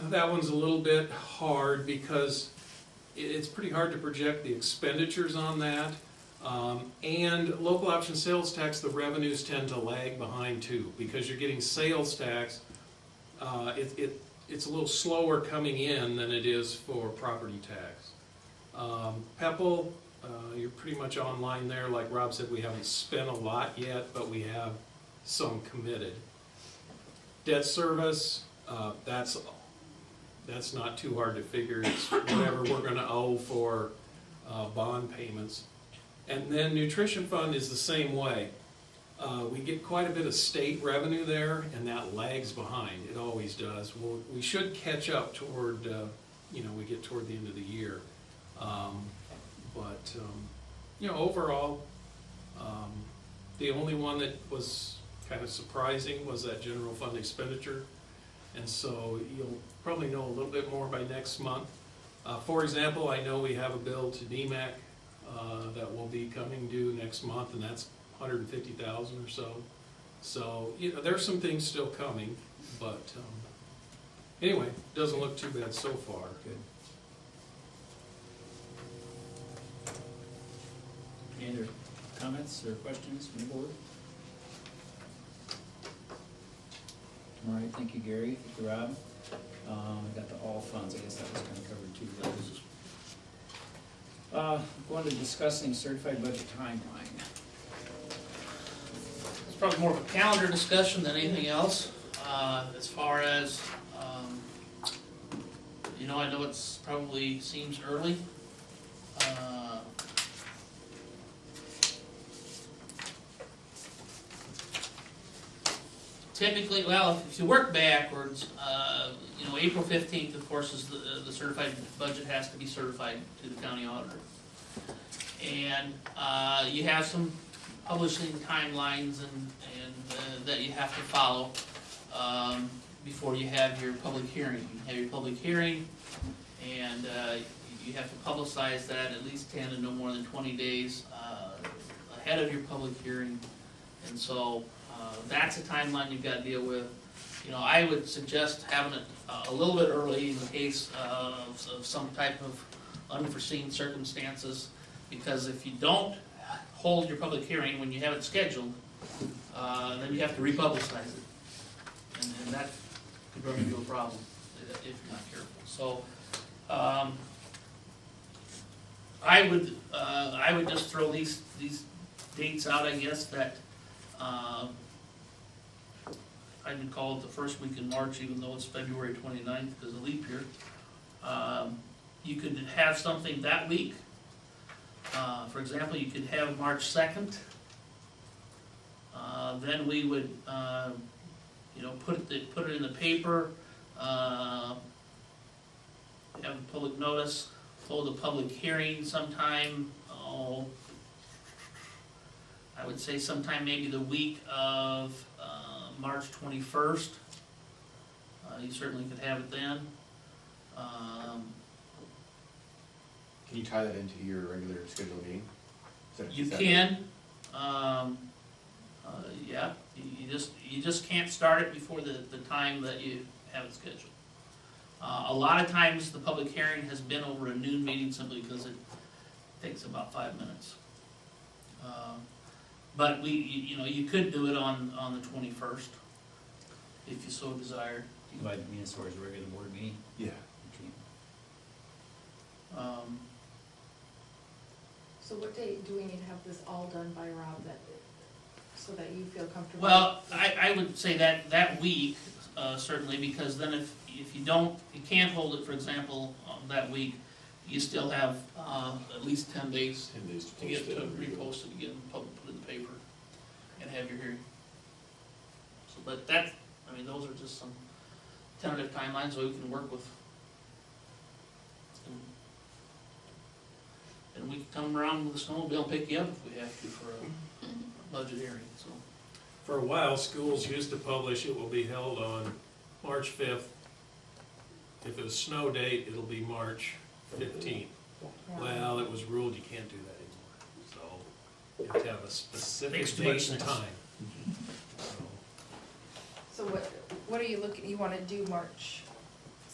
that one's a little bit hard because it's pretty hard to project the expenditures on that. And local option sales tax, the revenues tend to lag behind too, because you're getting sales tax. It's a little slower coming in than it is for property tax. PEPL, you're pretty much online there. Like Rob said, we haven't spent a lot yet, but we have some committed. Debt service, that's not too hard to figure. It's whatever we're gonna owe for bond payments. And then nutrition fund is the same way. We get quite a bit of state revenue there, and that lags behind. It always does. We should catch up toward, we get toward the end of the year. But overall, the only one that was kind of surprising was that general fund expenditure. And so you'll probably know a little bit more by next month. For example, I know we have a bill to DMAC that will be coming due next month, and that's $150,000 or so. So, there's some things still coming, but anyway, doesn't look too bad so far. Good. Any other comments or questions from the board? All right, thank you, Gary. Thank you, Rob. I got the all funds, I guess that was kind of covered too. Going to discussing certified budget timeline. It's probably more of a calendar discussion than anything else, as far as, I know it's probably seems early. Typically, well, if you work backwards, April 15th, of course, is the certified budget has to be certified to the county auditor. And you have some publishing timelines and that you have to follow before you have your public hearing. You have your public hearing, and you have to publicize that at least 10 and no more than 20 days ahead of your public hearing. And so that's a timeline you've got to deal with. I would suggest having it a little bit early in the case of some type of unforeseen circumstances, because if you don't hold your public hearing when you have it scheduled, then you have to republicize it, and that could run into a problem if you're not careful. So I would just throw these dates out, I guess, that I would call it the first week in March, even though it's February 29th because of leap year. You could have something that week. For example, you could have March 2nd. Then we would, put it in the paper, have a public notice, hold a public hearing sometime. I would say sometime maybe the week of March 21st. You certainly could have it then. Can you tie that into your regular scheduled meeting? You can. Yeah. You just can't start it before the time that you have it scheduled. A lot of times the public hearing has been over a noon meeting simply because it takes about 5 minutes. But you could do it on the 21st, if you so desired. You mean as far as a regular board meeting? Yeah. Okay. So what day do we need to have this all done by, Rob, so that you feel comfortable? Well, I would say that week, certainly, because then if you can't hold it, for example, that week, you still have at least 10 days to get to repost it, get it public, put it in the paper, and have your hearing. So, but those are just some tentative timelines that we can work with. And we can come around with a snowmobile and pick you up if we have to for a budget hearing, so. For a while, schools used to publish it will be held on March 5th. If it's a snow date, it'll be March 15th. Well, it was ruled you can't do that anymore. So you have to have a specific Makes too date much and sense. time. So what are you you want to do March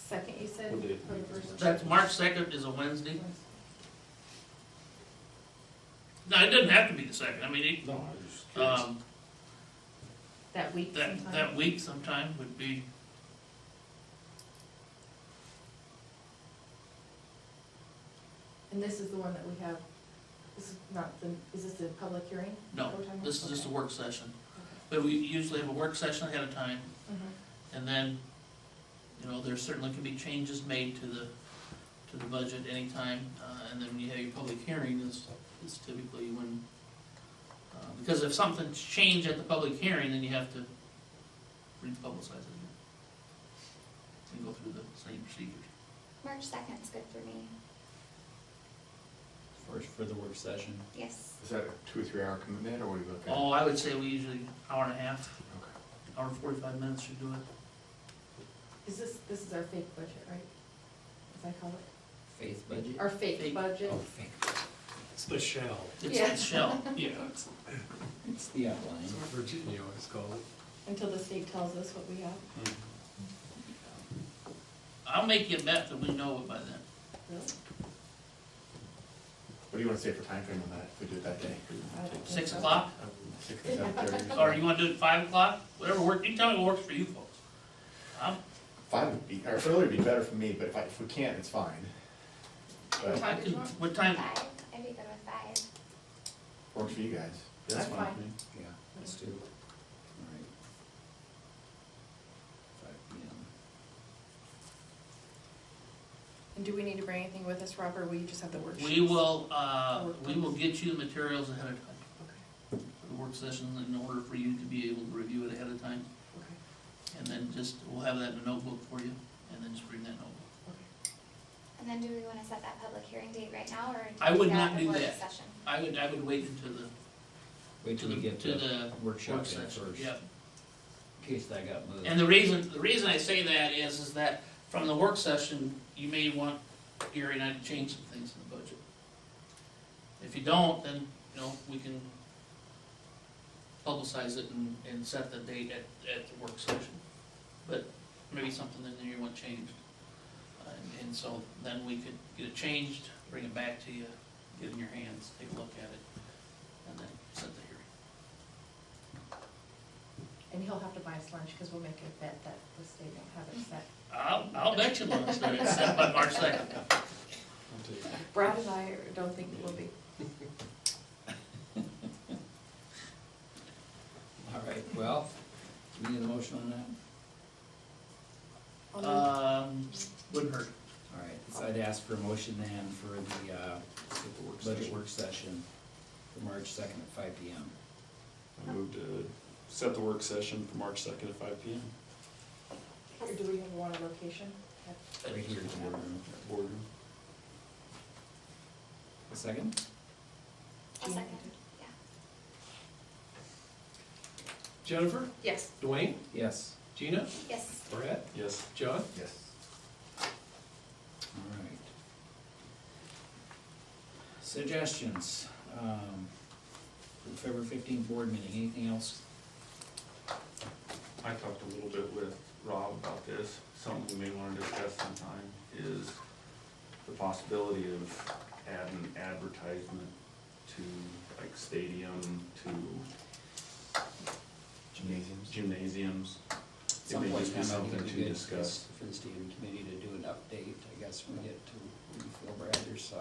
2nd, you said? What day? For the first? That's March 2nd is a Wednesday. No, it doesn't have to be the 2nd. I mean, No, I was just curious. That week sometime? that week sometime would be. And this is the one that we have, is this a public hearing? No, this is just a work session. But we usually have a work session ahead of time, And then, you know, there certainly can be changes made to the budget anytime, and then when you have your public hearing is typically when, because if something's changed at the public hearing, then you have to republicize it again. And go through the same procedures. March 2nd's good for me. For the work session. Yes. Is that a 2 or 3 hour commitment, or what are you looking at? Oh, I would say we usually hour and a half, Okay. hour and 45 minutes should do it. Is this is our fake budget, right? As I call it? Faith budget? Our fake Fake- budget. Oh, fake. It's the shell. It's Yeah. the shell. Yeah, It's the outline. that's what Virginia always called it. Until the state tells us what we have. I'll make you a bet that we know it by then. Really? What do you want to say for time frame on that, if we do it that day? I don't think 6 so. o'clock? 6 or 7:30? Or you wanna do it 5 o'clock? Whatever works, you can tell me what works for you folks. 5 would be, or earlier would be better for me, but if we can't, it's fine. But I can, what time? 5, I'd be good with 5. works for you guys. That's fine. with me. Yeah, let's do. All right. 5 p.m. And do we need to bring anything with us, Robert, or will you just have the worksheets? We will get you the materials ahead of time. Okay, For the work session, in order for you to be able to review it ahead of time. okay, And then just, we'll have that in a notebook for you, and then just bring that notebook. okay. And then do we want to set that public hearing date right now, or do I we would do that not do before the that. session? I would wait until the, Wait till we get to to the workshop work in session, first. yeah. In case that got moved. And the reason I say that is that from the work session, you may want Gary and I to change some things in the budget. If you don't, then, you know, we can publicize it and set the date at the work session. But maybe something in there you want changed. And so then we could get it changed, bring it back to you, get it in your hands, take a look at it, and then set the hearing. And he'll have to buy us lunch, because we'll make a bet that the state won't have it set. I'll bet you lunch that it's set by March 2nd. Brad and I don't think it will be. All right, well, do we need a motion on that? Wouldn't hurt. All right, so I'd ask for a motion then for the budget work session for March 2nd at 5 p.m. I move to set the work session for March 2nd at 5 p.m. Or do we want a location? Right here in the boardroom. Boardroom. A second? A second, yeah. Jennifer, Yes. Dwayne, Yes. Gina, Yes. Brad, Yes. John? Yes. All right. Suggestions, for the February 15th board meeting, anything else? I talked a little bit with Rob about this. Something we may want to discuss sometime is the possibility of adding advertisement to like stadium, to gymnasiums. It Some may point just in be time, I think something it'd to be good discuss. for the stadium committee to do an update, I guess, when we get to, when we feel Brad, there's,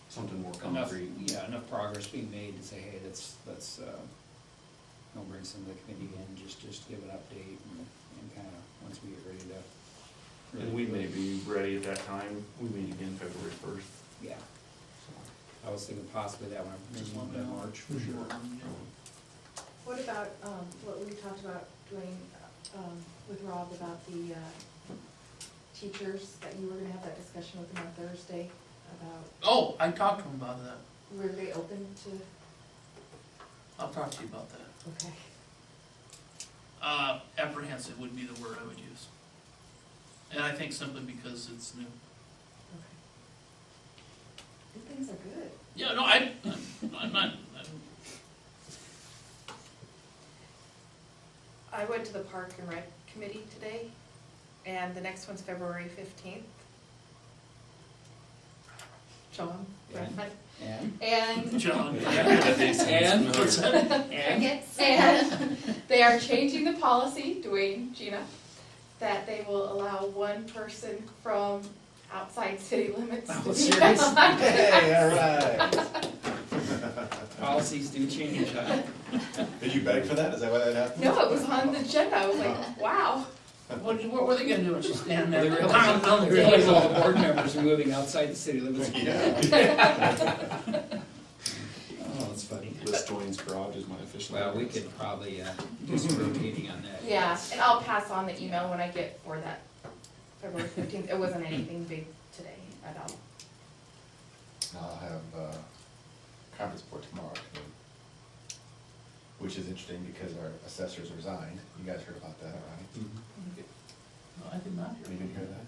Something more enough, concrete. yeah, enough progress being made to say, hey, let's, you know, bring some of the committee in, just give an update and kind of, once we get ready to. And we may be ready at that time. We meet again February 1st. Yeah, I was thinking possibly that one, maybe one by March for sure. What about, what we talked about doing, with Rob about the, teachers, that you were gonna have that discussion with them on Thursday about, Oh, I talked to him about that. were they open to, I'll talk to you about that. okay. Apprehensive would be the word I would use. And I think simply because it's new. Okay. Good things are good. Yeah, no, I'm not, I went to the Park and Rec Committee today, and the next one's February 15th. John, Brad, and John. And? What's that? Crickets. And they are changing the policy, Dwayne, Gina, that they will allow one person from outside city limits to Oh, be serious? on. Hey, all right. How policies do change, huh? Did you beg for that? Is that why that happened? No, it was on the agenda, I was like, wow. What were they gonna do when she's standing there? They realize, pounding on the they realize all table? the board members are moving outside the city limits. Yeah. Oh, that's funny. Liz Doyne's garage is my official. Well, we could probably do some rotating on that. Yeah, and I'll pass on the email when I get for that February 15th. It wasn't anything big today at all. I'll have conference board tomorrow, which is interesting because our assessors resigned. You guys heard about that, right? No, I did not hear. You didn't hear that?